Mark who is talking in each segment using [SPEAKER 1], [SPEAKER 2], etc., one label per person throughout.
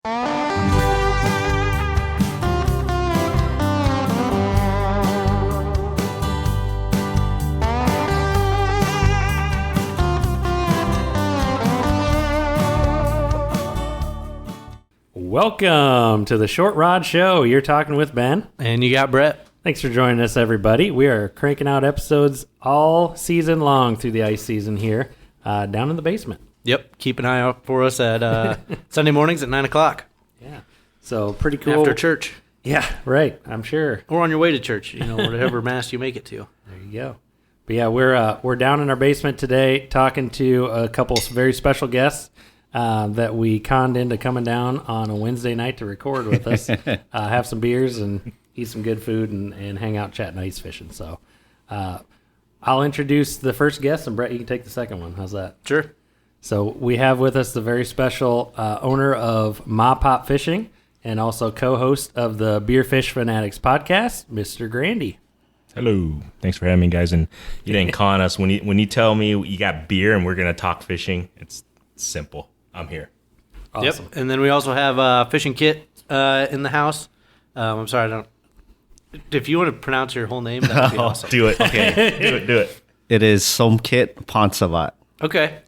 [SPEAKER 1] Welcome to the Short Rod Show. You're talking with Ben.
[SPEAKER 2] And you got Brett.
[SPEAKER 1] Thanks for joining us, everybody. We are cranking out episodes all season long through the ice season here, down in the basement.
[SPEAKER 2] Yep. Keep an eye out for us at Sunday mornings at 9 o'clock.
[SPEAKER 1] Yeah. So pretty cool.
[SPEAKER 2] After church.
[SPEAKER 1] Yeah, right. I'm sure.
[SPEAKER 2] Or on your way to church, whatever mass you make it to.
[SPEAKER 1] There you go. But yeah, we're down in our basement today talking to a couple very special guests that we conned into coming down on a Wednesday night to record with us, have some beers and eat some good food and hang out chatting ice fishing. So I'll introduce the first guest, and Brett, you can take the second one. How's that?
[SPEAKER 2] Sure.
[SPEAKER 1] So we have with us the very special owner of MaPop Fishing and also co-host of the Beer Fish Fanatics Podcast, Mr. Grandy.
[SPEAKER 3] Hello. Thanks for having me, guys. And you didn't con us. When you tell me you got beer and we're going to talk fishing, it's simple. I'm here.
[SPEAKER 1] Awesome.
[SPEAKER 2] Yep. And then we also have a fishing kit in the house. I'm sorry, if you want to pronounce your whole name, that would be awesome.
[SPEAKER 3] Do it. Okay. Do it.
[SPEAKER 4] It is Somkit Ponsavat.
[SPEAKER 2] Okay.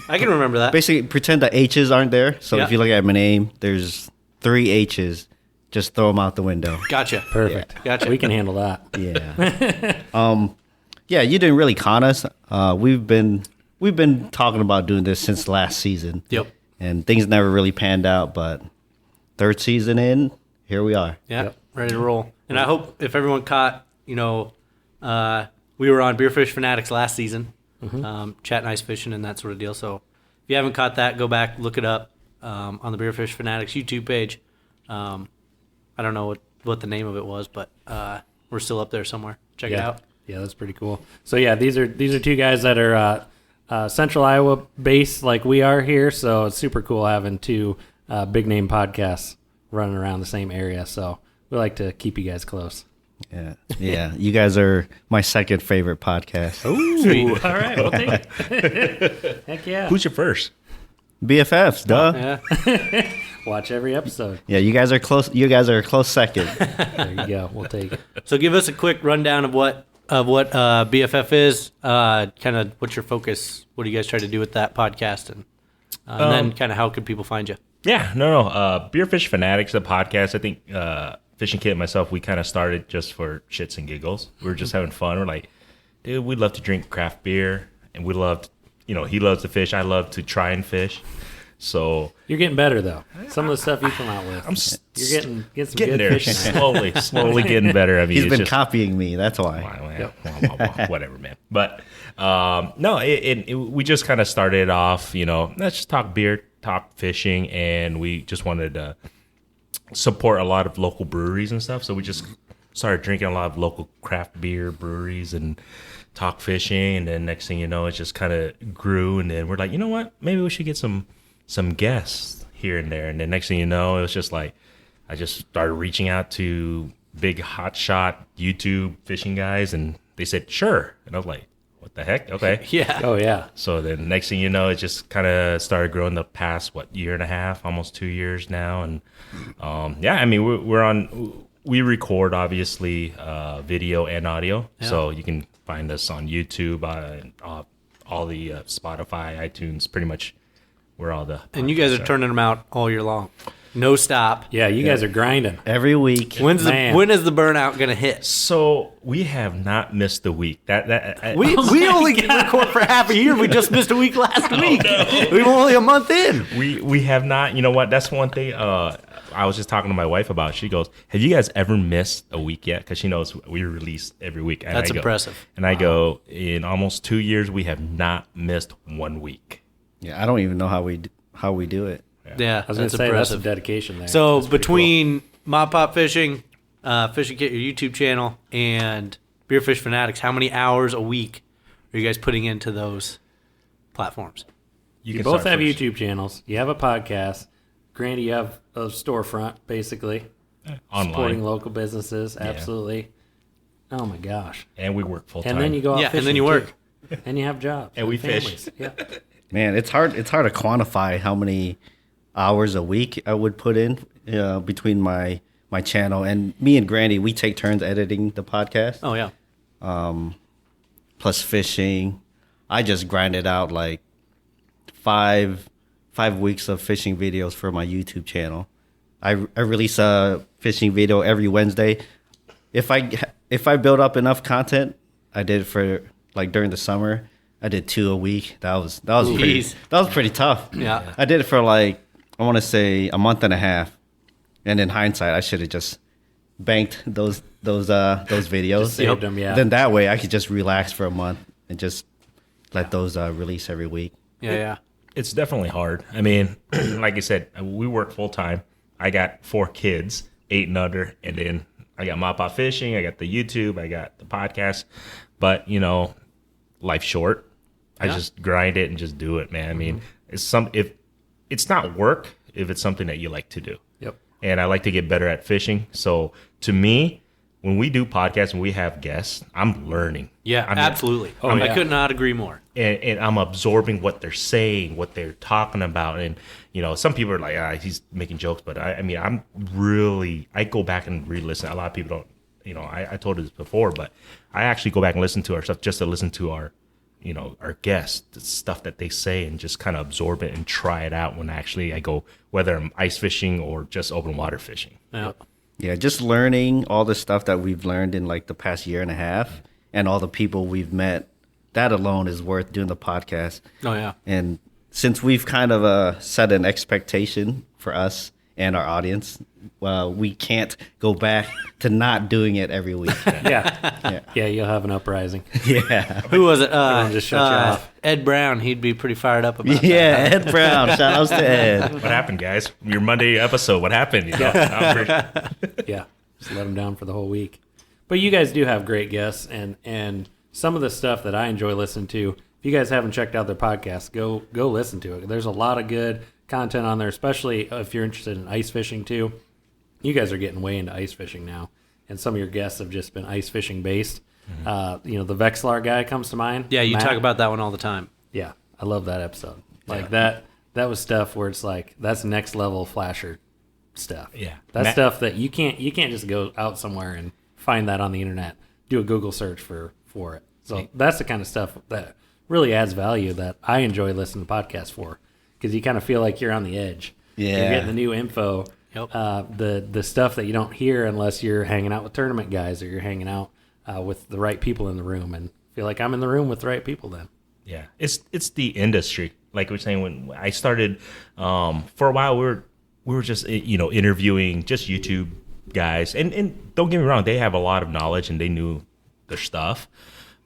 [SPEAKER 2] I can remember that.
[SPEAKER 4] Basically, pretend the H's aren't there. So
[SPEAKER 2] Yeah.
[SPEAKER 4] if you look at my name, there's 3 H's. Just throw them out the window.
[SPEAKER 2] Gotcha.
[SPEAKER 1] Perfect.
[SPEAKER 2] Gotcha.
[SPEAKER 1] We can handle that.
[SPEAKER 4] Yeah. Yeah, you didn't really con us. We've been talking about doing this since last season.
[SPEAKER 2] Yep.
[SPEAKER 4] And things never really panned out, but 3rd season in, here we are.
[SPEAKER 2] Yeah.
[SPEAKER 1] Yep.
[SPEAKER 2] Ready to roll. And I hope if everyone caught, we were on Beer Fish Fanatics last season, chatting ice fishing and that sort of deal. So if you haven't caught that, go back, look it up on the Beer Fish Fanatics YouTube page. I don't know what the name of it was, but we're still up there somewhere. Check it out.
[SPEAKER 1] Yeah, that's pretty cool. So yeah, these are 2 guys that are Central Iowa based like we are here. So it's super cool having 2 big name podcasts running around the same area. So we like to keep you guys close.
[SPEAKER 4] Yeah. You guys are my second favorite podcast.
[SPEAKER 1] Ooh, sweet. All right, we'll take it. Heck yeah.
[SPEAKER 3] Who's your first?
[SPEAKER 4] BFFs, duh.
[SPEAKER 2] Yeah.
[SPEAKER 1] Watch every episode.
[SPEAKER 4] Yeah, you guys are close. You guys are a close second.
[SPEAKER 1] There you go. We'll take it.
[SPEAKER 2] So give us a quick rundown of what BFF is. Kind of what's your focus? What do you guys try to do with that podcast, and then kind of how can people find you?
[SPEAKER 3] Yeah, no. Beer Fish Fanatics, the podcast. I think Fishing Kit and myself, we kind of started just for shits and giggles. We were just having fun. We're like, dude, we love to drink craft beer, and we loved, he loves to fish. I love to try and fish. So
[SPEAKER 1] You're getting better though. Some of the stuff you come out with, you're getting some
[SPEAKER 3] getting
[SPEAKER 1] good
[SPEAKER 3] there
[SPEAKER 1] fishing.
[SPEAKER 3] slowly getting better. I mean,
[SPEAKER 4] He's
[SPEAKER 3] it's
[SPEAKER 4] been
[SPEAKER 3] just,
[SPEAKER 4] copying me. That's why.
[SPEAKER 3] whatever, man. But no, we just kind of started off, let's just talk beer, talk fishing, and we just wanted to support a lot of local breweries and stuff. So we just started drinking a lot of local craft beer breweries and talk fishing. And then next thing you know, it just kind of grew. And then we're like, you know what? Maybe we should get some guests here and there. And then next thing you know, it was just like, I just started reaching out to big hotshot YouTube fishing guys, and they said, sure. And I was like, what the heck? Okay.
[SPEAKER 2] Yeah.
[SPEAKER 1] Oh yeah.
[SPEAKER 3] So then next thing you know, it just kind of started growing the past, year and a half, almost 2 years now. And I mean, we record obviously video and audio. Yeah. So you can find us on YouTube, all the Spotify, iTunes, pretty much where all the.
[SPEAKER 2] And you guys are turning them out all year long. No stop.
[SPEAKER 1] Yeah, you guys are grinding.
[SPEAKER 4] Every week.
[SPEAKER 2] When is the burnout going to hit?
[SPEAKER 3] So we have not missed a week.
[SPEAKER 2] We only can record for half a year. We just missed a week last week. No. We were only a month in.
[SPEAKER 3] We have not. You know what? That's one thing I was just talking to my wife about. She goes, have you guys ever missed a week yet? Because she knows we release every week. And
[SPEAKER 2] That's impressive.
[SPEAKER 3] And I go, in almost 2 years, we have not missed 1 week.
[SPEAKER 4] Yeah, I don't even know how we do it.
[SPEAKER 2] Yeah,
[SPEAKER 1] I was going to say that's some dedication there.
[SPEAKER 2] So
[SPEAKER 1] that's
[SPEAKER 2] between MaPop Fishing, Fishing Kit, your YouTube channel, and Beer Fish Fanatics, how many hours a week are you guys putting into those platforms?
[SPEAKER 1] You both have YouTube channels. You have a podcast. Grandy, you have a storefront, basically.
[SPEAKER 3] Online.
[SPEAKER 1] Supporting local businesses, absolutely. Yeah. Oh, my gosh.
[SPEAKER 3] And we work full-time.
[SPEAKER 1] And then you go out fishing,
[SPEAKER 2] and then you work.
[SPEAKER 1] And you have jobs.
[SPEAKER 3] And we
[SPEAKER 1] families.
[SPEAKER 3] fish.
[SPEAKER 1] Yeah.
[SPEAKER 4] Man, it's hard to quantify how many hours a week I would put in between my channel, and me and Grandy, we take turns editing the podcast.
[SPEAKER 2] Oh yeah.
[SPEAKER 4] Plus fishing. I just grinded out like 5 weeks of fishing videos for my YouTube channel. I release a fishing video every Wednesday. If I build up enough content, I did it for like during the summer. I did 2 a week. That was pretty tough.
[SPEAKER 2] Yeah.
[SPEAKER 4] I did it for like, I want to say a month and a half. And in hindsight, I should have just banked those videos.
[SPEAKER 1] Just saved them, yeah.
[SPEAKER 4] Then that way I could just relax for a month and just let those release every week.
[SPEAKER 2] Yeah.
[SPEAKER 3] It's definitely hard. I mean, like I said, we work full time. I got 4 kids, 8 and under, and then I got MaPop fishing, I got the YouTube, I got the podcast. But, life's short. I just grind it and just do it, man. I mean, if it's not work, if it's something that you like to do.
[SPEAKER 1] Yep.
[SPEAKER 3] And I like to get better at fishing. So to me, when we do podcasts and we have guests, I'm learning.
[SPEAKER 2] Yeah, absolutely. I could not agree more.
[SPEAKER 3] And I'm absorbing what they're saying, what they're talking about. And, some people are like, he's making jokes. But I go back and re-listen. A lot of people don't, I told you this before, but I actually go back and listen to our stuff just to listen to our guests, the stuff that they say, and just kind of absorb it and try it out when actually I go, whether I'm ice fishing or just open water fishing.
[SPEAKER 2] Yeah.
[SPEAKER 4] Yeah, just learning all the stuff that we've learned in like the past year and a half, and all the people we've met. That alone is worth doing the podcast.
[SPEAKER 2] Oh yeah.
[SPEAKER 4] And since we've kind of set an expectation for us and our audience, we can't go back to not doing it every week.
[SPEAKER 1] Yeah, you'll have an uprising.
[SPEAKER 4] Yeah.
[SPEAKER 2] Who was it?
[SPEAKER 1] Just shut you off.
[SPEAKER 2] Ed Brown. He'd be pretty fired up about that.
[SPEAKER 4] Yeah, Ed Brown. Shout outs to Ed.
[SPEAKER 3] What happened, guys? Your Monday episode, what happened?
[SPEAKER 1] Yeah, just let them down for the whole week. But you guys do have great guests, and some of the stuff that I enjoy listening to. If you guys haven't checked out their podcast, go listen to it. There's a lot of good content on there, especially if you're interested in ice fishing too. You guys are getting way into ice fishing now, and some of your guests have just been ice fishing based. The Vexlar guy comes to mind.
[SPEAKER 2] Yeah, you
[SPEAKER 1] Matt.
[SPEAKER 2] talk about that one all the time.
[SPEAKER 1] Yeah, I love that episode. Like that was stuff where it's like that's next level flasher stuff.
[SPEAKER 3] Yeah.
[SPEAKER 1] That's stuff that you can't just go out somewhere and find that on the internet. Do a Google search for it. So that's the kind of stuff that really adds value that I enjoy listening to podcasts for, because you kind of feel like you're on the edge.
[SPEAKER 4] Yeah.
[SPEAKER 1] You're getting the new info.
[SPEAKER 2] Yep.
[SPEAKER 1] The stuff that you don't hear unless you're hanging out with tournament guys or you're hanging out with the right people in the room, and feel like I'm in the room with the right people then.
[SPEAKER 3] Yeah, it's the industry. Like we're saying, when I started, for a while we were just interviewing just YouTube guys, and don't get me wrong, they have a lot of knowledge and they knew their stuff.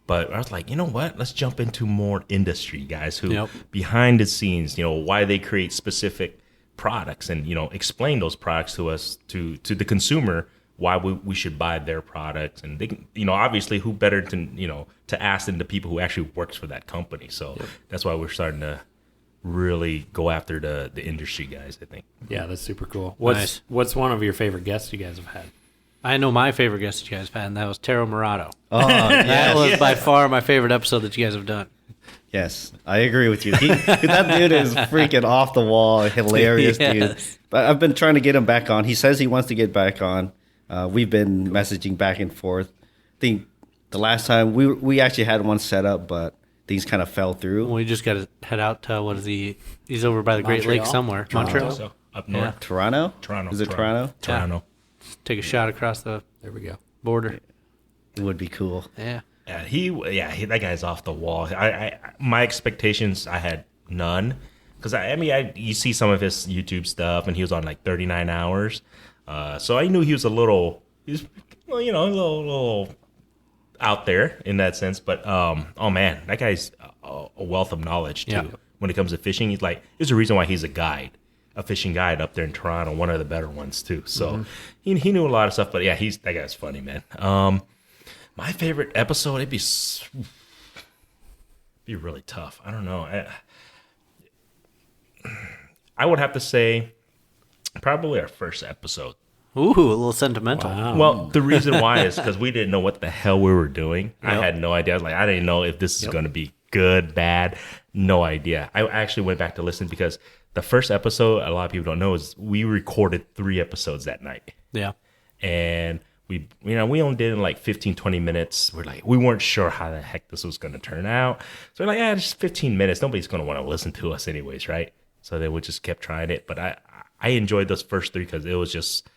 [SPEAKER 3] But I was like, you know what? Let's jump into more industry guys who behind the scenes, why they create specific products, and explain those products to us, to the consumer, why we should buy their products. And they can, obviously, who better to ask than the people who actually works for that company. So that's why we're starting to really go after the industry guys, I think.
[SPEAKER 1] Yeah, that's super cool.
[SPEAKER 2] Nice.
[SPEAKER 1] What's one of your favorite guests you guys have had?
[SPEAKER 2] I know my favorite guest that you guys have had, and that was Taro Murado.
[SPEAKER 4] Oh,
[SPEAKER 2] That was by far my favorite episode that you guys have done.
[SPEAKER 4] Yes, I agree with you. That dude is freaking off the wall, hilarious dude. But I've been trying to get him back on. He says he wants to get back on. We've been messaging back and forth. I think the last time we actually had one set up, but things kind of fell through.
[SPEAKER 2] We just got to head out to, what is he? He's over by the Great
[SPEAKER 1] Montreal?
[SPEAKER 2] Lakes somewhere.
[SPEAKER 1] Toronto?
[SPEAKER 2] Montreal?
[SPEAKER 3] So up north,
[SPEAKER 4] Toronto?
[SPEAKER 3] Toronto.
[SPEAKER 4] Is it Toronto?
[SPEAKER 3] Toronto.
[SPEAKER 2] Take a shot across the
[SPEAKER 1] There we go.
[SPEAKER 2] border.
[SPEAKER 4] It would be cool.
[SPEAKER 2] Yeah.
[SPEAKER 3] Yeah, that guy's off the wall. My expectations, I had none, because you see some of his YouTube stuff, and he was on like 39 hours, so I knew he was a little out there in that sense. But oh man, that guy's a wealth of knowledge too.
[SPEAKER 2] Yeah.
[SPEAKER 3] When it comes to fishing, he's like, there's a reason why he's a fishing guide up there in Toronto, one of the better ones too. So he knew a lot of stuff. But yeah, that guy's funny, man. My favorite episode, it'd be really tough. I don't know. I would have to say probably our first episode.
[SPEAKER 2] Ooh, a little sentimental.
[SPEAKER 1] Wow.
[SPEAKER 3] Well, the reason why is because we didn't know what the hell we were doing. I had no idea. I didn't know if this is going to be good, bad, no idea. I actually went back to listen because the first episode, a lot of people don't know, is we recorded 3 episodes that night.
[SPEAKER 2] Yeah.
[SPEAKER 3] And we only did it in like 15, 20 minutes. We weren't sure how the heck this was going to turn out. So we're like, just 15 minutes. Nobody's going to want to listen to us anyways, right? So then we just kept trying it. But I enjoyed those first 3 because it was just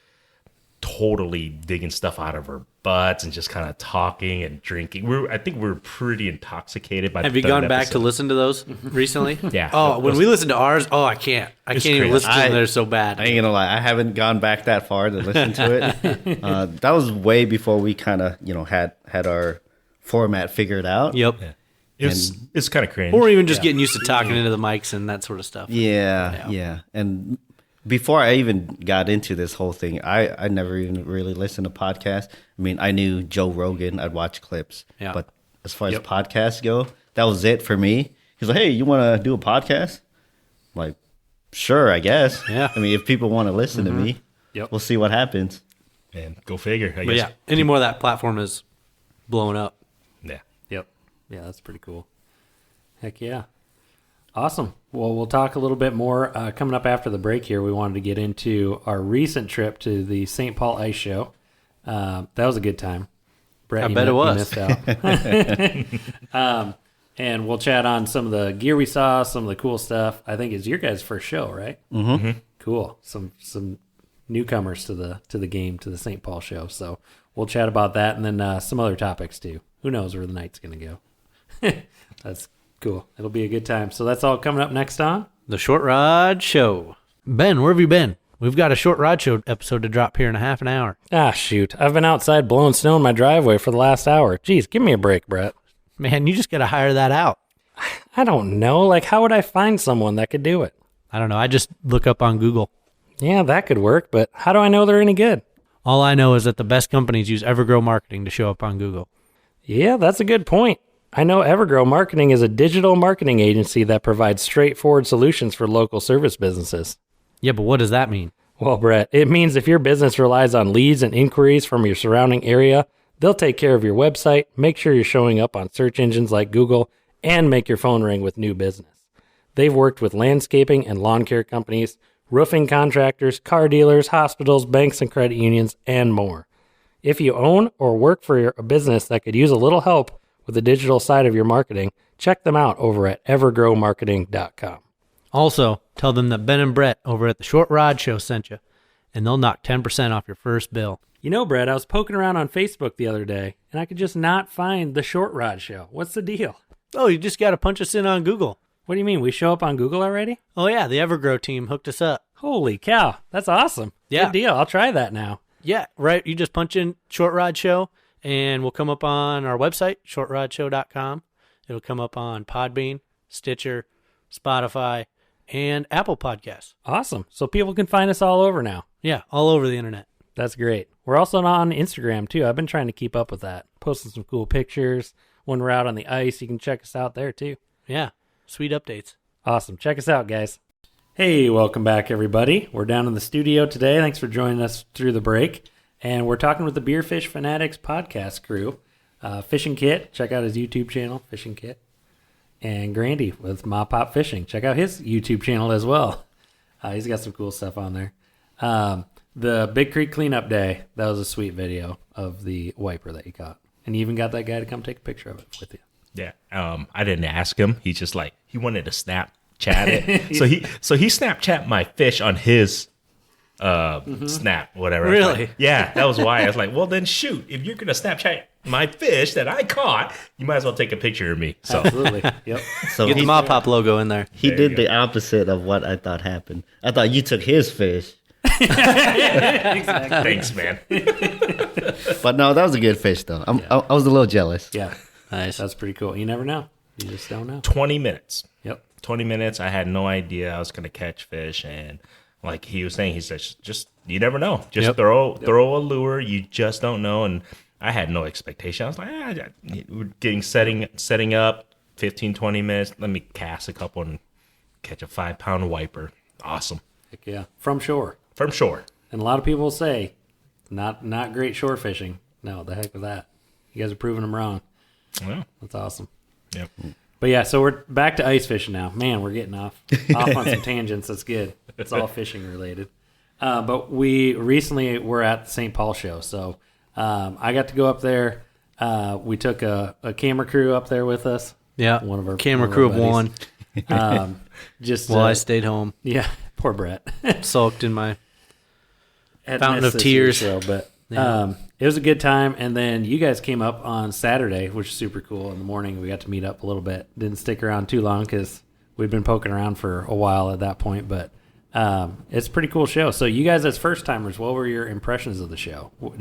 [SPEAKER 3] totally digging stuff out of our butts and just kind of talking and drinking. I think we were pretty intoxicated by
[SPEAKER 2] Have
[SPEAKER 3] the
[SPEAKER 2] you
[SPEAKER 3] third
[SPEAKER 2] gone back
[SPEAKER 3] episode.
[SPEAKER 2] to listen to those recently?
[SPEAKER 3] Yeah.
[SPEAKER 2] Oh, when we listen to ours, I can't. I can't even
[SPEAKER 3] crazy.
[SPEAKER 2] listen to them. They're so bad.
[SPEAKER 4] I ain't gonna lie, I haven't gone back that far to listen to it. That was way before we kind of had our format figured out.
[SPEAKER 2] Yep.
[SPEAKER 3] Yeah. It's kind of cringe.
[SPEAKER 2] Or even just getting used to talking into the mics and that sort of stuff.
[SPEAKER 4] Yeah. And before I even got into this whole thing, I never even really listened to podcasts. I mean, I knew Joe Rogan. I'd watch clips.
[SPEAKER 2] Yeah.
[SPEAKER 4] But as far as podcasts go, that was it for me. He's like, hey, you want to do a podcast? I'm like, sure, I guess.
[SPEAKER 2] Yeah.
[SPEAKER 4] I mean, if people want to listen to me, we'll see what happens.
[SPEAKER 3] And go figure. I
[SPEAKER 2] But
[SPEAKER 3] guess.
[SPEAKER 2] anymore that platform is blowing up.
[SPEAKER 3] Yeah.
[SPEAKER 1] Yep. Yeah, that's pretty cool. Heck yeah. Awesome. Well, we'll talk a little bit more coming up after the break here. We wanted to get into our recent trip to the St. Paul Ice Show. That was a good time. Brett,
[SPEAKER 2] I bet it was.
[SPEAKER 1] You missed out. And we'll chat on some of the gear we saw, some of the cool stuff. I think it's your guys' first show, right?
[SPEAKER 4] Mm-hmm.
[SPEAKER 1] Cool. Some newcomers to the game, to the St. Paul show. So we'll chat about that and then some other topics too. Who knows where the night's going to go. That's cool. It'll be a good time. So that's all coming up next on
[SPEAKER 2] The Short Rod Show. Ben, where have you been? We've got a Short Rod Show episode to drop here in a half an hour.
[SPEAKER 1] Shoot. I've been outside blowing snow in my driveway for the last hour. Jeez, give me a break, Brett.
[SPEAKER 2] Man, you just got to hire that out.
[SPEAKER 1] I don't know. Like, how would I find someone that could do it?
[SPEAKER 2] I don't know. I just look up on Google.
[SPEAKER 1] Yeah, that could work, but how do I know they're any good?
[SPEAKER 2] All I know is that the best companies use Evergrow Marketing to show up on Google.
[SPEAKER 1] Yeah, that's a good point. I know Evergrow Marketing is a digital marketing agency that provides straightforward solutions for local service businesses.
[SPEAKER 2] Yeah, but what does that mean?
[SPEAKER 1] Well, Brett, it means if your business relies on leads and inquiries from your surrounding area, they'll take care of your website, make sure you're showing up on search engines like Google, and make your phone ring with new business. They've worked with landscaping and lawn care companies, roofing contractors, car dealers, hospitals, banks and credit unions, and more. If you own or work for a business that could use a little help with the digital side of your marketing, check them out over at evergrowmarketing.com.
[SPEAKER 2] Also, tell them that Ben and Brett over at the Short Rod Show sent you, and they'll knock 10% off your first bill.
[SPEAKER 1] You know, Brett, I was poking around on Facebook the other day, and I could just not find the Short Rod Show. What's the deal?
[SPEAKER 2] Oh, you just got to punch us in on Google.
[SPEAKER 1] What do you mean? We show up on Google already?
[SPEAKER 2] Oh, yeah, the Evergrow team hooked us up.
[SPEAKER 1] Holy cow. That's awesome.
[SPEAKER 2] Yeah.
[SPEAKER 1] Good deal. I'll try that now.
[SPEAKER 2] Yeah, right. You just punch in Short Rod Show, and we'll come up on our website, shortrodshow.com. It'll come up on Podbean, Stitcher, Spotify, and Apple Podcasts.
[SPEAKER 1] Awesome. So people can find us all over now.
[SPEAKER 2] Yeah, all over the internet.
[SPEAKER 1] That's great. We're also on Instagram, too. I've been trying to keep up with that. Posting some cool pictures. When we're out on the ice, you can check us out there, too.
[SPEAKER 2] Yeah, sweet updates.
[SPEAKER 1] Awesome. Check us out, guys. Hey, welcome back, everybody. We're down in the studio today. Thanks for joining us through the break. And we're talking with the Beer Fish Fanatics Podcast crew. Fishing Kit, check out his YouTube channel, Fishing Kit. And Grandy with MaPop Fishing. Check out his YouTube channel as well. He's got some cool stuff on there. The Big Creek Cleanup Day, that was a sweet video of the wiper that you caught. And you even got that guy to come take a picture of it with you.
[SPEAKER 3] Yeah. I didn't ask him. He's just like, he wanted to Snapchat it. so he Snapchat my fish on his Snap, whatever.
[SPEAKER 2] Really?
[SPEAKER 3] Like, yeah, that was why. I was like, well, then shoot. If you're going to Snapchat my fish that I caught, you might as well take a picture of me. So
[SPEAKER 1] Absolutely. Yep.
[SPEAKER 4] So
[SPEAKER 2] Get the MaPop logo in there.
[SPEAKER 4] he did the opposite of what I thought happened. I thought you took his fish.
[SPEAKER 3] thanks, man.
[SPEAKER 4] But no, that was a good fish, though. I was a little jealous.
[SPEAKER 1] Yeah.
[SPEAKER 2] Nice.
[SPEAKER 1] That's pretty cool. You never know. You just don't know.
[SPEAKER 3] 20 minutes.
[SPEAKER 1] Yep.
[SPEAKER 3] 20 minutes. I had no idea I was going to catch fish. And like he was saying, he said, just you never know. Just throw a lure. You just don't know. And I had no expectation. I was like, we're getting setting up 15, 20 minutes. Let me cast a couple and catch a 5-pound wiper. Awesome.
[SPEAKER 1] Heck yeah. From shore.
[SPEAKER 3] From shore.
[SPEAKER 1] And a lot of people say, not great shore fishing. No, the heck with that. You guys are proving them wrong.
[SPEAKER 3] Well,
[SPEAKER 1] That's awesome.
[SPEAKER 3] yep.
[SPEAKER 1] But yeah, so we're back to ice fishing now. Man, we're getting off on some tangents. That's good. It's all fishing related. But we recently were at the St. Paul show. So I got to go up there. We took a camera crew up there with us.
[SPEAKER 2] Yeah,
[SPEAKER 1] one of our
[SPEAKER 2] camera crew of one. I stayed home.
[SPEAKER 1] Yeah, poor Brett.
[SPEAKER 2] Sulked in my
[SPEAKER 1] Had
[SPEAKER 2] fountain
[SPEAKER 1] missed
[SPEAKER 2] of
[SPEAKER 1] this
[SPEAKER 2] tears.
[SPEAKER 1] year's show, but it was a good time. And then you guys came up on Saturday, which is super cool. In the morning, we got to meet up a little bit. Didn't stick around too long because we'd been poking around for a while at that point. But it's a pretty cool show. So you guys as first timers, what were your impressions of the show? What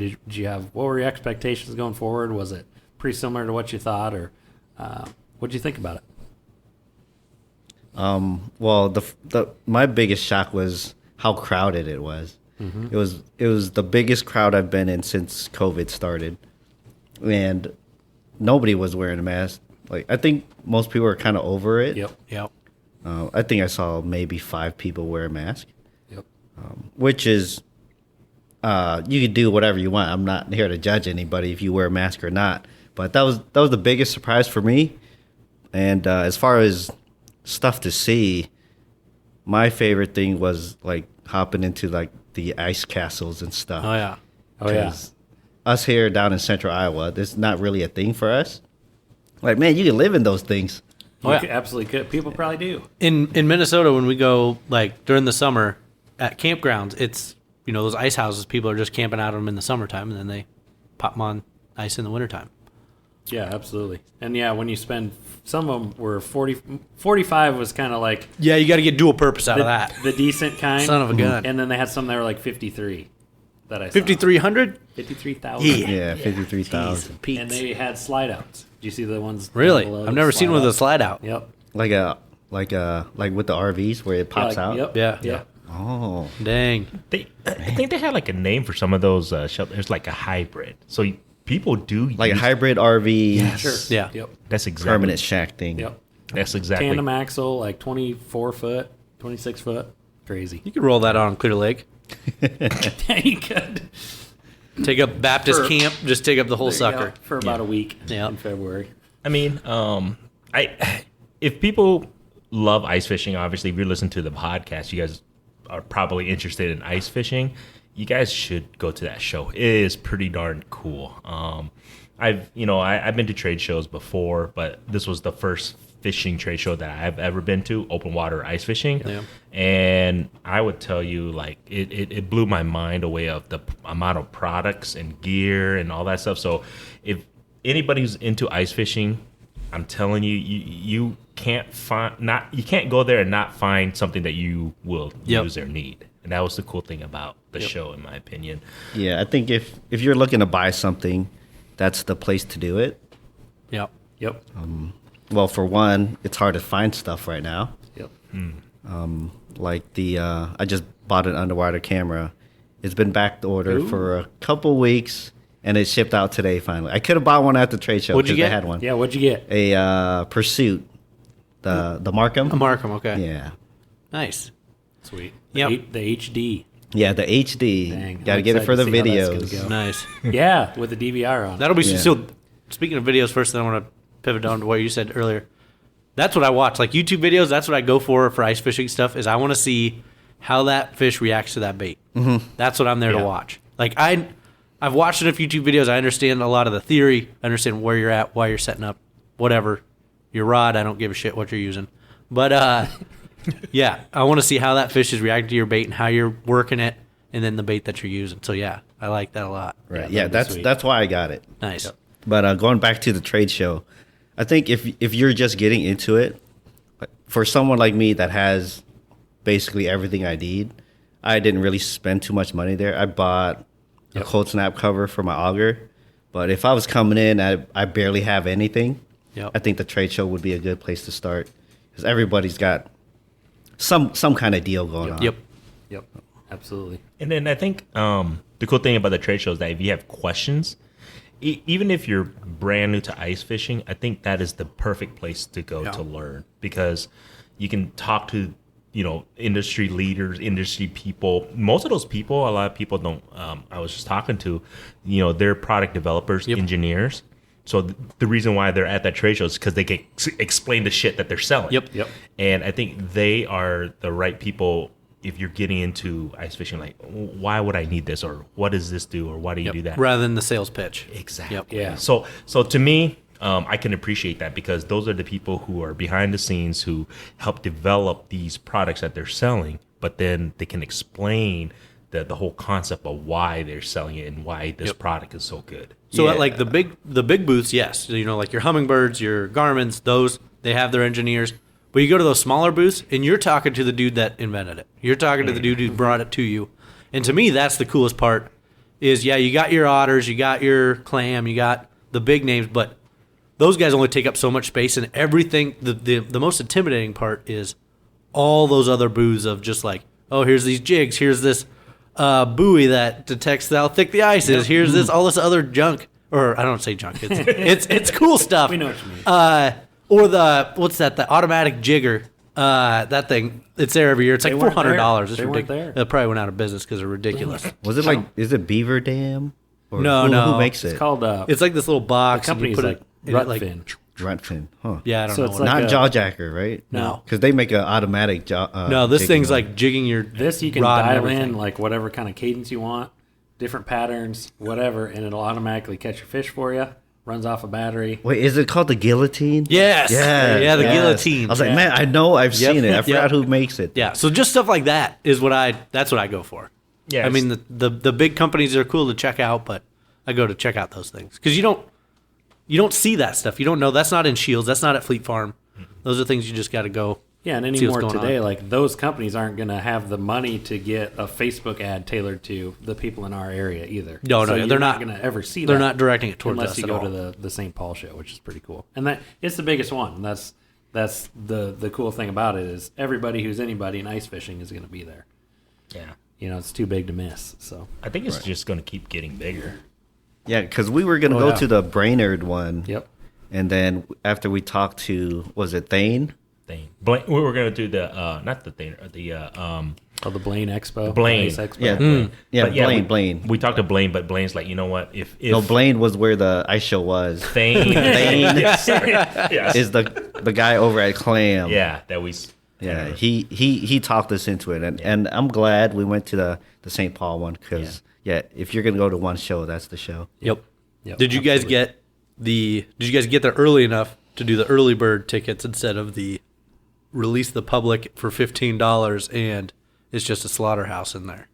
[SPEAKER 1] were your expectations going forward? Was it pretty similar to what you thought, or what did you think about it?
[SPEAKER 4] Well, my biggest shock was how crowded it was. Mm-hmm. It was the biggest crowd I've been in since COVID started, and nobody was wearing a mask. Like, I think most people are kind of over it.
[SPEAKER 2] Yep.
[SPEAKER 4] I think I saw maybe 5 people wear a mask.
[SPEAKER 1] Yep.
[SPEAKER 4] Which is, you could do whatever you want. I'm not here to judge anybody if you wear a mask or not. But that was the biggest surprise for me. And as far as stuff to see, my favorite thing was like hopping into like the ice castles and stuff.
[SPEAKER 2] Oh yeah.
[SPEAKER 4] 'Cause us here down in central Iowa, there's not really a thing for us. Like, man, you can live in those things.
[SPEAKER 1] You absolutely could. People probably do.
[SPEAKER 2] In Minnesota, when we go like during the summer at campgrounds, it's those ice houses. People are just camping out of them in the summertime, and then they pop them on ice in the wintertime.
[SPEAKER 1] Yeah, absolutely. And yeah, when you spend, some of them were 45 was kind of like
[SPEAKER 2] Yeah, you got to get dual purpose out of that.
[SPEAKER 1] the decent kind.
[SPEAKER 2] Son of a gun.
[SPEAKER 1] And then they had some that were like 53 that I saw.
[SPEAKER 2] 5,300.
[SPEAKER 1] 53,000.
[SPEAKER 4] Yeah, 53,000.
[SPEAKER 1] And they had slide outs. Do you see the ones? down
[SPEAKER 2] Really?
[SPEAKER 1] below?
[SPEAKER 2] I've never seen one with a slide out.
[SPEAKER 1] Yep.
[SPEAKER 4] Like with the RVs where it pops out.
[SPEAKER 1] Yep.
[SPEAKER 2] Yeah.
[SPEAKER 1] Yep.
[SPEAKER 4] Oh,
[SPEAKER 2] Dang.
[SPEAKER 3] I think they had like a name for some of those shelters. There's like a hybrid. So people do
[SPEAKER 4] like a hybrid RV,
[SPEAKER 1] Sure.
[SPEAKER 2] Yeah.
[SPEAKER 1] Yep.
[SPEAKER 3] That's exactly
[SPEAKER 4] permanent shack thing.
[SPEAKER 1] Yep.
[SPEAKER 3] That's exactly.
[SPEAKER 1] Tandem axle, like 24 foot, 26 foot. Crazy.
[SPEAKER 2] You could roll that on Clear Lake.
[SPEAKER 1] Yeah, you could.
[SPEAKER 2] Take up Baptist
[SPEAKER 1] For-
[SPEAKER 2] camp. Just take up the whole
[SPEAKER 1] There you go.
[SPEAKER 2] sucker.
[SPEAKER 1] For about a week
[SPEAKER 2] Yeah.
[SPEAKER 1] in February.
[SPEAKER 3] I mean, if people love ice fishing, obviously, if you listen to the podcast, you guys are probably interested in ice fishing. You guys should go to that show. It is pretty darn cool. I've been to trade shows before, but this was the first fishing trade show that I've ever been to, open water ice fishing.
[SPEAKER 2] Yeah.
[SPEAKER 3] And I would tell you, like, it blew my mind away of the amount of products and gear and all that stuff. So if anybody's into ice fishing, I'm telling you, you can't go there and not find something that you will use or need. And that was the cool thing about the show, in my opinion.
[SPEAKER 4] Yeah, I think if you're looking to buy something, that's the place to do it.
[SPEAKER 2] Yep.
[SPEAKER 1] Yep.
[SPEAKER 4] Well, for one, it's hard to find stuff right now.
[SPEAKER 1] Yep.
[SPEAKER 4] Like I just bought an underwater camera. It's been back ordered for a couple weeks, and it shipped out today finally. I could have bought one at the trade show
[SPEAKER 2] What'd you
[SPEAKER 4] because I
[SPEAKER 2] get?
[SPEAKER 4] had one.
[SPEAKER 1] Yeah, what'd you get?
[SPEAKER 4] A Pursuit, the Markham.
[SPEAKER 2] A Markham. Okay.
[SPEAKER 4] Yeah.
[SPEAKER 2] Nice.
[SPEAKER 1] Sweet.
[SPEAKER 2] Yep.
[SPEAKER 1] The HD.
[SPEAKER 4] Yeah, the HD.
[SPEAKER 1] Dang,
[SPEAKER 4] Got to
[SPEAKER 1] I'm
[SPEAKER 4] get it for the
[SPEAKER 1] excited to see how that's
[SPEAKER 4] videos.
[SPEAKER 1] gonna go.
[SPEAKER 2] Nice.
[SPEAKER 1] Yeah, with the DVR on.
[SPEAKER 2] That'll be
[SPEAKER 4] Yeah.
[SPEAKER 2] so. Speaking of videos, first, then I want to pivot down to what you said earlier. That's what I watch, like YouTube videos. That's what I go for ice fishing stuff. Is I want to see how that fish reacts to that bait. Mm-hmm. That's what I'm there to watch. Like I've watched enough YouTube videos. I understand a lot of the theory. I understand where you're at, why you're setting up, whatever your rod. I don't give a shit what you're using, but yeah, I want to see how that fish is reacting to your bait and how you're working it, and then the bait that you're using. So yeah, I like that a lot.
[SPEAKER 4] Right.
[SPEAKER 1] Yeah,
[SPEAKER 4] Yeah,
[SPEAKER 1] that'd be sweet.
[SPEAKER 4] that's why I got it.
[SPEAKER 2] Nice.
[SPEAKER 4] But going back to the trade show, I think if you're just getting into it, for someone like me that has basically everything I need, I didn't really spend too much money there. I bought a cold snap cover for my auger, but if I was coming in, I barely have anything.
[SPEAKER 2] Yep.
[SPEAKER 4] I think the trade show would be a good place to start because everybody's got some kind of deal going on.
[SPEAKER 2] Yep.
[SPEAKER 1] Yep. Absolutely.
[SPEAKER 3] And then I think the cool thing about the trade show is that if you have questions, even if you're brand new to ice fishing, I think that is the perfect place to go to learn, because you can talk to, industry leaders, industry people. Most of those people, a lot of people don't, I was just talking to, they're product developers, engineers, So the reason why they're at that trade show is because they can explain the shit that they're selling.
[SPEAKER 2] Yep.
[SPEAKER 3] And I think they are the right people if you're getting into ice fishing. Like, why would I need this, or what does this do, or why do you do that?
[SPEAKER 2] Rather than the sales pitch.
[SPEAKER 3] Exactly.
[SPEAKER 2] Yep.
[SPEAKER 1] Yeah.
[SPEAKER 3] So to me, I can appreciate that because those are the people who are behind the scenes who help develop these products that they're selling, but then they can explain the whole concept of why they're selling it and why this product is so good.
[SPEAKER 2] So at like the big booths, yes, like your Hummingbirds, your Garmins, those they have their engineers. But you go to those smaller booths and you're talking to the dude that invented it. You're talking to the dude who brought it to you. And to me, that's the coolest part. Is you got your otters, you got your clam, you got the big names, but those guys only take up so much space, and everything. The most intimidating part is all those other booths of just like, oh, here's these jigs, here's this buoy that detects how thick the ice is. Here's this all this other junk, or I don't say junk. It's cool stuff.
[SPEAKER 1] We know what you mean.
[SPEAKER 2] Or the automatic jigger. That thing, it's there every year. It's like $400. It's ridiculous. It probably went out of business because they're ridiculous.
[SPEAKER 4] Was it like? Is it Beaver Dam? Or
[SPEAKER 2] No.
[SPEAKER 4] Who makes it?
[SPEAKER 1] It's called.
[SPEAKER 2] It's like this little box.
[SPEAKER 1] The company's
[SPEAKER 2] and you
[SPEAKER 1] like
[SPEAKER 2] put it in it,
[SPEAKER 1] Rutfin.
[SPEAKER 4] Drentfin, huh?
[SPEAKER 2] Yeah, I don't
[SPEAKER 1] So
[SPEAKER 2] know.
[SPEAKER 1] it's
[SPEAKER 2] what
[SPEAKER 1] like
[SPEAKER 2] it-
[SPEAKER 4] Not Jawjacker, right?
[SPEAKER 2] No.
[SPEAKER 4] Because they make an automatic
[SPEAKER 2] no, this
[SPEAKER 4] jigging
[SPEAKER 2] thing's
[SPEAKER 4] one.
[SPEAKER 2] like jigging your
[SPEAKER 1] This you can
[SPEAKER 2] rod and
[SPEAKER 1] dial
[SPEAKER 2] everything.
[SPEAKER 1] in like whatever kind of cadence you want, different patterns, whatever, and it'll automatically catch your fish for you. Runs off a battery.
[SPEAKER 4] Wait, is it called the guillotine?
[SPEAKER 2] Yes.
[SPEAKER 4] Yeah,
[SPEAKER 2] the
[SPEAKER 4] yes.
[SPEAKER 2] guillotine.
[SPEAKER 4] I was like,
[SPEAKER 2] Yeah.
[SPEAKER 4] man, I know I've seen it. I forgot who makes it.
[SPEAKER 2] Yeah, so just stuff like that is that's what I go for.
[SPEAKER 3] Yeah,
[SPEAKER 2] I mean the big companies are cool to check out, but I go to check out those things because you don't see that stuff. You don't know that's not in Shields. That's not at Fleet Farm. Those are things you just got to go.
[SPEAKER 1] Yeah, and
[SPEAKER 2] see what's
[SPEAKER 1] anymore
[SPEAKER 2] going
[SPEAKER 1] today,
[SPEAKER 2] on.
[SPEAKER 1] like those companies aren't going to have the money to get a Facebook ad tailored to the people in our area either.
[SPEAKER 2] No,
[SPEAKER 1] So
[SPEAKER 2] they're
[SPEAKER 1] you're
[SPEAKER 2] not
[SPEAKER 1] going to ever see
[SPEAKER 2] They're
[SPEAKER 1] that
[SPEAKER 2] not directing it towards
[SPEAKER 1] unless
[SPEAKER 2] us
[SPEAKER 1] you
[SPEAKER 2] at
[SPEAKER 1] go
[SPEAKER 2] all.
[SPEAKER 1] to the St. Paul show, which is pretty cool. And that it's the biggest one. That's the cool thing about it is everybody who's anybody in ice fishing is going to be there.
[SPEAKER 3] Yeah.
[SPEAKER 1] It's too big to miss. So
[SPEAKER 3] I think it's just going to keep getting bigger.
[SPEAKER 4] Yeah, because we were going to go to the Brainerd one.
[SPEAKER 1] Yep.
[SPEAKER 4] And then after we talked to, was it Thane?
[SPEAKER 3] We were going to do the, not the thing, the
[SPEAKER 1] the Blaine Expo.
[SPEAKER 3] Blaine.
[SPEAKER 1] Ice Expo.
[SPEAKER 4] Yeah, yeah,
[SPEAKER 3] But
[SPEAKER 4] Blaine.
[SPEAKER 3] We talked to Blaine, but Blaine's like, you know what? If
[SPEAKER 4] No, Blaine was where the ice show was.
[SPEAKER 3] Thane, yes,
[SPEAKER 4] Is the guy over at Clam.
[SPEAKER 3] that we.
[SPEAKER 4] Yeah, he talked us into it, and I'm glad we went to the St. Paul one because if you're gonna go to one show, that's the show.
[SPEAKER 2] Yep.
[SPEAKER 1] Yep,
[SPEAKER 2] Did you guys
[SPEAKER 1] absolutely.
[SPEAKER 2] get there early enough to do the early bird tickets instead of the release the public for $15 and it's just a slaughterhouse in there?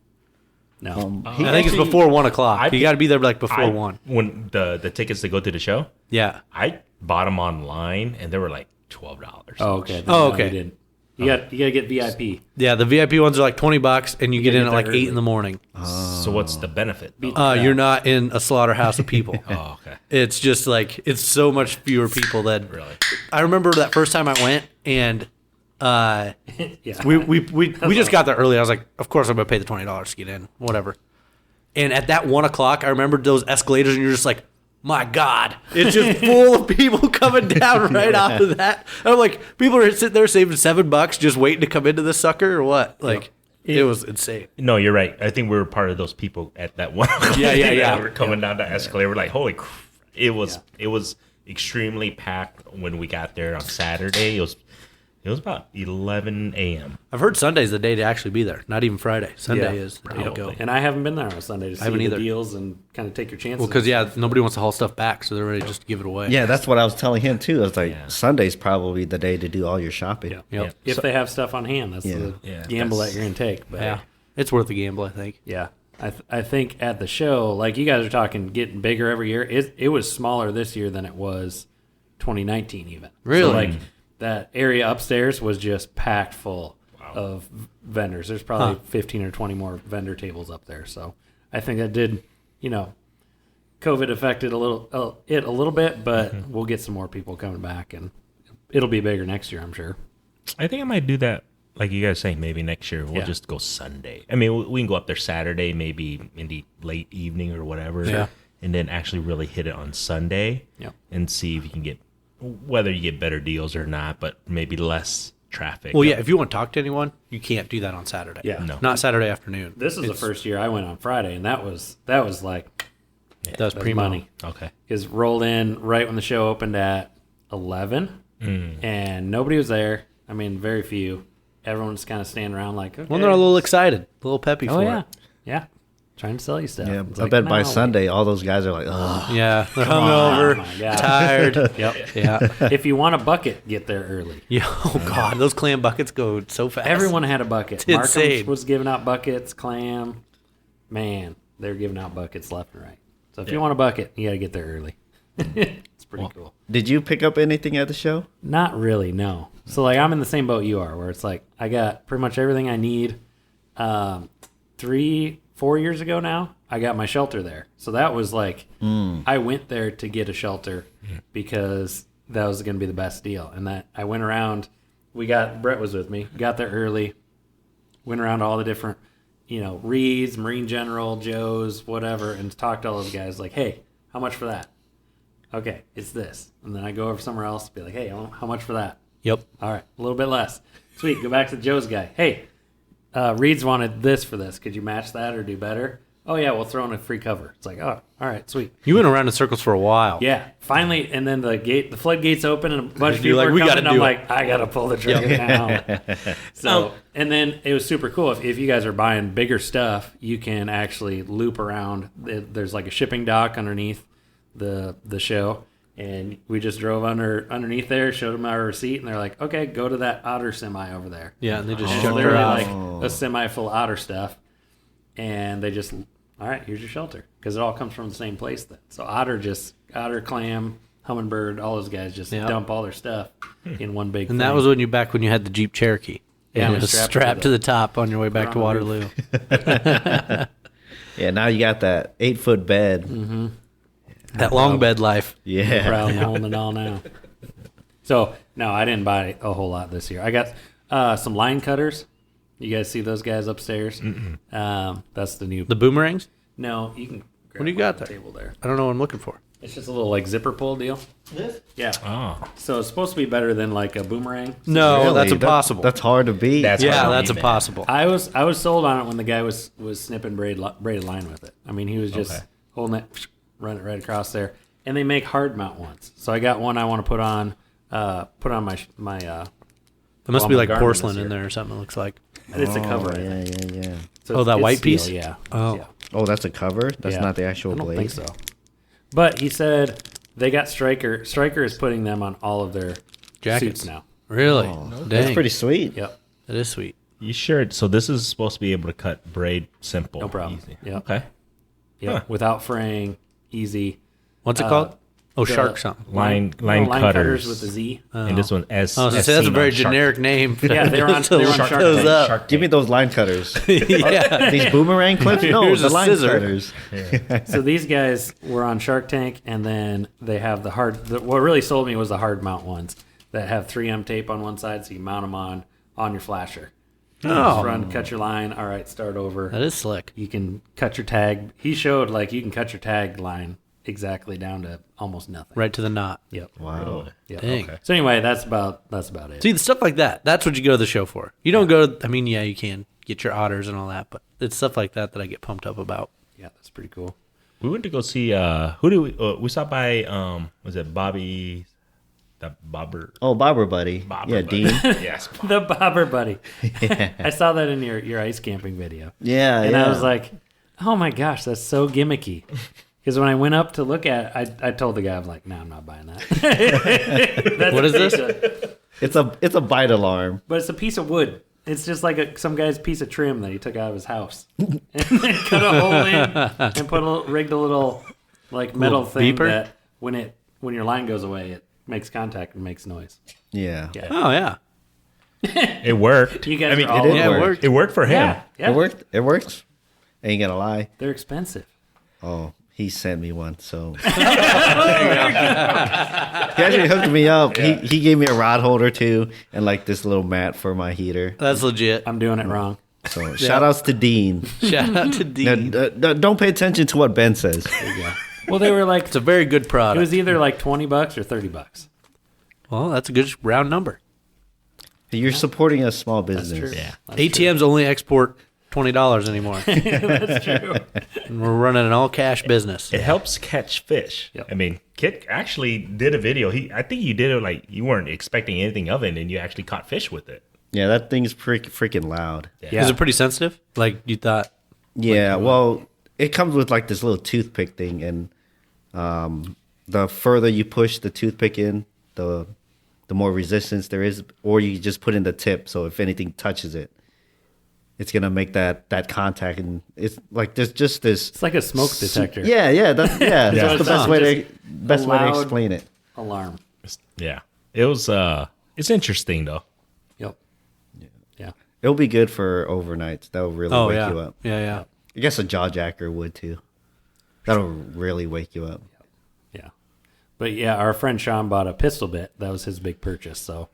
[SPEAKER 1] No.
[SPEAKER 2] I think it's before 1 o'clock. You got to be there like before 1.
[SPEAKER 3] When the tickets to go to the show,
[SPEAKER 2] Yeah.
[SPEAKER 3] I bought them online and they were like $12.
[SPEAKER 1] Oh, okay.
[SPEAKER 2] Oh,
[SPEAKER 1] No,
[SPEAKER 2] okay.
[SPEAKER 1] you didn't. You got to get VIP.
[SPEAKER 2] Yeah, the VIP ones are like $20 and you get in
[SPEAKER 1] get
[SPEAKER 2] at like
[SPEAKER 1] there
[SPEAKER 2] 8 in
[SPEAKER 1] early.
[SPEAKER 2] the morning.
[SPEAKER 3] So what's the benefit? though?
[SPEAKER 2] You're not in a slaughterhouse of people.
[SPEAKER 3] Oh, okay.
[SPEAKER 2] It's just like it's so much fewer people that
[SPEAKER 3] Really?
[SPEAKER 2] I remember that first time I went and
[SPEAKER 1] Yeah.
[SPEAKER 2] we just got there early. I was like, of course I'm gonna pay the $20 to get in, whatever. And at that 1 o'clock, I remembered those escalators, and you're just like, my God, it's just full of people coming down right off of that. And I'm like, people are sitting there saving $7 just waiting to come into this sucker or what? Like, it was insane.
[SPEAKER 3] No, you're right. I think we were part of those people at that one.
[SPEAKER 2] Yeah.
[SPEAKER 3] We're coming down the escalator. We're like, holy crap. It was extremely packed when we got there on Saturday. It was about 11 a.m.
[SPEAKER 2] I've heard Sunday's the day to actually be there. Not even Friday. Sunday
[SPEAKER 1] Yeah,
[SPEAKER 2] is the day to go.
[SPEAKER 3] probably.
[SPEAKER 1] And I haven't been there on Sunday to
[SPEAKER 2] haven't
[SPEAKER 1] see the
[SPEAKER 2] either.
[SPEAKER 1] deals and kind of take your chances.
[SPEAKER 2] Well, because nobody wants to haul stuff back, so they're ready just to give it away.
[SPEAKER 4] Yeah, that's what I was telling him too. I was like,
[SPEAKER 3] Yeah.
[SPEAKER 4] Sunday's probably the day to do all your shopping.
[SPEAKER 1] Yeah.
[SPEAKER 2] Yep.
[SPEAKER 1] If they have stuff on hand, that's the
[SPEAKER 3] Yeah,
[SPEAKER 1] gamble
[SPEAKER 3] that's-
[SPEAKER 1] that you're going to take. But
[SPEAKER 2] Yeah, it's worth the gamble, I think.
[SPEAKER 1] yeah, I think at the show, like you guys are talking, getting bigger every year. It was smaller this year than it was 2019 even.
[SPEAKER 2] Really?
[SPEAKER 1] So like that area upstairs was just packed full of vendors. There's probably 15 or 20 more vendor tables up there. So I think that did, COVID affected a little bit, but we'll get some more people coming back, and it'll be bigger next year, I'm sure.
[SPEAKER 3] I think I might do that, like you guys saying, maybe next year. We'll
[SPEAKER 1] Yeah.
[SPEAKER 3] just go Sunday. I mean, we can go up there Saturday, maybe in the late evening or whatever.
[SPEAKER 2] Yeah.
[SPEAKER 3] And then actually really hit it on Sunday
[SPEAKER 1] Yep.
[SPEAKER 3] and see if you can get, whether you get better deals or not, but maybe less traffic.
[SPEAKER 2] Well, yeah, if you want to talk to anyone, you can't do that on Saturday.
[SPEAKER 1] Yeah.
[SPEAKER 3] No.
[SPEAKER 2] Not Saturday afternoon.
[SPEAKER 1] This is the first year I went on Friday, and that was like
[SPEAKER 2] That's primo.
[SPEAKER 1] money.
[SPEAKER 3] Okay.
[SPEAKER 1] Is rolled in right when the show opened at 11, and nobody was there. I mean, very few. Everyone's kind of standing around like, okay.
[SPEAKER 2] Well, they're a little excited, a little peppy for
[SPEAKER 1] yeah.
[SPEAKER 2] it.
[SPEAKER 1] Yeah. Trying to sell you stuff.
[SPEAKER 4] Yeah,
[SPEAKER 1] It's
[SPEAKER 4] I
[SPEAKER 1] like,
[SPEAKER 4] bet by
[SPEAKER 1] no.
[SPEAKER 4] Sunday, all those guys are like, oh.
[SPEAKER 2] Yeah, they're
[SPEAKER 1] Oh
[SPEAKER 2] hungover,
[SPEAKER 1] my God.
[SPEAKER 2] tired.
[SPEAKER 1] Yep.
[SPEAKER 2] Yeah.
[SPEAKER 1] If you want a bucket, get there early.
[SPEAKER 2] Yeah. Oh God, those clam buckets go so fast.
[SPEAKER 1] Everyone had a bucket.
[SPEAKER 2] It's insane.
[SPEAKER 1] Markham was giving out buckets. Clam, man, they're giving out buckets left and right. So if you want a bucket, you got to get there early. It's pretty cool.
[SPEAKER 4] Did you pick up anything at the show?
[SPEAKER 1] Not really, no. So like I'm in the same boat you are, where it's like I got pretty much everything I need. 3-4 years ago now, I got my shelter there. So that was like I went there to get a shelter because that was going to be the best deal. And that I went around. Brett was with me. Got there early. Went around to all the different, Reed's, Marine General, Joe's, whatever, and talked to all those guys. Like, hey, how much for that? Okay, it's this. And then I go over somewhere else, be like, hey, how much for that?
[SPEAKER 2] Yep.
[SPEAKER 1] All right, a little bit less. Sweet. Go back to Joe's guy. Hey, Reed's wanted this for this. Could you match that or do better? Oh, yeah, we'll throw in a free cover. It's like, oh, all right, sweet.
[SPEAKER 2] You went around in circles for a while.
[SPEAKER 1] Yeah, finally, and then the floodgates open and a bunch of
[SPEAKER 2] You're
[SPEAKER 1] people
[SPEAKER 2] like,
[SPEAKER 1] are
[SPEAKER 2] we
[SPEAKER 1] coming,
[SPEAKER 2] gotta
[SPEAKER 1] and I'm
[SPEAKER 2] do
[SPEAKER 1] like, I got to pull the trigger now. So, and then it was super cool. If you guys are buying bigger stuff, you can actually loop around. There's like a shipping dock underneath the show. And we just drove underneath there, showed them our receipt, and they're like, okay, go to that otter semi over there.
[SPEAKER 2] Yeah, and they just
[SPEAKER 1] It's
[SPEAKER 2] shut her
[SPEAKER 1] literally
[SPEAKER 2] off.
[SPEAKER 1] like a semi full of otter stuff. And they just, all right, here's your shelter. Because it all comes from the same place then. So otter, clam, hummingbird, all those guys just dump all their stuff in one big
[SPEAKER 2] And
[SPEAKER 1] thing.
[SPEAKER 2] that was back when you had the Jeep Cherokee.
[SPEAKER 1] Yeah,
[SPEAKER 2] And
[SPEAKER 1] it
[SPEAKER 2] it was
[SPEAKER 1] was
[SPEAKER 2] strapped to the top on your way back to
[SPEAKER 1] on the roof.
[SPEAKER 2] Waterloo.
[SPEAKER 4] Yeah, now you got that 8-foot bed.
[SPEAKER 2] That long bed life.
[SPEAKER 4] Yeah.
[SPEAKER 1] proud and holding it all now. So, no, I didn't buy a whole lot this year. I got some line cutters. You guys see those guys upstairs? That's the new.
[SPEAKER 2] The boomerangs?
[SPEAKER 1] No, you can. Grab
[SPEAKER 2] What do you
[SPEAKER 1] one
[SPEAKER 2] got
[SPEAKER 1] on the
[SPEAKER 2] there?
[SPEAKER 1] table there.
[SPEAKER 2] I don't know what I'm looking for.
[SPEAKER 1] It's just a little like zipper pull deal.
[SPEAKER 2] This?
[SPEAKER 1] Yeah.
[SPEAKER 3] Oh.
[SPEAKER 1] So it's supposed to be better than like a boomerang.
[SPEAKER 2] No,
[SPEAKER 4] Really?
[SPEAKER 2] that's
[SPEAKER 4] That-
[SPEAKER 2] impossible.
[SPEAKER 4] That's hard to beat.
[SPEAKER 3] That's
[SPEAKER 2] yeah,
[SPEAKER 3] hard to
[SPEAKER 2] that's
[SPEAKER 3] beat, man.
[SPEAKER 2] impossible.
[SPEAKER 1] I was sold on it when the guy was snipping braided line with it. I mean, he was just
[SPEAKER 3] Okay.
[SPEAKER 1] holding it, running it right across there. And they make hard mount ones. So I got one I want to put on my
[SPEAKER 2] There must
[SPEAKER 1] well,
[SPEAKER 2] be
[SPEAKER 1] I'm
[SPEAKER 2] like
[SPEAKER 1] gardening
[SPEAKER 2] porcelain
[SPEAKER 1] this
[SPEAKER 2] in
[SPEAKER 1] year.
[SPEAKER 2] there or something, it looks like.
[SPEAKER 1] It's a cover. I
[SPEAKER 4] Yeah,
[SPEAKER 1] think.
[SPEAKER 4] yeah.
[SPEAKER 1] So
[SPEAKER 2] Oh, that
[SPEAKER 1] it's
[SPEAKER 2] white
[SPEAKER 1] steel,
[SPEAKER 2] piece?
[SPEAKER 1] Yeah.
[SPEAKER 2] Oh.
[SPEAKER 1] Yeah.
[SPEAKER 4] Oh, that's a cover? That's
[SPEAKER 1] Yeah.
[SPEAKER 4] not the actual
[SPEAKER 1] I don't
[SPEAKER 4] blade?
[SPEAKER 1] think so. But he said they got Stryker. Stryker is putting them on all of their
[SPEAKER 2] Jackets
[SPEAKER 1] suits now.
[SPEAKER 2] Really?
[SPEAKER 4] That's
[SPEAKER 2] Dang.
[SPEAKER 4] pretty sweet.
[SPEAKER 1] Yep.
[SPEAKER 2] That is sweet.
[SPEAKER 3] You sure? So this is supposed to be able to cut braid simple.
[SPEAKER 1] No problem.
[SPEAKER 3] Easy.
[SPEAKER 1] Yep.
[SPEAKER 3] Okay.
[SPEAKER 1] Yep.
[SPEAKER 3] Huh.
[SPEAKER 1] Without fraying, easy.
[SPEAKER 2] What's it called? Oh,
[SPEAKER 1] the-
[SPEAKER 2] shark something.
[SPEAKER 3] Line
[SPEAKER 1] line
[SPEAKER 3] cutters.
[SPEAKER 1] with the Z.
[SPEAKER 3] And this one as.
[SPEAKER 2] I was gonna
[SPEAKER 3] as
[SPEAKER 2] say that's a
[SPEAKER 3] seen
[SPEAKER 2] very
[SPEAKER 3] on Shark
[SPEAKER 2] generic name.
[SPEAKER 1] Yeah, they were on Shark
[SPEAKER 2] Shark
[SPEAKER 1] Tank.
[SPEAKER 2] those up.
[SPEAKER 3] Shark
[SPEAKER 4] Give me
[SPEAKER 3] Tank.
[SPEAKER 4] those line cutters.
[SPEAKER 2] Yeah.
[SPEAKER 4] These boomerang clips? No,
[SPEAKER 2] Here's
[SPEAKER 4] the
[SPEAKER 2] a
[SPEAKER 4] line
[SPEAKER 2] scissor.
[SPEAKER 4] cutters.
[SPEAKER 1] So these guys were on Shark Tank, and then they have the what really sold me was the hard mount ones that have 3M tape on one side, so you can mount them on your flasher.
[SPEAKER 2] Oh.
[SPEAKER 1] Just run, cut your line. All right, start over.
[SPEAKER 2] That is slick.
[SPEAKER 1] You can cut your tag. He showed like you can cut your tag line exactly down to almost nothing.
[SPEAKER 2] Right to the knot.
[SPEAKER 1] Yep.
[SPEAKER 4] Wow.
[SPEAKER 1] Yep.
[SPEAKER 2] Dang.
[SPEAKER 3] Okay.
[SPEAKER 1] So anyway, that's about it.
[SPEAKER 2] See, the stuff like that, that's what you go to the show for. You don't go to, I mean, yeah, you can get your otters and all that, but it's stuff like that that I get pumped up about.
[SPEAKER 1] Yeah, that's pretty cool.
[SPEAKER 3] We went to go see. Who do we stopped by? Was it Bobby? The Bobber.
[SPEAKER 4] Oh, Bobber Buddy.
[SPEAKER 3] Bobber
[SPEAKER 4] Yeah,
[SPEAKER 3] buddy.
[SPEAKER 4] Dean.
[SPEAKER 3] Yes.
[SPEAKER 1] The Bobber Buddy. I saw that in your ice camping video.
[SPEAKER 4] Yeah,
[SPEAKER 1] And
[SPEAKER 4] yeah.
[SPEAKER 1] I was like, oh my gosh, that's so gimmicky. Because when I went up to look at it, I told the guy, I'm like, no, I'm not buying that. That's
[SPEAKER 2] What is
[SPEAKER 1] a
[SPEAKER 2] this?
[SPEAKER 1] piece of-
[SPEAKER 4] It's a bite alarm.
[SPEAKER 1] But it's a piece of wood. It's just like some guy's piece of trim that he took out of his house. And then cut a hole in and rigged a little like metal
[SPEAKER 2] Little
[SPEAKER 1] thing
[SPEAKER 2] beeper?
[SPEAKER 1] that when your line goes away, it makes contact and makes noise.
[SPEAKER 4] Yeah.
[SPEAKER 1] Yeah.
[SPEAKER 2] Oh, yeah.
[SPEAKER 3] It worked.
[SPEAKER 1] You guys
[SPEAKER 3] I mean,
[SPEAKER 1] are all
[SPEAKER 4] it did
[SPEAKER 2] Yeah, it
[SPEAKER 4] work.
[SPEAKER 2] worked.
[SPEAKER 3] it worked for him.
[SPEAKER 1] Yeah. Yeah.
[SPEAKER 4] It worked. It works. Ain't gonna lie.
[SPEAKER 1] They're expensive.
[SPEAKER 4] Oh, he sent me one, so he actually hooked me up. He gave me a rod holder too, and like this little mat for my heater.
[SPEAKER 2] That's legit.
[SPEAKER 1] I'm doing it wrong.
[SPEAKER 4] So shout outs to Dean.
[SPEAKER 2] Shout out to Dean.
[SPEAKER 4] Now, don't pay attention to what Ben says.
[SPEAKER 1] Well, they were like,
[SPEAKER 2] It's a very good
[SPEAKER 1] it
[SPEAKER 2] product.
[SPEAKER 1] was either like $20 or $30.
[SPEAKER 2] Well, that's a good round number.
[SPEAKER 4] You're supporting a small business.
[SPEAKER 1] True.
[SPEAKER 3] Yeah.
[SPEAKER 1] That's true.
[SPEAKER 2] ATMs only export $20 anymore.
[SPEAKER 1] That's true.
[SPEAKER 2] And we're running an all cash business.
[SPEAKER 3] It helps catch fish.
[SPEAKER 1] Yep.
[SPEAKER 3] I mean, Kit actually did a video. I think you did it like you weren't expecting anything of it, and you actually caught fish with it.
[SPEAKER 4] Yeah, that thing's freaking loud.
[SPEAKER 1] Yeah.
[SPEAKER 2] Is it pretty sensitive? Like you thought?
[SPEAKER 4] Yeah, well, it comes with like this little toothpick thing, and the further you push the toothpick in, the more resistance there is, or you just put in the tip, so if anything touches it, it's gonna make that contact, and it's like there's just this.
[SPEAKER 1] It's like a smoke detector.
[SPEAKER 4] Yeah, that's the best way to
[SPEAKER 1] loud
[SPEAKER 4] explain it.
[SPEAKER 1] Alarm.
[SPEAKER 3] Yeah, it was. It's interesting though.
[SPEAKER 1] Yep. Yeah.
[SPEAKER 4] It'll be good for overnights. That'll really
[SPEAKER 2] Oh
[SPEAKER 4] wake
[SPEAKER 2] yeah.
[SPEAKER 4] you up.
[SPEAKER 2] Yeah.
[SPEAKER 4] I guess a jaw jacker would too. That'll really wake you up.
[SPEAKER 1] Yeah. But yeah, our friend Sean bought a pistol bit. That was his big purchase. So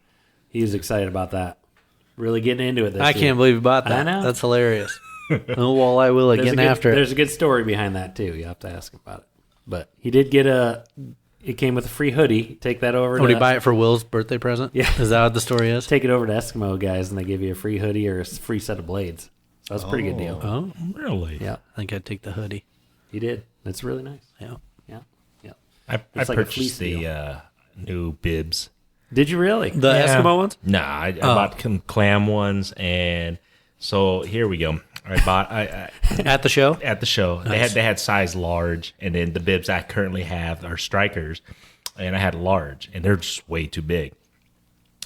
[SPEAKER 1] he's excited about that. Really getting into it this
[SPEAKER 2] I
[SPEAKER 1] year.
[SPEAKER 2] can't believe you bought that.
[SPEAKER 1] I know.
[SPEAKER 2] That's hilarious. Oh, walleye Willie getting after it.
[SPEAKER 1] There's a good story behind that too. You have to ask him about it. But he did get it came with a free hoodie. Take that over.
[SPEAKER 2] Would he buy it for Will's birthday present?
[SPEAKER 1] Yeah.
[SPEAKER 2] Is that what the story is?
[SPEAKER 1] Take it over to Eskimo guys, and they give you a free hoodie or a free set of blades. So that's a pretty good deal.
[SPEAKER 2] Oh,
[SPEAKER 3] Really?
[SPEAKER 1] Yeah,
[SPEAKER 2] I think I'd take the hoodie.
[SPEAKER 1] he did. It's really nice.
[SPEAKER 2] Yeah.
[SPEAKER 1] Yeah, yeah.
[SPEAKER 3] I
[SPEAKER 1] It's like a
[SPEAKER 3] purchased
[SPEAKER 1] fleece
[SPEAKER 3] the new bibs.
[SPEAKER 1] Did you really?
[SPEAKER 2] The
[SPEAKER 3] Yeah.
[SPEAKER 2] Eskimo ones?
[SPEAKER 3] Nah, I bought some clam ones, and so here we go. I bought
[SPEAKER 2] At the show?
[SPEAKER 3] at the show.
[SPEAKER 2] Nice.
[SPEAKER 3] They had size large, and then the bibs I currently have are strikers, and I had large, and they're just way too big.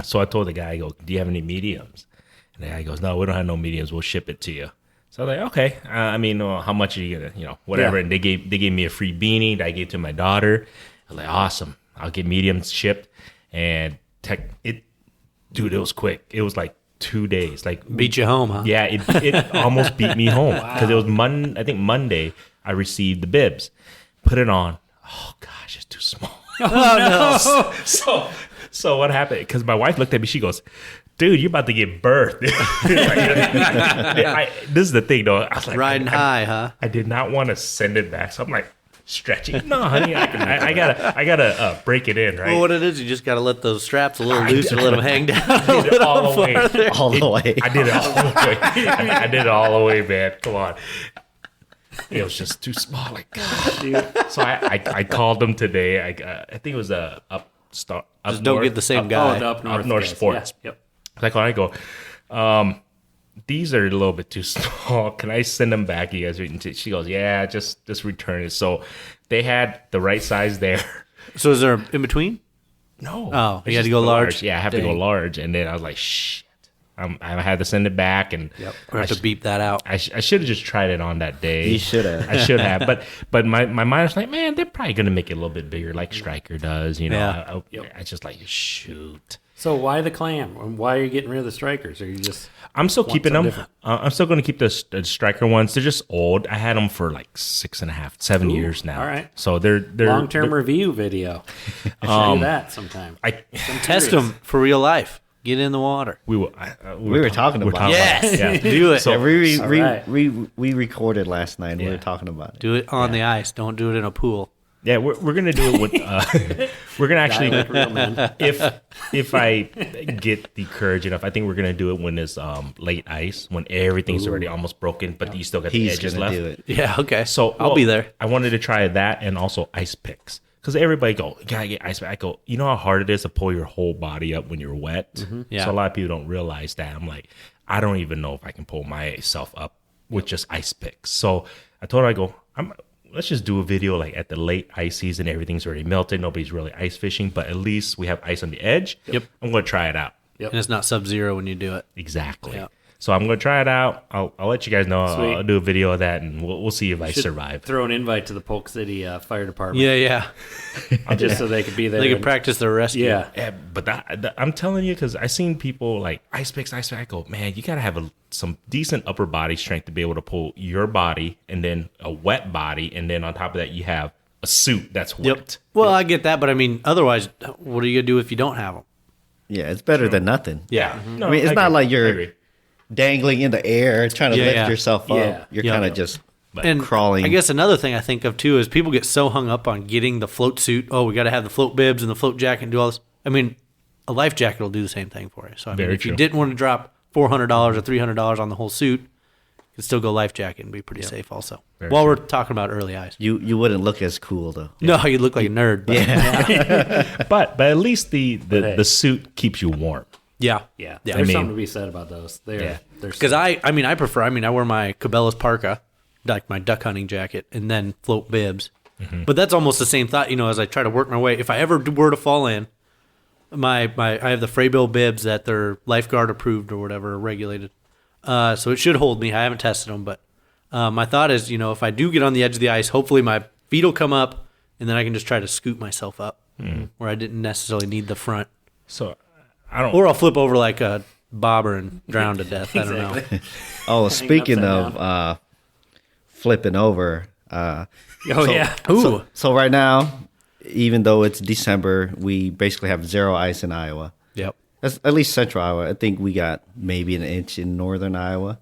[SPEAKER 3] So I told the guy, I go, "Do you have any mediums?" And the guy goes, "No, we don't have no mediums. We'll ship it to you." So I was like, "Okay. How much are you gonna, whatever?"
[SPEAKER 1] Yeah.
[SPEAKER 3] And they gave me a free beanie that I gave to my daughter. I was like, "Awesome. I'll get mediums shipped." And dude, it was quick. It was like 2 days. Like
[SPEAKER 2] Beat you home, huh?
[SPEAKER 3] yeah, it almost beat me home because it was I think Monday I received the bibs, put it on. Oh gosh, it's too small.
[SPEAKER 2] Oh, no.
[SPEAKER 3] So what happened? Because my wife looked at me, she goes, "Dude, you're about to give birth." This is the thing, though. I was like,
[SPEAKER 2] Riding high, huh?
[SPEAKER 3] I did not want to send it back, so I'm like stretching. No, honey, I gotta break it in, right?
[SPEAKER 2] Well, what it is, you just got to let those straps a little loose and let them hang down.
[SPEAKER 3] I did it all the way.
[SPEAKER 4] All the way.
[SPEAKER 3] I did it all the way. I did it all the way, man. Come on. It was just too small. Like, God, dude. So I called them today. I think it was up
[SPEAKER 2] Just don't get the same guy.
[SPEAKER 1] Up north guys.
[SPEAKER 3] Sports.
[SPEAKER 1] Yeah. Yep.
[SPEAKER 3] I go, these are a little bit too small. Can I send them back? You guys, she goes, yeah, just return it. So they had the right size there.
[SPEAKER 2] So is there in between?
[SPEAKER 3] No.
[SPEAKER 2] Oh,
[SPEAKER 3] It's
[SPEAKER 2] you had to
[SPEAKER 3] just
[SPEAKER 2] go
[SPEAKER 3] the
[SPEAKER 2] large?
[SPEAKER 3] Yeah, I have to go
[SPEAKER 2] Dang.
[SPEAKER 3] large. And then I was like, shit. I had to send it back. And
[SPEAKER 1] Yep.
[SPEAKER 2] Or have to beep that out.
[SPEAKER 3] I should have just tried it on that day.
[SPEAKER 4] You should have.
[SPEAKER 3] I should have, but my mind was like, man, they're probably gonna make it a little bit bigger, like Striker does.
[SPEAKER 2] Yeah.
[SPEAKER 3] I just like shoot.
[SPEAKER 1] So why the clam? And why are you getting rid of the strikers? Are you just
[SPEAKER 3] I'm still keeping them.
[SPEAKER 1] something different?
[SPEAKER 3] I'm still gonna keep the Striker ones. They're just old. I had them for like 6.5, 7 years now.
[SPEAKER 1] all right.
[SPEAKER 3] So they're
[SPEAKER 1] long-term review video? I should do that sometime.
[SPEAKER 2] Test them for real life. Get in the water.
[SPEAKER 3] We were
[SPEAKER 4] talking about it.
[SPEAKER 2] Yes.
[SPEAKER 3] Yeah.
[SPEAKER 2] Do it.
[SPEAKER 3] So-
[SPEAKER 1] All right.
[SPEAKER 4] we recorded last night. And we
[SPEAKER 3] Yeah.
[SPEAKER 4] were talking about it.
[SPEAKER 2] Do it on the ice. Don't do it in a pool.
[SPEAKER 3] Yeah, we're gonna do it with. We're gonna actually,
[SPEAKER 1] Like real men.
[SPEAKER 3] if I get the courage enough, I think we're gonna do it when it's late ice, when everything's already almost broken, but you still got the
[SPEAKER 4] He's
[SPEAKER 3] edges
[SPEAKER 4] gonna
[SPEAKER 3] left.
[SPEAKER 4] do it.
[SPEAKER 2] Yeah, okay.
[SPEAKER 3] So
[SPEAKER 2] I'll be there.
[SPEAKER 3] I wanted to try that and also ice picks because everybody go, you gotta get ice pick. I go, you know how hard it is to pull your whole body up when you're wet.
[SPEAKER 2] Yeah.
[SPEAKER 3] So a lot of people don't realize that. I'm like, I don't even know if I can pull myself up with just ice picks. So I told her, I go, let's just do a video like at the late ice season. Everything's already melted. Nobody's really ice fishing, but at least we have ice on the edge.
[SPEAKER 2] Yep.
[SPEAKER 3] I'm going to try it out.
[SPEAKER 1] Yep.
[SPEAKER 2] And it's not sub-zero when you do it.
[SPEAKER 3] Exactly.
[SPEAKER 2] Yep.
[SPEAKER 3] So I'm going to try it out. I'll let you guys know.
[SPEAKER 1] Sweet.
[SPEAKER 3] I'll do a video of that, and we'll see if I
[SPEAKER 1] Should
[SPEAKER 3] survive.
[SPEAKER 1] Throw an invite to the Polk City Fire Department.
[SPEAKER 2] Yeah.
[SPEAKER 1] Just so they could be there.
[SPEAKER 2] They can
[SPEAKER 1] and-
[SPEAKER 2] practice their rescue.
[SPEAKER 1] Yeah.
[SPEAKER 3] Yeah, but I'm telling you, because I've seen people like ice picks. I go, man, you got to have some decent upper body strength to be able to pull your body and then a wet body. And then on top of that, you have a suit that's wet.
[SPEAKER 2] Well, I get that, but I mean, otherwise, what are you going to do if you don't have them?
[SPEAKER 4] Yeah, it's better than nothing.
[SPEAKER 3] Yeah. No,
[SPEAKER 4] I mean, it's not
[SPEAKER 3] agree.
[SPEAKER 4] like
[SPEAKER 3] I
[SPEAKER 4] you're
[SPEAKER 3] agree.
[SPEAKER 4] dangling in the air trying to
[SPEAKER 2] Yeah,
[SPEAKER 4] lift
[SPEAKER 2] yeah.
[SPEAKER 4] yourself up.
[SPEAKER 1] Yeah.
[SPEAKER 4] You're
[SPEAKER 2] Yeah.
[SPEAKER 4] kind of just
[SPEAKER 2] And
[SPEAKER 4] crawling.
[SPEAKER 2] I guess another thing I think of too is people get so hung up on getting the float suit. Oh, we got to have the float bibs and the float jacket and do all this. I mean, a life jacket will do the same thing for you. So I mean,
[SPEAKER 3] Very
[SPEAKER 2] if you
[SPEAKER 3] true.
[SPEAKER 2] didn't want to drop $400 or $300 on the whole suit, can still go life jacket and be pretty safe also.
[SPEAKER 3] Very
[SPEAKER 2] While
[SPEAKER 3] true.
[SPEAKER 2] we're talking about early ice.
[SPEAKER 4] You wouldn't look as cool though.
[SPEAKER 2] No, you look like a nerd. But
[SPEAKER 3] But at least the suit keeps you warm.
[SPEAKER 2] yeah.
[SPEAKER 1] Yeah,
[SPEAKER 2] Yeah.
[SPEAKER 1] there's
[SPEAKER 3] I mean-
[SPEAKER 1] something to be said about those. They're
[SPEAKER 2] Because I wear my Cabela's parka, like my duck hunting jacket, and then float bibs. But that's almost the same thought, as I try to work my way. If I ever were to fall in, I have the Fraybill bibs that they're lifeguard approved or whatever, regulated. So it should hold me. I haven't tested them, but my thought is, if I do get on the edge of the ice, hopefully my feet will come up, and then I can just try to scoot myself up, where I didn't necessarily need the front.
[SPEAKER 3] So I don't.
[SPEAKER 2] Or I'll flip over like a bobber and drown to death. I don't know.
[SPEAKER 4] Oh, speaking
[SPEAKER 1] upside
[SPEAKER 4] of flipping over,
[SPEAKER 1] yeah.
[SPEAKER 2] Ooh.
[SPEAKER 4] so right now, even though it's December, we basically have 0 ice in Iowa.
[SPEAKER 2] Yep.
[SPEAKER 4] That's at least central Iowa. I think we got maybe an inch in northern Iowa.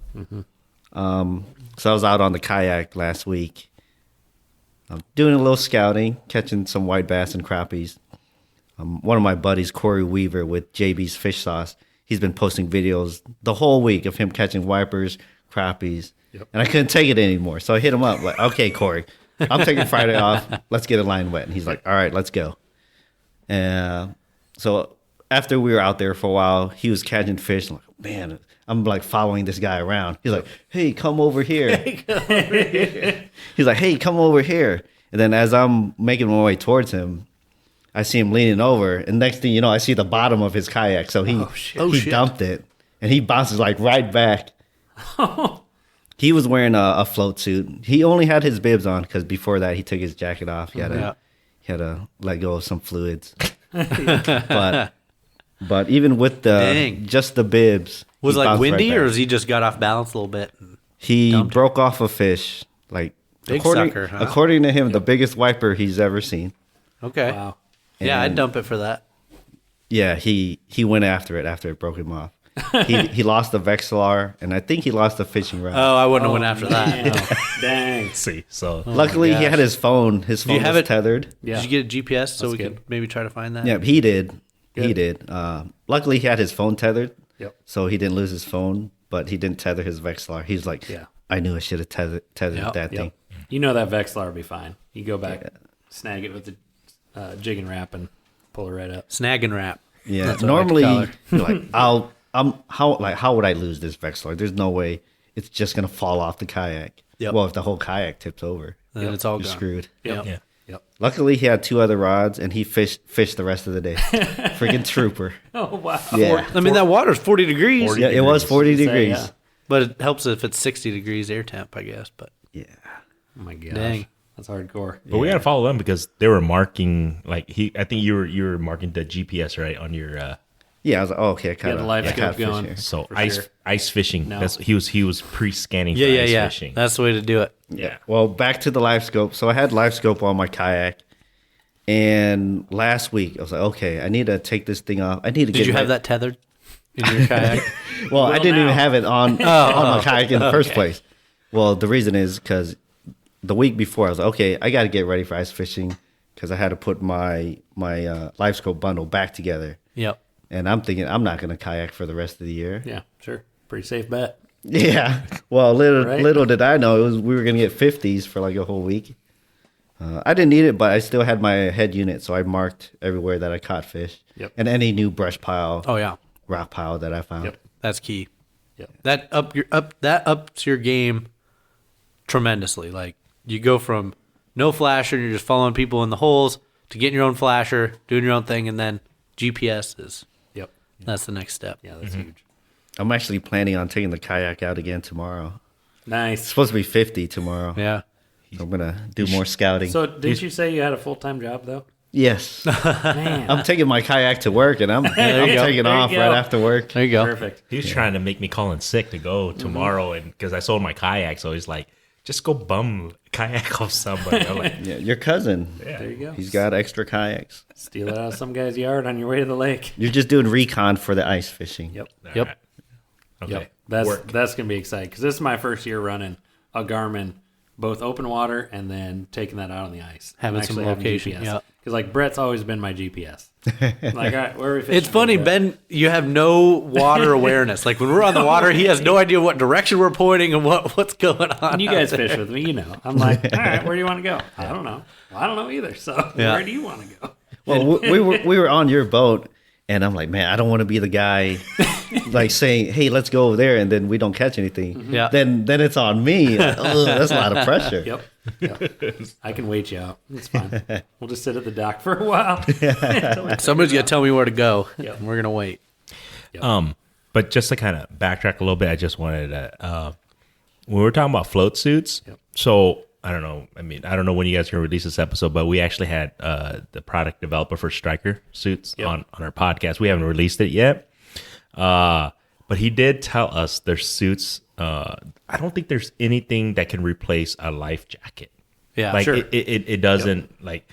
[SPEAKER 4] So I was out on the kayak last week, doing a little scouting, catching some white bass and crappies. One of my buddies, Corey Weaver with JB's Fish Sauce, he's been posting videos the whole week of him catching wipers, crappies, and I couldn't take it anymore. So I hit him up like, "Okay, Corey, I'm taking Friday off. Let's get a line wet." And he's like, "All right, let's go." So after we were out there for a while, he was catching fish. I'm like, man, I'm like following this guy around. He's like, "Hey, come over here." He's like, "Hey, come over here." And then as I'm making my way towards him, I see him leaning over, and next thing you know, I see the bottom of his kayak. So he
[SPEAKER 2] shit.
[SPEAKER 4] dumped it, and he bounces like right back. He was wearing a float suit. He only had his bibs on because before that he took his jacket off. He had to let go of some fluids. but even with just the bibs,
[SPEAKER 2] Was it
[SPEAKER 4] he
[SPEAKER 2] like
[SPEAKER 4] bounced
[SPEAKER 2] windy,
[SPEAKER 4] right
[SPEAKER 2] or
[SPEAKER 4] back.
[SPEAKER 2] has he just got off balance a little bit?
[SPEAKER 4] He
[SPEAKER 2] dumped it?
[SPEAKER 4] broke off a fish, like
[SPEAKER 2] Big
[SPEAKER 4] according,
[SPEAKER 2] sucker, huh?
[SPEAKER 4] according to him, the biggest wiper he's ever seen.
[SPEAKER 2] Okay.
[SPEAKER 1] Wow.
[SPEAKER 2] Yeah, I'd
[SPEAKER 4] And-
[SPEAKER 2] dump it for that.
[SPEAKER 4] Yeah, he went after it broke him off. he lost the Vexillar, and I think he lost the fishing rod.
[SPEAKER 2] Oh, I wouldn't have went after that.
[SPEAKER 1] Man.
[SPEAKER 2] No.
[SPEAKER 1] Dang.
[SPEAKER 3] See, so
[SPEAKER 4] Luckily, he
[SPEAKER 2] gosh.
[SPEAKER 4] had his phone. His
[SPEAKER 2] you
[SPEAKER 4] phone
[SPEAKER 2] have
[SPEAKER 4] was
[SPEAKER 2] it-
[SPEAKER 4] tethered.
[SPEAKER 1] Yeah.
[SPEAKER 2] Did you get a GPS so
[SPEAKER 1] That's
[SPEAKER 2] we
[SPEAKER 1] good.
[SPEAKER 2] could maybe try to find that?
[SPEAKER 4] Yeah, he did. He
[SPEAKER 1] Good.
[SPEAKER 4] did. Luckily, he had his phone tethered.
[SPEAKER 1] Yep.
[SPEAKER 4] So he didn't lose his phone, but he didn't tether his Vexillar. He's like,
[SPEAKER 1] Yeah.
[SPEAKER 4] I knew I should have tethered
[SPEAKER 2] Yep,
[SPEAKER 4] that thing.
[SPEAKER 1] You know that Vexlar will be fine. You go back, snag it with the jig and wrap, and pull it right up.
[SPEAKER 2] Snag and wrap.
[SPEAKER 4] Yeah.
[SPEAKER 2] That's what I like to
[SPEAKER 4] Normally,
[SPEAKER 2] call her.
[SPEAKER 4] like, how would I lose this Vexillar? There's no way it's just gonna fall off the kayak.
[SPEAKER 2] Yep.
[SPEAKER 4] Well, if the whole kayak tips over,
[SPEAKER 2] Then it's all
[SPEAKER 4] you're
[SPEAKER 2] gone.
[SPEAKER 4] screwed.
[SPEAKER 1] Yep.
[SPEAKER 3] yeah.
[SPEAKER 1] Yep.
[SPEAKER 4] Luckily, he had 2 other rods, and he fished the rest of the day. Freaking trooper.
[SPEAKER 1] Oh wow.
[SPEAKER 4] Yeah.
[SPEAKER 2] I mean, that water's 40 degrees,
[SPEAKER 3] 40
[SPEAKER 4] Yeah, it was 40
[SPEAKER 1] Say,
[SPEAKER 4] degrees.
[SPEAKER 1] yeah.
[SPEAKER 2] but it helps if it's 60 degrees air temp, I guess. But
[SPEAKER 4] Yeah.
[SPEAKER 1] Oh my gosh.
[SPEAKER 2] Dang.
[SPEAKER 1] That's hardcore.
[SPEAKER 3] But we gotta follow them because they were marking I think you were marking the GPS right on your
[SPEAKER 4] Yeah, I was like, oh, okay, I caught
[SPEAKER 1] the
[SPEAKER 4] a-
[SPEAKER 1] live
[SPEAKER 4] I
[SPEAKER 1] scope
[SPEAKER 4] caught a fish
[SPEAKER 1] going.
[SPEAKER 4] here.
[SPEAKER 3] so
[SPEAKER 1] For
[SPEAKER 3] ice
[SPEAKER 1] sure.
[SPEAKER 3] ice fishing.
[SPEAKER 1] No.
[SPEAKER 3] That's he was pre-scanning for
[SPEAKER 2] yeah,
[SPEAKER 3] ice
[SPEAKER 2] yeah.
[SPEAKER 3] fishing.
[SPEAKER 2] That's the way to do it.
[SPEAKER 3] Yeah.
[SPEAKER 4] Well, back to the live scope. So I had live scope on my kayak, and last week I was like, okay, I need to take this thing off. I need to get.
[SPEAKER 2] Did you have that tethered in your kayak?
[SPEAKER 4] Well, I didn't
[SPEAKER 1] now.
[SPEAKER 4] even have it on my kayak in the first place. Well, the reason is because the week before I was like, okay, I got to get ready for ice fishing because I had to put my live scope bundle back together.
[SPEAKER 2] Yep.
[SPEAKER 4] And I'm thinking I'm not going to kayak for the rest of the year.
[SPEAKER 1] Yeah. Sure. Pretty safe bet.
[SPEAKER 4] Yeah. Well,
[SPEAKER 1] Right?
[SPEAKER 4] little did I know we were going to get 50s for like a whole week. I didn't need it, but I still had my head unit, so I marked everywhere that I caught fish.
[SPEAKER 1] Yep.
[SPEAKER 4] And any new brush pile,
[SPEAKER 2] Oh yeah,
[SPEAKER 4] rock pile that I found.
[SPEAKER 1] Yep.
[SPEAKER 2] that's key.
[SPEAKER 1] Yep.
[SPEAKER 2] That ups your game tremendously. Like you go from no flasher and you're just following people in the holes to getting your own flasher, doing your own thing, and then GPS is
[SPEAKER 1] Yep.
[SPEAKER 2] that's the next step.
[SPEAKER 1] Yeah, that's huge.
[SPEAKER 4] I'm actually planning on taking the kayak out again tomorrow. It's
[SPEAKER 1] Nice.
[SPEAKER 4] supposed to be 50 tomorrow.
[SPEAKER 2] Yeah.
[SPEAKER 4] So I'm going to do more scouting.
[SPEAKER 1] So, didn't you say you had a full-time job though?
[SPEAKER 4] Yes.
[SPEAKER 1] Man,
[SPEAKER 4] I'm taking my kayak to work, and I'm
[SPEAKER 2] There you go.
[SPEAKER 4] taking
[SPEAKER 1] There you
[SPEAKER 4] off
[SPEAKER 1] go.
[SPEAKER 4] right after work.
[SPEAKER 2] There you go.
[SPEAKER 1] perfect.
[SPEAKER 3] He was trying to make me call in sick to go tomorrow, and because I sold my kayak, so he's like, "Just go bum a kayak off somebody." I'm like,
[SPEAKER 4] Yeah, your cousin.
[SPEAKER 3] "Yeah,
[SPEAKER 1] There you go.
[SPEAKER 4] He's got extra kayaks.
[SPEAKER 1] Steal it out of some guy's yard on your way to the lake.
[SPEAKER 4] You're just doing recon for the ice fishing.
[SPEAKER 1] Yep.
[SPEAKER 3] All
[SPEAKER 2] Yep.
[SPEAKER 3] right. Okay,
[SPEAKER 1] Yep. That's
[SPEAKER 3] work.
[SPEAKER 1] that's gonna be exciting because this is my first year running a Garmin both open water and then taking that out on the ice.
[SPEAKER 2] Having some location.
[SPEAKER 1] Because like Brett's always been my GPS. Like, all right, where are we fishing?
[SPEAKER 2] It's funny, Ben, you have no water awareness. Like when we're on the water, he has no idea what direction we're pointing and what's going on.
[SPEAKER 1] And you guys fish with me, you know. I'm like, all right, where do you want to go? I don't know. Well, I don't know either. So where do you want to go?
[SPEAKER 4] Well, we were on your boat, and I'm like, man, I don't want to be the guy like saying, hey, let's go over there, and then we don't catch anything.
[SPEAKER 2] Yeah.
[SPEAKER 4] Then it's on me. Like, that's a lot of pressure.
[SPEAKER 1] Yep. I can wait you out. It's fine. We'll just sit at the dock for a while.
[SPEAKER 2] Somebody's got to tell me where to go.
[SPEAKER 1] Yep.
[SPEAKER 2] And we're going to wait.
[SPEAKER 3] But just to kind of backtrack a little bit, I just wanted to, when we were talking about float suits, so I don't know. I mean, I don't know when you guys are going to release this episode, but we actually had the product developer for Striker suits on our podcast. We haven't released it yet. But he did tell us their suits, I don't think there's anything that can replace a life jacket.
[SPEAKER 2] Yeah,
[SPEAKER 3] like
[SPEAKER 2] sure.
[SPEAKER 3] It doesn't, like,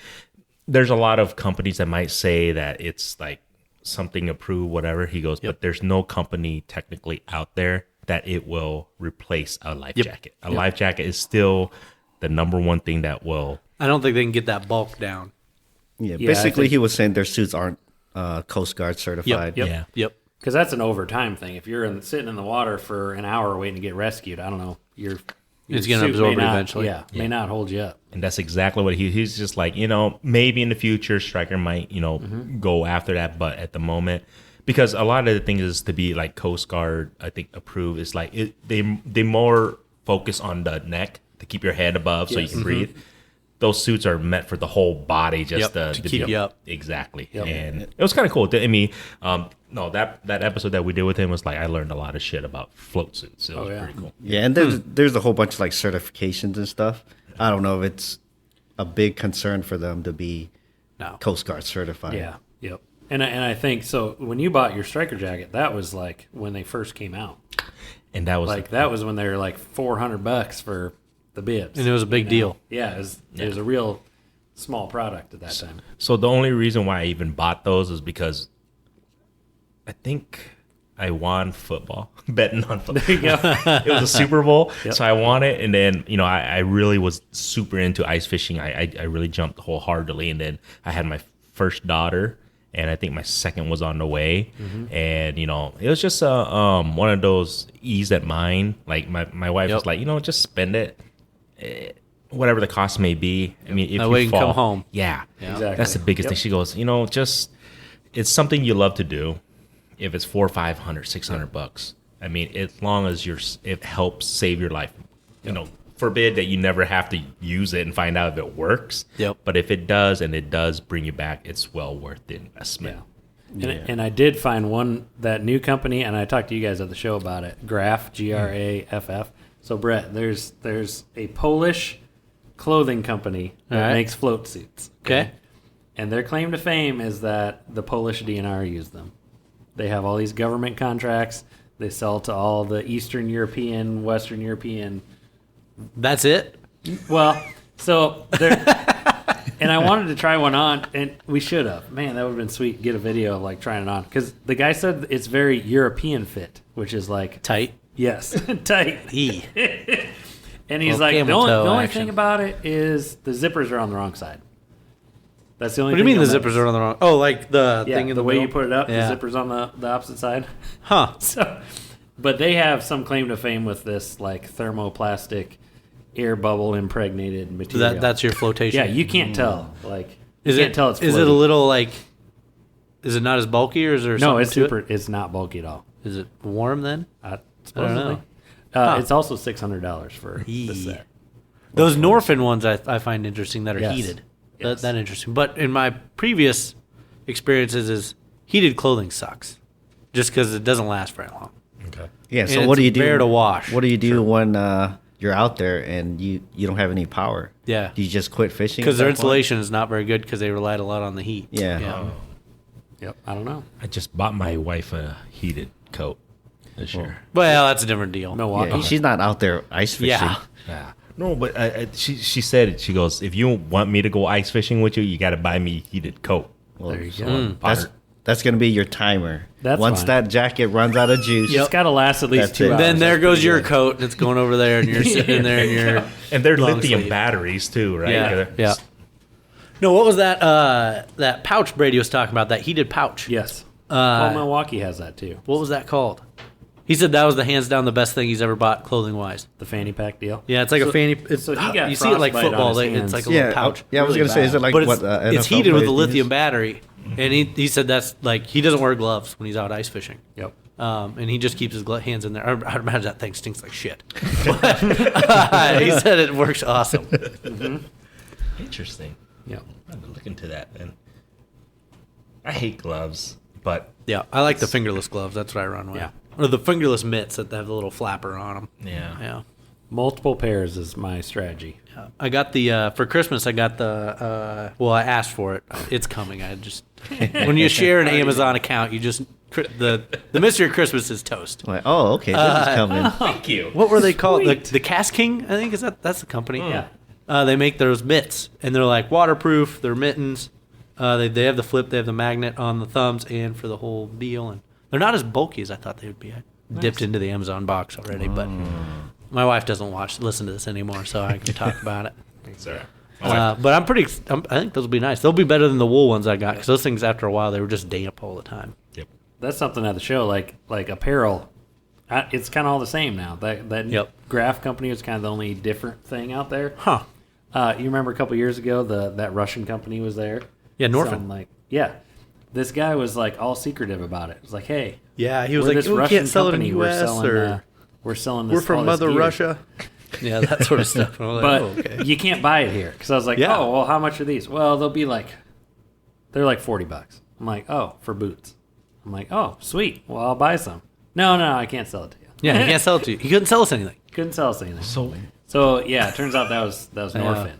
[SPEAKER 3] there's a lot of companies that might say that it's like something approved, whatever. He goes, but there's no company technically out there that it will replace a life jacket. A life jacket is still the number one thing that will.
[SPEAKER 2] I don't think they can get that bulk down.
[SPEAKER 4] Yeah, basically he was saying their suits aren't Coast Guard certified.
[SPEAKER 2] Yep.
[SPEAKER 1] Because that's an overtime thing. If you're sitting in the water for an hour waiting to get rescued, I don't know,
[SPEAKER 2] it's going to absorb it eventually.
[SPEAKER 1] May not hold you up.
[SPEAKER 3] And that's exactly what he's just like, maybe in the future Striker might, go after that. But at the moment, because a lot of the things is to be like Coast Guard, I think approved is like they more focus on the neck to keep your head above so you can breathe. Those suits are meant for the whole body, just to
[SPEAKER 2] keep you up.
[SPEAKER 3] Exactly. And it was kind of cool. I mean, no, that episode that we did with him was like, I learned a lot of shit about float suits. It was pretty cool.
[SPEAKER 4] Yeah, and there's a whole bunch of like certifications and stuff. I don't know if it's a big concern for them to be Coast Guard certified.
[SPEAKER 1] Yeah, yep. And I think, so when you bought your Striker jacket, that was like when they first came out.
[SPEAKER 3] And that was
[SPEAKER 1] like, that was when they were like $400 for the bibs.
[SPEAKER 2] And it was a big deal.
[SPEAKER 1] Yeah, it was a real small product at that time.
[SPEAKER 3] So the only reason why I even bought those is because I think I won football, betting on football.
[SPEAKER 1] There you go.
[SPEAKER 3] It was a Super Bowl, so I won it. And then, I really was super into ice fishing. I really jumped wholeheartedly. And then I had my first daughter, and I think my second was on the way. And, it was just one of those ease at mine. Like my wife was like, just spend it. Whatever the cost may be. I mean, if
[SPEAKER 2] that
[SPEAKER 3] you
[SPEAKER 2] way you
[SPEAKER 3] fall,
[SPEAKER 2] can come home.
[SPEAKER 3] Yeah,
[SPEAKER 1] Exactly.
[SPEAKER 3] That's the biggest thing. She goes, just it's something you love to do. If it's $400 or $500, $600, I mean, as long as it helps save your life. Forbid that you never have to use it and find out if it works. But if it does, and it does bring you back, it's well worth the investment.
[SPEAKER 1] And I did find that new company, and I talked to you guys at the show about it. Graff, Graff. So Brett, there's a Polish clothing company that makes float suits.
[SPEAKER 2] Okay.
[SPEAKER 1] And their claim to fame is that the Polish DNR use them. They have all these government contracts. They sell to all the Eastern European, Western European.
[SPEAKER 2] That's it?
[SPEAKER 1] Well, so they're. And I wanted to try one on, and we should have. Man, that would have been sweet. Get a video of like trying it on, because the guy said it's very European fit, which is like
[SPEAKER 2] tight.
[SPEAKER 1] Yes, tight. And he's
[SPEAKER 2] Well,
[SPEAKER 1] like, the
[SPEAKER 2] camel toe
[SPEAKER 1] only
[SPEAKER 2] action.
[SPEAKER 1] thing about it is the zippers are on the wrong side. That's the only.
[SPEAKER 2] What do you
[SPEAKER 1] thing
[SPEAKER 2] mean the
[SPEAKER 1] you'll
[SPEAKER 2] zippers
[SPEAKER 1] notice.
[SPEAKER 2] are on the wrong? Oh, like the thing in
[SPEAKER 1] the
[SPEAKER 2] the
[SPEAKER 1] way
[SPEAKER 2] middle?
[SPEAKER 1] you put it up,
[SPEAKER 2] Yeah.
[SPEAKER 1] the zippers on the opposite side.
[SPEAKER 2] Huh.
[SPEAKER 1] So, but they have some claim to fame with this like thermoplastic, air bubble impregnated
[SPEAKER 2] So
[SPEAKER 1] material.
[SPEAKER 2] that's your flotation.
[SPEAKER 1] Yeah, you can't tell. Like,
[SPEAKER 2] Is
[SPEAKER 1] you can't tell it's
[SPEAKER 2] is it a
[SPEAKER 1] floating.
[SPEAKER 2] little like? Is it not as bulky, or is there?
[SPEAKER 1] No,
[SPEAKER 2] something
[SPEAKER 1] it's
[SPEAKER 2] to it?
[SPEAKER 1] super. It's not bulky at all.
[SPEAKER 2] Is it warm then?
[SPEAKER 1] Supposedly.
[SPEAKER 2] know.
[SPEAKER 1] It's also $600 for the set.
[SPEAKER 2] Those Norfin ones I find interesting that are
[SPEAKER 1] Yes.
[SPEAKER 2] heated.
[SPEAKER 1] Yes.
[SPEAKER 2] That interesting. But in my previous experiences, is heated clothing sucks, just because it doesn't last very long.
[SPEAKER 3] Okay.
[SPEAKER 4] Yeah. So
[SPEAKER 2] And
[SPEAKER 4] what do
[SPEAKER 2] it's
[SPEAKER 4] you do?
[SPEAKER 2] bare to wash.
[SPEAKER 4] What do you do when you're out there and you don't have any power?
[SPEAKER 2] Yeah.
[SPEAKER 4] Do you just quit fishing?
[SPEAKER 2] Because
[SPEAKER 4] at
[SPEAKER 2] their
[SPEAKER 4] that point?
[SPEAKER 2] insulation is not very good because they relied a lot on the heat.
[SPEAKER 4] Yeah.
[SPEAKER 1] Yep. I don't know.
[SPEAKER 3] I just bought my wife a heated coat this year.
[SPEAKER 2] Well, that's a different deal.
[SPEAKER 1] Milwaukee.
[SPEAKER 4] Yeah, she's not out there ice fishing.
[SPEAKER 2] Yeah.
[SPEAKER 3] Yeah. No, but she said it. She goes, if you want me to go ice fishing with you, you got to buy me a heated coat.
[SPEAKER 4] Well,
[SPEAKER 1] There you go.
[SPEAKER 4] That's going to be your timer.
[SPEAKER 1] That's
[SPEAKER 4] Once
[SPEAKER 1] fine.
[SPEAKER 4] that jacket runs out of juice,
[SPEAKER 1] It's got to last at least
[SPEAKER 4] That's
[SPEAKER 1] 2
[SPEAKER 4] it.
[SPEAKER 1] hours.
[SPEAKER 2] Then there
[SPEAKER 1] That's
[SPEAKER 2] goes
[SPEAKER 1] pretty
[SPEAKER 2] your
[SPEAKER 1] good.
[SPEAKER 2] coat, and it's going over there, and you're sitting there, and you're
[SPEAKER 3] And they're
[SPEAKER 2] long
[SPEAKER 3] lithium
[SPEAKER 2] sleeve.
[SPEAKER 3] batteries too, right?
[SPEAKER 2] Yeah. No, what was that? That pouch Brady was talking about, that heated pouch.
[SPEAKER 1] Yes. Well, Milwaukee has that too.
[SPEAKER 2] What was that called? He said that was the hands down the best thing he's ever bought clothing wise.
[SPEAKER 1] The fanny pack deal.
[SPEAKER 2] Yeah, it's like a fanny. It's,
[SPEAKER 1] so he got
[SPEAKER 2] you see it like
[SPEAKER 1] frostbite
[SPEAKER 2] football.
[SPEAKER 1] on his
[SPEAKER 2] It's like a
[SPEAKER 1] hands.
[SPEAKER 2] little pouch.
[SPEAKER 4] Yeah, I was
[SPEAKER 1] Really
[SPEAKER 4] gonna say, is it like
[SPEAKER 2] But
[SPEAKER 4] what
[SPEAKER 2] it's
[SPEAKER 4] NFL
[SPEAKER 2] heated with a
[SPEAKER 4] players
[SPEAKER 2] lithium
[SPEAKER 4] use?
[SPEAKER 2] battery, and he said that's like he doesn't wear gloves when he's out ice fishing.
[SPEAKER 1] Yep.
[SPEAKER 2] And he just keeps his hands in there. I'd imagine that thing stinks like shit. But, he said it works awesome.
[SPEAKER 3] Interesting.
[SPEAKER 1] Yep.
[SPEAKER 3] I'm gonna look into that. And I hate gloves, but
[SPEAKER 2] Yeah, I like the fingerless gloves. That's what I run with.
[SPEAKER 1] Yeah.
[SPEAKER 2] Or the fingerless mitts that have the little flapper on them.
[SPEAKER 3] yeah.
[SPEAKER 2] Yeah.
[SPEAKER 1] Multiple pairs is my strategy.
[SPEAKER 2] I got the for Christmas. I got the well, I asked for it. It's coming. I just when you share an Amazon account, you just the mystery of Christmas is toast.
[SPEAKER 4] Like, oh, okay, this is coming.
[SPEAKER 3] Thank you.
[SPEAKER 2] What were they called? The Cast King, I think that's the company.
[SPEAKER 1] Yeah.
[SPEAKER 2] They make those mitts, and they're like waterproof. They're mittens. They have the flip. They have the magnet on the thumbs and for the whole deal, and they're not as bulky as I thought they would be. I dipped into the Amazon box already, but my wife doesn't listen to this anymore, so I can talk about it.
[SPEAKER 3] Thanks, sir.
[SPEAKER 2] But I think those will be nice. They'll be better than the wool ones I got, because those things after a while they were just damp all the time.
[SPEAKER 3] Yep.
[SPEAKER 1] That's something at the show, like apparel. It's kind of all the same now. That
[SPEAKER 2] Yep.
[SPEAKER 1] Graph company is kind of the only different thing out there.
[SPEAKER 2] Huh?
[SPEAKER 1] You remember a couple years ago that Russian company was there?
[SPEAKER 2] Yeah, Norfin.
[SPEAKER 1] Selling, this guy was like all secretive about it. It was like, hey,
[SPEAKER 2] Yeah, he was
[SPEAKER 1] we're
[SPEAKER 2] like,
[SPEAKER 1] this
[SPEAKER 2] "We
[SPEAKER 1] Russian
[SPEAKER 2] can't sell it in
[SPEAKER 1] company.
[SPEAKER 2] U.S.
[SPEAKER 1] We're selling this.
[SPEAKER 2] we're from
[SPEAKER 1] all this
[SPEAKER 2] Mother
[SPEAKER 1] gear."
[SPEAKER 2] Russia." Yeah, that sort of stuff. And I'm like,
[SPEAKER 1] But
[SPEAKER 2] oh, okay.
[SPEAKER 1] you can't buy it here because I was like,
[SPEAKER 2] Yeah.
[SPEAKER 1] oh, well, how much are these? Well, they're like $40. I'm like, oh, for boots. I'm like, oh, sweet. Well, I'll buy some. No, I can't sell it to you.
[SPEAKER 2] Yeah, he can't sell it to you. He couldn't sell us anything.
[SPEAKER 1] Couldn't sell us anything. So yeah, it turns out that was Norfin.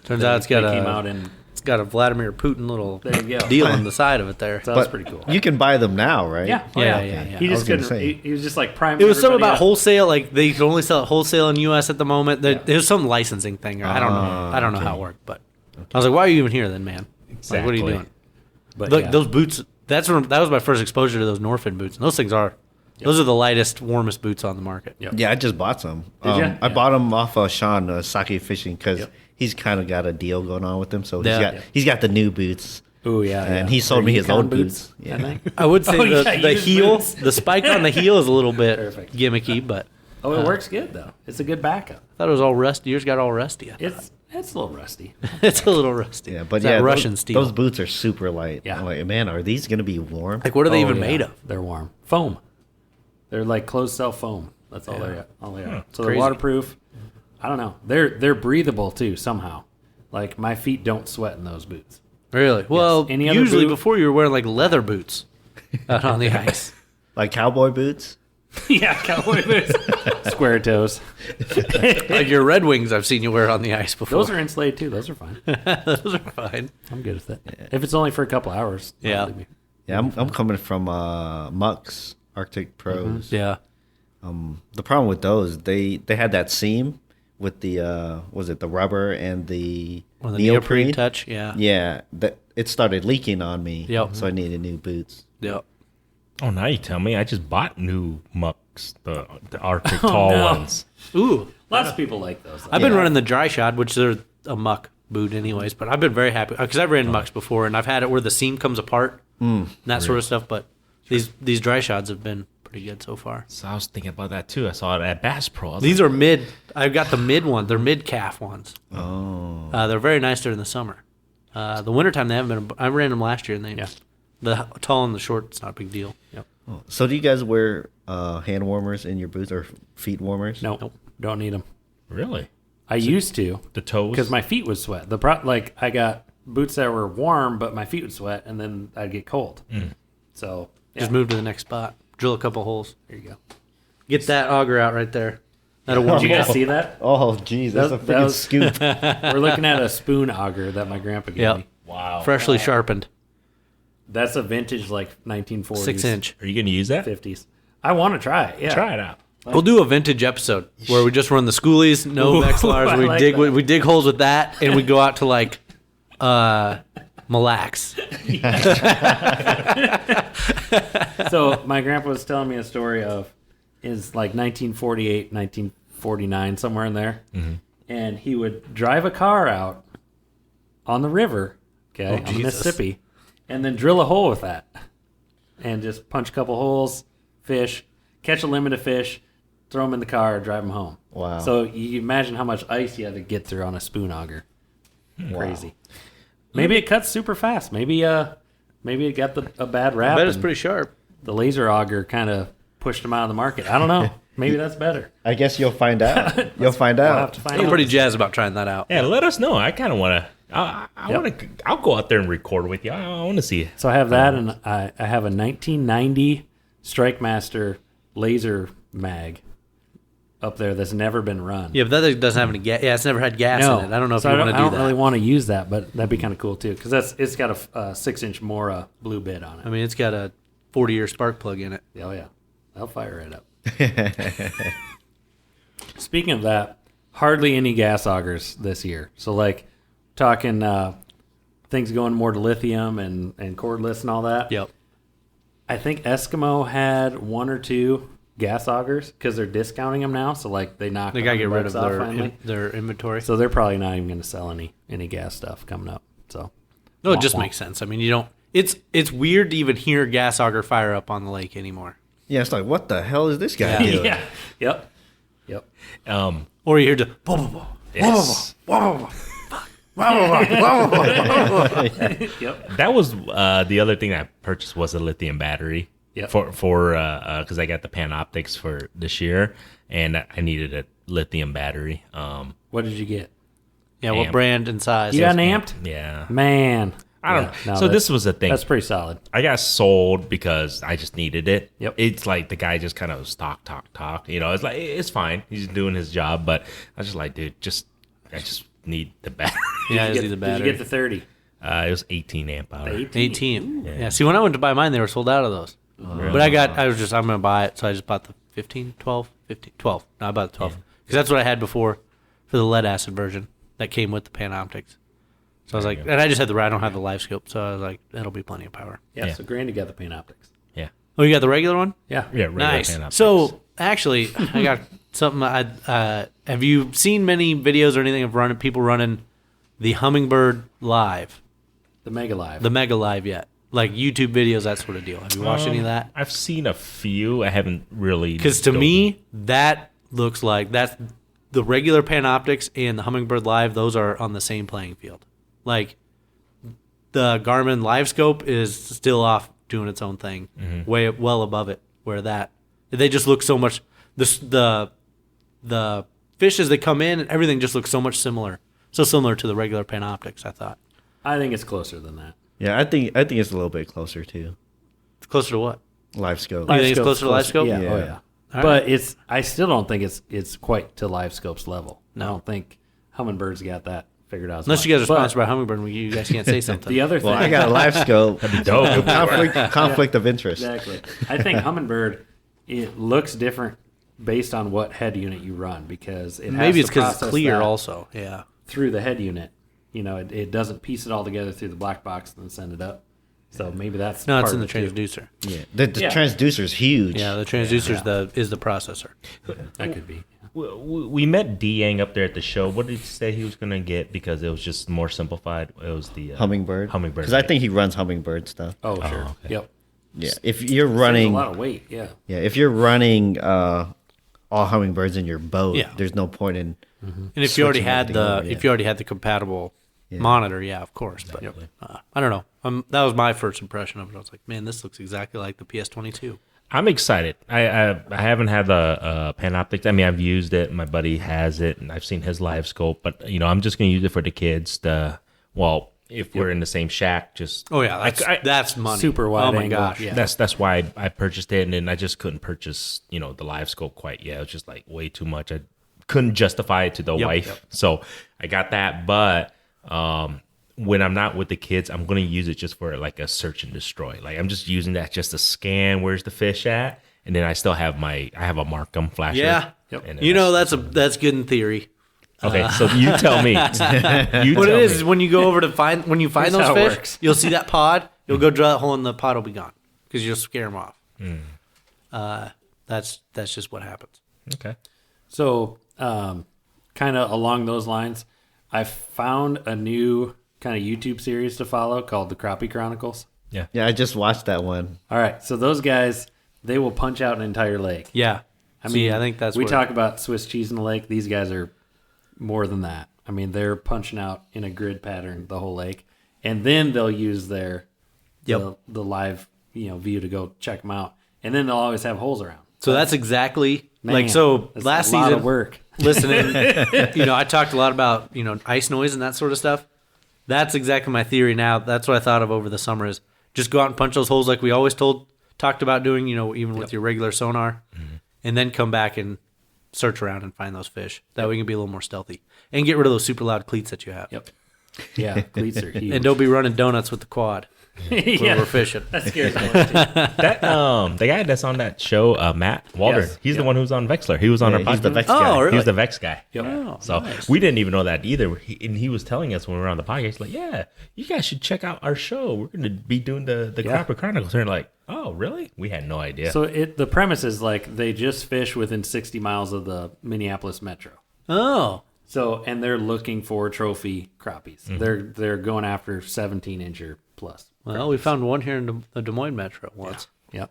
[SPEAKER 2] Turns out
[SPEAKER 1] They came out and
[SPEAKER 2] it's got a Vladimir Putin little
[SPEAKER 1] There you go.
[SPEAKER 2] deal on the side of it there.
[SPEAKER 1] so that was pretty cool.
[SPEAKER 4] You can buy them now, right?
[SPEAKER 1] Yeah,
[SPEAKER 2] Yeah.
[SPEAKER 1] He
[SPEAKER 4] I
[SPEAKER 1] just
[SPEAKER 4] was gonna
[SPEAKER 1] couldn't.
[SPEAKER 4] say.
[SPEAKER 1] He was just like priming.
[SPEAKER 2] It was something
[SPEAKER 1] everybody
[SPEAKER 2] about
[SPEAKER 1] up.
[SPEAKER 2] wholesale, like they could only sell it wholesale in U.S. at the moment. There was some licensing thing, or I don't know. I don't know how it worked, but I was like, "Why are you even here, then, man? Like, what are you
[SPEAKER 3] Exactly.
[SPEAKER 2] doing?"
[SPEAKER 1] But
[SPEAKER 2] Look,
[SPEAKER 1] yeah.
[SPEAKER 2] those boots. That was my first exposure to those Norfin boots, and those things are those are the lightest, warmest boots on the market.
[SPEAKER 1] Yep.
[SPEAKER 4] Yeah, I just bought some.
[SPEAKER 1] Did ya?
[SPEAKER 4] I
[SPEAKER 1] Yeah.
[SPEAKER 4] bought them off of Sean Sake Fishing because
[SPEAKER 1] Yep.
[SPEAKER 4] he's kind of got a deal going on with them. So
[SPEAKER 2] Yeah.
[SPEAKER 4] he's got the new boots.
[SPEAKER 1] Ooh, yeah.
[SPEAKER 4] And
[SPEAKER 1] yeah.
[SPEAKER 4] he sold
[SPEAKER 1] They're
[SPEAKER 4] me his
[SPEAKER 1] Yukon
[SPEAKER 4] old boots.
[SPEAKER 1] I
[SPEAKER 4] Yeah.
[SPEAKER 1] think.
[SPEAKER 2] I would say
[SPEAKER 1] Oh,
[SPEAKER 2] the
[SPEAKER 1] yeah,
[SPEAKER 2] the
[SPEAKER 1] used
[SPEAKER 2] heel,
[SPEAKER 1] boots.
[SPEAKER 2] the spike on the heel is a little bit
[SPEAKER 1] Perfect.
[SPEAKER 2] gimmicky, but
[SPEAKER 1] Oh, it works good though. It's a good backup.
[SPEAKER 2] I thought it was all rusty. Yours got all rusty.
[SPEAKER 1] It's a little rusty.
[SPEAKER 2] It's a little rusty.
[SPEAKER 4] Yeah, but
[SPEAKER 2] It's
[SPEAKER 4] yeah,
[SPEAKER 2] that Russian
[SPEAKER 4] those,
[SPEAKER 2] steel.
[SPEAKER 4] those boots are super light.
[SPEAKER 1] Yeah.
[SPEAKER 4] I'm like, man, are these gonna be warm?
[SPEAKER 2] Like, what are they
[SPEAKER 1] Oh,
[SPEAKER 2] even
[SPEAKER 1] yeah.
[SPEAKER 2] made of?
[SPEAKER 1] They're warm. Foam. They're like closed cell foam. That's all they're all they are. So they're
[SPEAKER 2] Crazy.
[SPEAKER 1] waterproof. I don't know. They're breathable too somehow. Like my feet don't sweat in those boots.
[SPEAKER 2] Really? Well,
[SPEAKER 1] Any other
[SPEAKER 2] usually
[SPEAKER 1] boot?
[SPEAKER 2] before you were wearing like leather boots out on the ice.
[SPEAKER 4] Like cowboy boots?
[SPEAKER 1] Yeah, cowboy boots. Square toes.
[SPEAKER 2] Like your Red Wings, I've seen you wear on the ice before.
[SPEAKER 1] Those are insulated too. Those are fine.
[SPEAKER 2] Those are fine.
[SPEAKER 1] I'm good with it. If it's only for a couple hours.
[SPEAKER 2] Yeah.
[SPEAKER 1] leave me.
[SPEAKER 4] Yeah, I'm coming from Mucks Arctic Pros.
[SPEAKER 2] Yeah.
[SPEAKER 4] The problem with those, they had that seam with the was it the rubber and the
[SPEAKER 2] Or the neoprene touch. Yeah.
[SPEAKER 4] Yeah, that it started leaking on me.
[SPEAKER 2] Yep.
[SPEAKER 4] So I needed new boots.
[SPEAKER 2] Yep.
[SPEAKER 3] Oh, now you tell me. I just bought new mucks, the Arctic tall
[SPEAKER 1] no.
[SPEAKER 3] ones.
[SPEAKER 2] Ooh.
[SPEAKER 1] Lots of people like those.
[SPEAKER 2] I've been
[SPEAKER 4] Yeah.
[SPEAKER 2] running the dry shod, which they're a muck boot anyways, but I've been very happy because I've ran mucks before and I've had it where the seam comes apart and that sort of stuff, but these dry shods have been pretty good so far.
[SPEAKER 3] So I was thinking about that too. I saw it at Bass Pro. I was
[SPEAKER 2] These
[SPEAKER 3] like,
[SPEAKER 2] are mid. I've got the mid one. They're mid calf ones.
[SPEAKER 4] Oh.
[SPEAKER 2] They're very nice during the summer. The wintertime they haven't been. I ran them last year and the tall and the short. It's not a big deal. Yep.
[SPEAKER 4] So do you guys wear hand warmers in your boots or feet warmers?
[SPEAKER 1] Nope. Don't need them.
[SPEAKER 3] really?
[SPEAKER 1] I used to
[SPEAKER 3] The toes?
[SPEAKER 1] because my feet would sweat. Like I got boots that were warm, but my feet would sweat, and then I'd get cold. So
[SPEAKER 2] Just move to the next spot. Drill a couple holes.
[SPEAKER 1] There you go.
[SPEAKER 2] Get that auger out right there. That'll warm
[SPEAKER 1] Did you
[SPEAKER 2] you
[SPEAKER 1] guys
[SPEAKER 2] up.
[SPEAKER 1] see that?
[SPEAKER 4] Oh, geez, that's
[SPEAKER 1] That-
[SPEAKER 4] a
[SPEAKER 1] that
[SPEAKER 4] freaking
[SPEAKER 1] was-
[SPEAKER 4] scoop.
[SPEAKER 1] We're looking at a spoon auger that my grandpa gave
[SPEAKER 2] Yep.
[SPEAKER 1] me.
[SPEAKER 3] Wow.
[SPEAKER 2] Freshly sharpened.
[SPEAKER 1] That's a vintage like 1940s,
[SPEAKER 2] 6-inch.
[SPEAKER 3] Are you going to use that?
[SPEAKER 1] 50s. I want to try it. Yeah.
[SPEAKER 3] Try it out.
[SPEAKER 2] We'll do a vintage episode where we just run the schoolies, no
[SPEAKER 1] Ooh,
[SPEAKER 2] Vexilars.
[SPEAKER 1] I
[SPEAKER 2] We
[SPEAKER 1] like
[SPEAKER 2] dig
[SPEAKER 1] that.
[SPEAKER 2] we dig holes with that, and we go out to like Mille Lacs.
[SPEAKER 1] So my grandpa was telling me a story of is like 1948, 1949, somewhere in there. and he would drive a car out on the river, on the
[SPEAKER 2] Jesus.
[SPEAKER 1] Mississippi, and then drill a hole with that, and just punch a couple holes, fish, catch a limit of fish, throw them in the car, drive them home.
[SPEAKER 4] Wow.
[SPEAKER 1] So you imagine how much ice you had to get through on a spoon auger. Crazy. Maybe it cuts super fast. Maybe it got a bad rap.
[SPEAKER 2] I bet it's
[SPEAKER 1] and
[SPEAKER 2] pretty sharp.
[SPEAKER 1] the laser auger kind of pushed them out of the market. I don't know. Maybe that's better.
[SPEAKER 4] I guess you'll find out. You'll find
[SPEAKER 1] We'll have
[SPEAKER 4] out.
[SPEAKER 1] to find
[SPEAKER 2] I'm
[SPEAKER 1] out.
[SPEAKER 2] pretty jazzed about trying that out.
[SPEAKER 3] Yeah, let us know. I kind of want to. I'll go out there and record with you. I want to see it.
[SPEAKER 1] So I have that, and I have a 1990 Strike Master laser mag up there that's never been run.
[SPEAKER 2] Yeah, but that thing doesn't have any gas. Yeah, it's never had gas in it. I don't know if
[SPEAKER 1] So
[SPEAKER 2] you want to
[SPEAKER 1] I
[SPEAKER 2] do
[SPEAKER 1] don't
[SPEAKER 2] that.
[SPEAKER 1] really want to use that, but that'd be kind of cool too, because it's got a 6-inch Mora blue bit on it.
[SPEAKER 2] I mean, it's got a 40-year spark plug in it.
[SPEAKER 1] Oh yeah, I'll fire it up. Speaking of that, hardly any gas augers this year. So like talking things going more to lithium and cordless and all that.
[SPEAKER 2] Yep.
[SPEAKER 1] I think Eskimo had 1 or 2 gas augers because they're discounting them now. So like they knocked.
[SPEAKER 2] They got to get rid of
[SPEAKER 1] $100 off finally.
[SPEAKER 2] their inventory.
[SPEAKER 1] So they're probably not even going to sell any gas stuff coming up. So
[SPEAKER 2] No, it just makes sense. I mean, you don't. It's weird to even hear gas auger fire up on the lake anymore.
[SPEAKER 4] Yeah, it's like, what the hell is this guy doing?
[SPEAKER 1] yeah, yep.
[SPEAKER 2] Or you hear the boom, boom, boom.
[SPEAKER 3] Yes.
[SPEAKER 1] Yep.
[SPEAKER 3] That was the other thing I purchased was a lithium battery.
[SPEAKER 1] Yep.
[SPEAKER 3] For because I got the Panoptics for this year, and I needed a lithium battery.
[SPEAKER 1] What did you get?
[SPEAKER 2] Yeah, what
[SPEAKER 3] Amp.
[SPEAKER 2] brand and size?
[SPEAKER 1] You got an amped?
[SPEAKER 3] Yeah.
[SPEAKER 1] Man.
[SPEAKER 3] I don't
[SPEAKER 1] Yeah,
[SPEAKER 3] know.
[SPEAKER 1] no,
[SPEAKER 3] So
[SPEAKER 1] that's-
[SPEAKER 3] this was the thing.
[SPEAKER 1] That's pretty solid.
[SPEAKER 3] I got sold because I just needed it.
[SPEAKER 1] Yep.
[SPEAKER 3] It's like the guy just kind of talk. You know, it's like it's fine. He's doing his job, but I was just like, dude, I just need the battery.
[SPEAKER 2] Yeah, I
[SPEAKER 1] Did
[SPEAKER 2] see
[SPEAKER 1] you
[SPEAKER 2] the
[SPEAKER 1] get- Did you
[SPEAKER 2] battery.
[SPEAKER 1] get the 30?
[SPEAKER 3] It was 18 amp hour.
[SPEAKER 2] 18. Yeah. See, when I went to buy mine, they were sold out of those. But I'm going to buy it, so I just bought the 15, 12, 15, 12. No, I bought the 12. Because that's what I had before for the lead acid version that came with the Panoptics. So I was like, and I just had I don't have the live scope, so I was like, that'll be plenty of power.
[SPEAKER 1] Yeah,
[SPEAKER 3] Yeah.
[SPEAKER 1] so Grandy got the Panoptics.
[SPEAKER 3] Yeah.
[SPEAKER 2] Oh, you got the regular one?
[SPEAKER 1] Yeah.
[SPEAKER 3] Yeah. regular
[SPEAKER 2] Nice.
[SPEAKER 3] Panoptics.
[SPEAKER 2] So actually, I got something. Have you seen many videos or anything of people running the Hummingbird Live,
[SPEAKER 1] The Mega Live.
[SPEAKER 2] the Mega Live yet? Like YouTube videos, that sort of deal. Have you watched any of that?
[SPEAKER 3] I've seen a few. I haven't really.
[SPEAKER 2] Because to
[SPEAKER 3] dove
[SPEAKER 2] me, that looks like that's the regular Panoptics and the Hummingbird Live. Those are on the same playing field. Like the Garmin Live Scope is still off doing its own thing, way well above it. Where they just look so much. The fish as they come in and everything just looks so much similar. So similar to the regular Panoptics, I thought.
[SPEAKER 1] I think it's closer than that.
[SPEAKER 4] Yeah, I think it's a little bit closer to
[SPEAKER 2] It's closer to what?
[SPEAKER 4] live scope.
[SPEAKER 2] You think it's
[SPEAKER 1] Scope's
[SPEAKER 2] closer to Live Scope?
[SPEAKER 1] Yeah.
[SPEAKER 4] Yeah.
[SPEAKER 1] Oh yeah.
[SPEAKER 2] All
[SPEAKER 1] But I still don't think it's quite to Live Scope's level.
[SPEAKER 2] No.
[SPEAKER 1] I don't think Hummingbird's got that figured out. as
[SPEAKER 2] Unless
[SPEAKER 1] much.
[SPEAKER 2] you guys are
[SPEAKER 1] But
[SPEAKER 2] sponsored by Hummingbird, you guys can't say something.
[SPEAKER 1] The other thing.
[SPEAKER 4] Well, I got a live scope.
[SPEAKER 3] Dope.
[SPEAKER 4] conflict of interest.
[SPEAKER 1] Exactly. I think Hummingbird, it looks different based on what head unit you run because it has
[SPEAKER 2] Maybe it's
[SPEAKER 1] to
[SPEAKER 2] because it's
[SPEAKER 1] process
[SPEAKER 2] clear
[SPEAKER 1] that
[SPEAKER 2] also. Yeah.
[SPEAKER 1] through the head unit. You know, it doesn't piece it all together through the black box and then send it up. So maybe that's
[SPEAKER 2] No, it's
[SPEAKER 1] part
[SPEAKER 2] in the
[SPEAKER 1] of it, too.
[SPEAKER 2] transducer.
[SPEAKER 4] Yeah, the
[SPEAKER 1] Yeah.
[SPEAKER 4] transducer is huge.
[SPEAKER 2] Yeah, the transducer is the processor.
[SPEAKER 1] That could be.
[SPEAKER 3] We met Yang up there at the show. What did he say he was going to get because it was just more simplified? It was the
[SPEAKER 4] Hummingbird.
[SPEAKER 3] Hummingbird.
[SPEAKER 4] Because I think he runs Hummingbird stuff.
[SPEAKER 1] Oh, sure.
[SPEAKER 3] okay.
[SPEAKER 1] Yep.
[SPEAKER 4] Yeah, if you're
[SPEAKER 1] Saves
[SPEAKER 4] running,
[SPEAKER 1] a lot of weight. Yeah.
[SPEAKER 4] if you're running all Hummingbirds in your boat,
[SPEAKER 2] Yeah.
[SPEAKER 4] there's no point in.
[SPEAKER 2] And if you already
[SPEAKER 4] Switching
[SPEAKER 2] had
[SPEAKER 4] everything over,
[SPEAKER 2] the compatible monitor, yeah, of course. But I don't know. That was my first impression of it. I was like, man, this looks exactly like the PS22.
[SPEAKER 3] I'm excited. I haven't had the Panoptics. I mean, I've used it. My buddy has it, and I've seen his live scope. But I'm just going to use it for the kids. If we're in the same shack, just
[SPEAKER 2] Oh yeah, that's money.
[SPEAKER 1] Super wide
[SPEAKER 2] Oh my
[SPEAKER 1] angle,
[SPEAKER 2] gosh.
[SPEAKER 1] yeah.
[SPEAKER 3] that's why I purchased it, and then I just couldn't purchase the live scope quite yet. It was just like way too much. I couldn't justify it to the wife, so I got that. But when I'm not with the kids, I'm going to use it just for like a search and destroy. Like I'm just using that just to scan where's the fish at, and then I still have a Markham flasher.
[SPEAKER 2] Yeah.
[SPEAKER 3] And then
[SPEAKER 2] You know that's good in theory.
[SPEAKER 3] okay. So you tell me.
[SPEAKER 2] What it is when you go over to find
[SPEAKER 1] Here's
[SPEAKER 2] those
[SPEAKER 1] how it
[SPEAKER 2] fish,
[SPEAKER 1] works.
[SPEAKER 2] you'll see that pod. You'll go drill that hole, and the pod will be gone because you'll scare them off. That's just what happens.
[SPEAKER 3] Okay.
[SPEAKER 1] So kind of along those lines, I found a new kind of YouTube series to follow called the Crappie Chronicles.
[SPEAKER 3] Yeah.
[SPEAKER 4] Yeah, I just watched that one.
[SPEAKER 1] All right, so those guys, they will punch out an entire lake.
[SPEAKER 2] Yeah.
[SPEAKER 1] I mean,
[SPEAKER 2] I think that's
[SPEAKER 1] we
[SPEAKER 2] what-
[SPEAKER 1] talk about Swiss cheese in the lake. These guys are more than that. I mean, they're punching out in a grid pattern the whole lake, and then they'll use their the live view to go check them out, and then they'll always have holes around.
[SPEAKER 2] So that's exactly
[SPEAKER 1] Man,
[SPEAKER 2] that's
[SPEAKER 1] a
[SPEAKER 2] last
[SPEAKER 1] lot
[SPEAKER 2] season
[SPEAKER 1] of work.
[SPEAKER 2] listening, I talked a lot about, ice noise and that sort of stuff. That's exactly my theory now. That's what I thought of over the summer is just go out and punch those holes like we always talked about doing, even with your regular sonar, and then come back and search around and find those fish. That way you can be a little more stealthy and get rid of those super loud cleats that you have.
[SPEAKER 1] Yep. Yeah, cleats are huge.
[SPEAKER 2] And don't be running donuts with the quad when we're fishing.
[SPEAKER 1] That scares me. Too.
[SPEAKER 3] That the guy that's on that show, Matt Walter,
[SPEAKER 1] Yes.
[SPEAKER 3] he's the one who's on Vexler. He was on our
[SPEAKER 4] Yeah, he's the
[SPEAKER 3] podcast.
[SPEAKER 4] Vex guy.
[SPEAKER 2] Oh, really?
[SPEAKER 3] He's the Vex guy.
[SPEAKER 1] Yep.
[SPEAKER 2] Oh,
[SPEAKER 3] So
[SPEAKER 2] nice.
[SPEAKER 3] we didn't even know that either. And he was telling us when we were on the podcast, he's like, yeah, you guys should check out our show. We're going to be doing the
[SPEAKER 1] Yeah.
[SPEAKER 3] Crappie Chronicles. And we're like, oh, really? We had no idea.
[SPEAKER 1] So the premise is like they just fish within 60 miles of the Minneapolis metro.
[SPEAKER 2] Oh,
[SPEAKER 1] So and they're looking for trophy crappies.
[SPEAKER 3] Mm-hmm.
[SPEAKER 1] They're going after 17-incher plus.
[SPEAKER 2] well, we found one here in the Des Moines metro once.
[SPEAKER 1] Yep.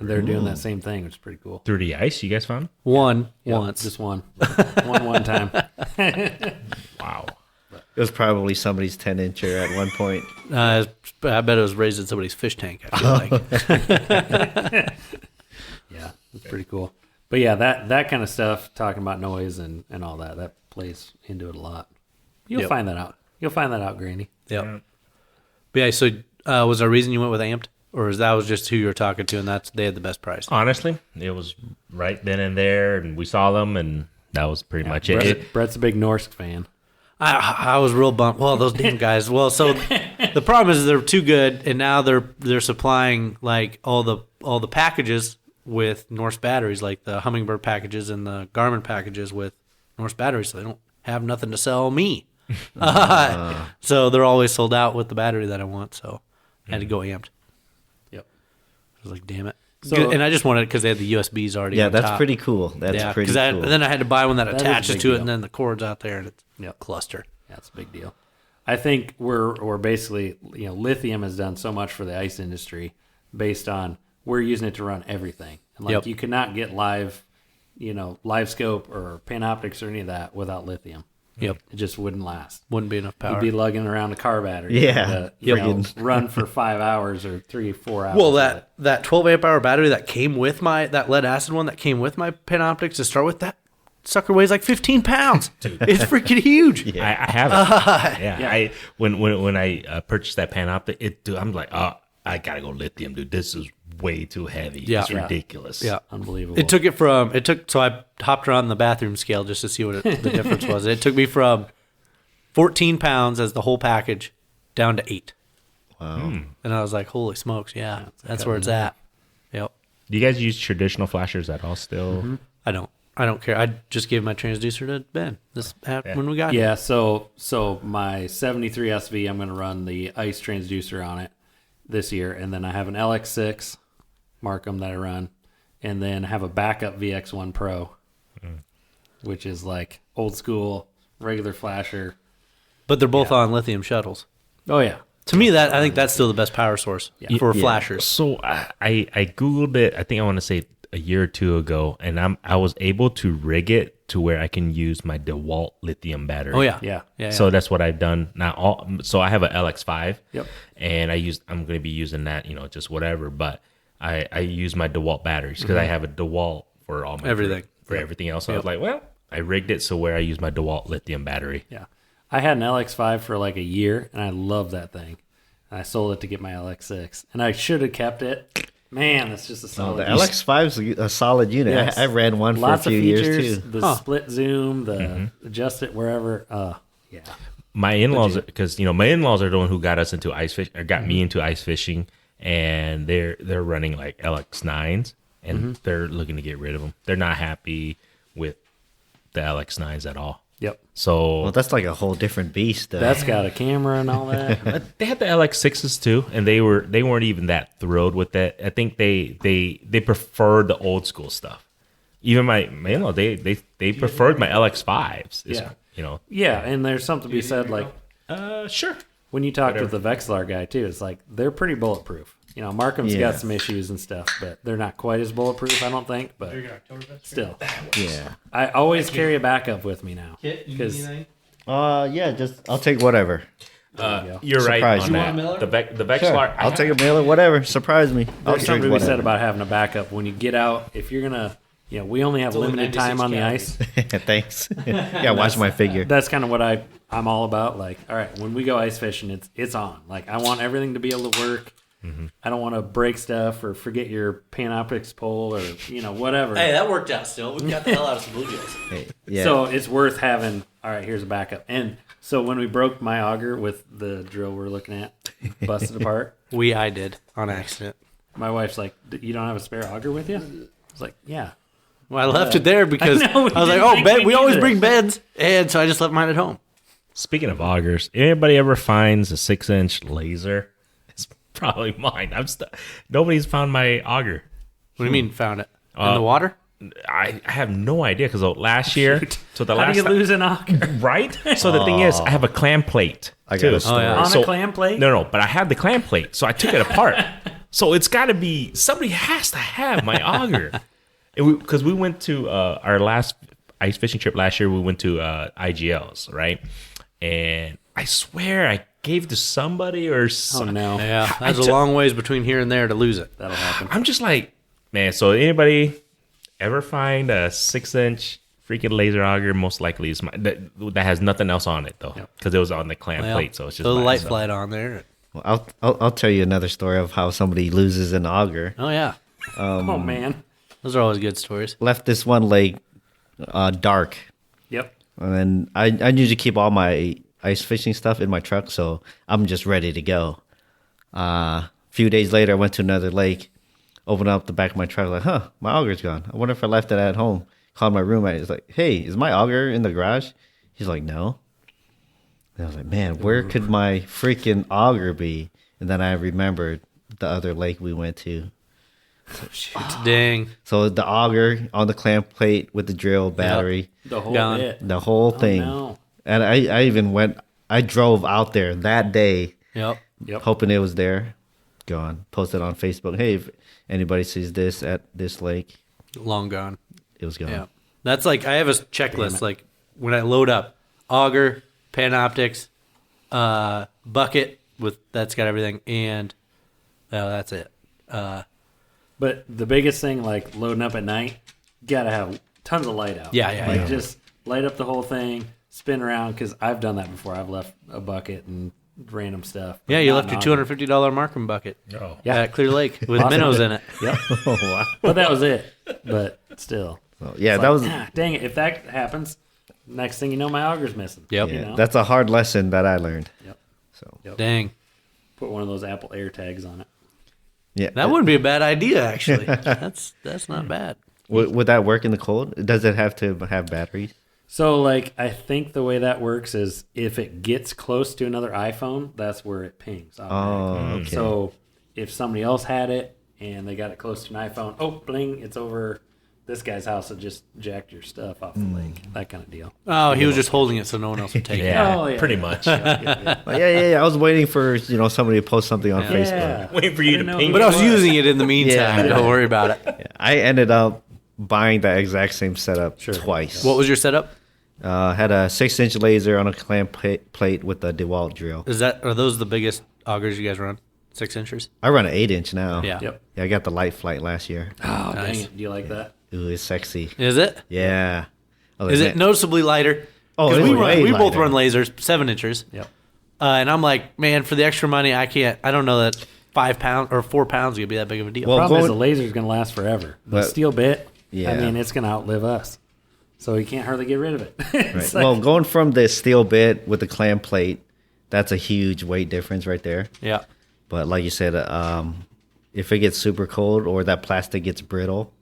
[SPEAKER 1] And they're doing that same thing, which is pretty cool.
[SPEAKER 3] Through the ice, you guys found?
[SPEAKER 2] One
[SPEAKER 1] Yep,
[SPEAKER 2] once.
[SPEAKER 1] just one time.
[SPEAKER 3] Wow.
[SPEAKER 4] It was probably somebody's 10-incher at one point.
[SPEAKER 2] I bet it was raised in somebody's fish tank. I feel like.
[SPEAKER 1] Yeah, it's pretty cool. But yeah, that kind of stuff, talking about noise and all that plays into it a lot. You'll
[SPEAKER 2] Yep.
[SPEAKER 1] find that out. You'll find that out, Grandy.
[SPEAKER 2] Yep. But yeah, so was there a reason you went with Amped? Or is that was just who you were talking to and they had the best price?
[SPEAKER 3] Honestly, it was right then and there, and we saw them, and that was pretty much it.
[SPEAKER 1] Brett's a big Norsk fan.
[SPEAKER 2] I was real bummed. Well, those damn guys. Well, so the problem is they're too good, and now they're supplying like all the packages with Norse batteries, like the Hummingbird packages and the Garmin packages with Norse batteries. So they don't have nothing to sell me. So they're always sold out with the battery that I want. So I had to go Amped.
[SPEAKER 1] Yep.
[SPEAKER 2] I was like, damn it.
[SPEAKER 1] So-
[SPEAKER 2] And I just wanted it because they had the USBs already.
[SPEAKER 4] Yeah,
[SPEAKER 2] on
[SPEAKER 4] that's
[SPEAKER 2] top.
[SPEAKER 4] pretty cool. That's
[SPEAKER 2] Yeah,
[SPEAKER 4] pretty
[SPEAKER 2] because
[SPEAKER 4] cool.
[SPEAKER 2] then I had to buy one that
[SPEAKER 1] That is a
[SPEAKER 2] attaches
[SPEAKER 1] big
[SPEAKER 2] to it,
[SPEAKER 1] deal.
[SPEAKER 2] and then the cord's out there, and it's
[SPEAKER 1] Yep.
[SPEAKER 2] cluster.
[SPEAKER 1] That's a big deal. I think we're basically, lithium has done so much for the ice industry based on we're using it to run everything. And
[SPEAKER 2] Yep.
[SPEAKER 1] you cannot get live scope or Panoptics or any of that without lithium.
[SPEAKER 2] Yep.
[SPEAKER 1] It just wouldn't last.
[SPEAKER 2] Wouldn't be enough power.
[SPEAKER 1] You'd be lugging around a car battery.
[SPEAKER 4] Yeah.
[SPEAKER 1] To, run for 5 hours or 3-4 hours.
[SPEAKER 2] Well,
[SPEAKER 1] of it.
[SPEAKER 2] that 12 amp hour battery that came with that lead acid one that came with my Panoptics to start with, that sucker weighs like 15 pounds. It's freaking huge.
[SPEAKER 3] I have it.
[SPEAKER 1] Yeah.
[SPEAKER 3] When I purchased that Panoptic, I'm like, oh, I gotta go lithium, dude. This is way too heavy.
[SPEAKER 2] Yeah.
[SPEAKER 3] It's
[SPEAKER 2] Yeah.
[SPEAKER 3] ridiculous.
[SPEAKER 2] Yeah.
[SPEAKER 1] Unbelievable.
[SPEAKER 2] So I hopped around the bathroom scale just to see what the difference was. It took me from 14 pounds as the whole package down to 8.
[SPEAKER 4] Wow.
[SPEAKER 2] And I was like, holy smokes, yeah, that's where it's at. Yep.
[SPEAKER 3] Do you guys use traditional flashers at all still?
[SPEAKER 2] I don't care. I just gave my transducer to Ben when we got here.
[SPEAKER 1] Yeah, so my 73 SV, I'm going to run the ice transducer on it this year, and then I have an LX6 Markham that I run, and then I have a backup VX1 Pro, which is like old school regular flasher.
[SPEAKER 2] But they're both on lithium shuttles.
[SPEAKER 1] Oh yeah,
[SPEAKER 2] To me, I think that's still the best power source for flashers.
[SPEAKER 3] So I googled it. I think I want to say a year or two ago, and I was able to rig it to where I can use my DeWalt lithium battery.
[SPEAKER 2] Oh yeah,
[SPEAKER 1] Yeah.
[SPEAKER 3] So that's what I've done now. So I have a LX5.
[SPEAKER 1] Yep.
[SPEAKER 3] And I'm going to be using that, just whatever. But I use my DeWalt batteries because I have a DeWalt for all my
[SPEAKER 2] Everything.
[SPEAKER 3] for everything else. So I was like, well, I rigged it so where I use my DeWalt lithium battery.
[SPEAKER 1] Yeah. I had an LX5 for like a year, and I loved that thing. And I sold it to get my LX6, and I should have kept it. Man, that's just a solid.
[SPEAKER 4] The LX5 is a solid unit.
[SPEAKER 1] Yes.
[SPEAKER 4] I ran one
[SPEAKER 1] Lots
[SPEAKER 4] for a few
[SPEAKER 1] of features,
[SPEAKER 4] years too.
[SPEAKER 1] the split zoom, the adjust it wherever. Yeah.
[SPEAKER 3] My in-laws, because my in-laws are the one who got us into ice fish, or got me into ice fishing, and they're running like LX9s, and they're looking to get rid of them. They're not happy with the LX9s at all.
[SPEAKER 1] Yep.
[SPEAKER 3] So
[SPEAKER 4] Well, that's like a whole different beast.
[SPEAKER 1] That's got a camera and all that.
[SPEAKER 3] they had the LX6s too, and they weren't even that thrilled with that. I think they prefer the old school stuff. Even they preferred my LX5s.
[SPEAKER 1] Yeah.
[SPEAKER 3] You know.
[SPEAKER 1] Yeah, and there's something to be said, like,
[SPEAKER 3] Sure.
[SPEAKER 1] when you talked with the Vexlar guy, too, it's like, they're pretty bulletproof. You know, Markham's
[SPEAKER 4] Yeah.
[SPEAKER 1] got some issues and stuff, but they're not quite as bulletproof, I don't think, but still.
[SPEAKER 4] Yeah.
[SPEAKER 1] I always carry a backup with me now. Because
[SPEAKER 4] Yeah, just I'll take whatever.
[SPEAKER 3] You're right
[SPEAKER 4] Surprise
[SPEAKER 3] on
[SPEAKER 4] me.
[SPEAKER 3] that. The
[SPEAKER 4] Sure.
[SPEAKER 3] Vexlar.
[SPEAKER 4] I'll take a Miller, whatever. Surprise me. I'll
[SPEAKER 1] there's something
[SPEAKER 4] drink
[SPEAKER 1] to be said
[SPEAKER 4] whatever.
[SPEAKER 1] about having a backup when you get out. If you're going to, you know, we only have
[SPEAKER 2] only
[SPEAKER 1] limited
[SPEAKER 2] 96
[SPEAKER 1] time on the
[SPEAKER 2] calories.
[SPEAKER 1] ice.
[SPEAKER 4] Thanks. Yeah, watch my figure.
[SPEAKER 1] That's kind of what I'm all about. Like, all right, when we go ice fishing, it's on. Like, I want everything to be able to work. I don't want to break stuff or forget your Panoptics pole or, you know, whatever.
[SPEAKER 2] Hey, that worked out still. We got the hell out of some bluegills.
[SPEAKER 4] Hey, yeah.
[SPEAKER 1] So it's worth having, all right, here's a backup. And so when we broke my auger with the drill we're looking at, busted apart,
[SPEAKER 2] I did on accident.
[SPEAKER 1] my wife's like, you don't have a spare auger with you? I was like, yeah.
[SPEAKER 2] Well, I left it there because
[SPEAKER 1] I know, we
[SPEAKER 2] I was like,
[SPEAKER 1] didn't
[SPEAKER 2] oh,
[SPEAKER 1] think
[SPEAKER 2] bed, we always
[SPEAKER 1] needed
[SPEAKER 2] bring
[SPEAKER 1] it.
[SPEAKER 2] beds. And so I just left mine at home.
[SPEAKER 3] Speaking of augers, anybody ever finds a 6-inch laser? It's probably mine. Nobody's found my auger.
[SPEAKER 2] What do you mean found it? In the water?
[SPEAKER 3] I have no idea because last year, so the
[SPEAKER 1] How
[SPEAKER 3] last
[SPEAKER 1] do you
[SPEAKER 3] time-
[SPEAKER 1] lose an auger?
[SPEAKER 3] right? So the thing is, I have a clam plate.
[SPEAKER 4] I got
[SPEAKER 3] too.
[SPEAKER 4] a story.
[SPEAKER 2] yeah.
[SPEAKER 1] On a clam plate?
[SPEAKER 3] No, but I had the clam plate, so I took it apart. So it's got to be somebody has to have my auger, because we went to our last ice fishing trip last year. We went to IGLs, right? And I swear I gave to somebody or
[SPEAKER 1] Oh,
[SPEAKER 3] some,
[SPEAKER 1] no.
[SPEAKER 2] Yeah.
[SPEAKER 3] I
[SPEAKER 2] There's a
[SPEAKER 3] took-
[SPEAKER 2] long ways between here and there to lose it.
[SPEAKER 1] That'll happen.
[SPEAKER 3] I'm just like, man. So anybody ever find a 6-inch freaking laser auger? Most likely is that has nothing else on it though, because it was on the clam
[SPEAKER 2] Well,
[SPEAKER 3] plate. So it's just
[SPEAKER 2] throw the
[SPEAKER 3] by
[SPEAKER 2] light
[SPEAKER 3] itself.
[SPEAKER 2] flight on there.
[SPEAKER 4] Well, I'll tell you another story of how somebody loses an auger.
[SPEAKER 2] Oh, yeah.
[SPEAKER 1] Oh, man.
[SPEAKER 2] Those are always good stories.
[SPEAKER 4] Left this one lake dark,
[SPEAKER 1] Yep.
[SPEAKER 4] and then I usually keep all my ice fishing stuff in my truck, so I'm just ready to go. A few days later, I went to another lake, opened up the back of my truck, like, my auger's gone. I wonder if I left it at home. Called my roommate. He's like, hey, is my auger in the garage? He's like, no. And I was like, man, where could my freaking auger be? And then I remembered the other lake we went to.
[SPEAKER 2] Dang.
[SPEAKER 4] So the auger on the clamp plate with the drill battery,
[SPEAKER 1] The whole
[SPEAKER 2] Gone.
[SPEAKER 1] bit.
[SPEAKER 4] the whole thing.
[SPEAKER 1] No.
[SPEAKER 4] And I even I drove out there that day
[SPEAKER 2] Yep.
[SPEAKER 1] Yep.
[SPEAKER 4] hoping it was there. Gone. Posted on Facebook. Hey, if anybody sees this at this lake,
[SPEAKER 2] Long gone.
[SPEAKER 4] it was gone.
[SPEAKER 2] Yeah. That's like, I have a checklist. Like, when I load up, auger, Panoptics, bucket that's got everything, and that's it.
[SPEAKER 1] But the biggest thing, like loading up at night, gotta have tons of light out.
[SPEAKER 2] Yeah, yeah,
[SPEAKER 1] Like
[SPEAKER 2] yeah.
[SPEAKER 1] just light up the whole thing, spin around, because I've done that before. I've left a bucket and random stuff.
[SPEAKER 2] Yeah, you
[SPEAKER 1] Not
[SPEAKER 2] left
[SPEAKER 1] an
[SPEAKER 2] your
[SPEAKER 1] auger.
[SPEAKER 2] $250 Markham bucket
[SPEAKER 3] Oh.
[SPEAKER 1] Yeah.
[SPEAKER 2] at Clear Lake with
[SPEAKER 1] Awesome.
[SPEAKER 2] minnows in it.
[SPEAKER 1] Yep.
[SPEAKER 4] Oh, wow.
[SPEAKER 1] But that was it. But still.
[SPEAKER 4] So, yeah,
[SPEAKER 1] It's
[SPEAKER 4] that
[SPEAKER 1] like,
[SPEAKER 4] was.
[SPEAKER 1] dang it. If that happens, next thing you know, my auger's missing.
[SPEAKER 2] Yep.
[SPEAKER 1] You
[SPEAKER 4] Yeah,
[SPEAKER 1] know?
[SPEAKER 4] that's a hard lesson that I learned.
[SPEAKER 1] Yep.
[SPEAKER 4] So
[SPEAKER 1] Yep.
[SPEAKER 2] Dang.
[SPEAKER 1] Put one of those Apple Air tags on it.
[SPEAKER 4] yeah,
[SPEAKER 2] That wouldn't be a bad idea, actually. That's not bad.
[SPEAKER 4] would that work in the cold? Does it have to have batteries?
[SPEAKER 1] So, like, I think the way that works is if it gets close to another iPhone, that's where it pings. automatically.
[SPEAKER 4] Oh, okay.
[SPEAKER 1] So, if somebody else had it and they got it close to an iPhone, oh, bling, it's over this guy's house that just jacked your stuff off the lake. That kind of deal.
[SPEAKER 2] Oh, he was just holding it so no one else would take it.
[SPEAKER 3] Yeah,
[SPEAKER 1] Oh, yeah.
[SPEAKER 3] pretty much.
[SPEAKER 1] Yeah.
[SPEAKER 4] Yeah. I was waiting for somebody to post something on Facebook.
[SPEAKER 1] Yeah.
[SPEAKER 3] Waiting for you
[SPEAKER 1] I
[SPEAKER 3] to
[SPEAKER 1] didn't know
[SPEAKER 3] ping.
[SPEAKER 1] who
[SPEAKER 2] But I was
[SPEAKER 1] it
[SPEAKER 2] using it in the meantime.
[SPEAKER 4] Yeah.
[SPEAKER 2] Don't worry about it.
[SPEAKER 4] Yeah, I ended up buying the exact same setup twice.
[SPEAKER 2] What was your setup?
[SPEAKER 4] Had a 6-inch laser on a clamp plate with a DeWalt drill.
[SPEAKER 2] Are those the biggest augers you guys run? 6 inches?
[SPEAKER 4] I run an 8-inch now.
[SPEAKER 2] Yeah.
[SPEAKER 1] Yep.
[SPEAKER 4] Yeah, I got the light flight last year.
[SPEAKER 1] Oh,
[SPEAKER 2] Nice.
[SPEAKER 1] dang it. Do you like that?
[SPEAKER 4] Ooh, it's sexy.
[SPEAKER 2] Is it?
[SPEAKER 4] Yeah. I was
[SPEAKER 2] Is
[SPEAKER 4] like,
[SPEAKER 2] it
[SPEAKER 4] man-
[SPEAKER 2] noticeably lighter?
[SPEAKER 4] Oh,
[SPEAKER 2] 'Cause
[SPEAKER 4] it's
[SPEAKER 2] we
[SPEAKER 4] way
[SPEAKER 2] both
[SPEAKER 4] lighter.
[SPEAKER 2] run lasers, 7 inches.
[SPEAKER 1] Yep.
[SPEAKER 2] And I'm like, man, for the extra money, I don't know that 5 pounds or 4 pounds would be that big of a deal.
[SPEAKER 4] Well,
[SPEAKER 1] Problem is the
[SPEAKER 4] going-
[SPEAKER 1] laser's going to last forever. The
[SPEAKER 4] But-
[SPEAKER 1] steel bit,
[SPEAKER 4] Yeah.
[SPEAKER 1] I mean, it's going to outlive us. So you can't hardly get rid of it.
[SPEAKER 4] Right.
[SPEAKER 1] It's like-
[SPEAKER 4] Well, going from the steel bit with the clamp plate, that's a huge weight difference right there.
[SPEAKER 2] yeah.
[SPEAKER 4] But like you said, if it gets super cold or that plastic gets brittle,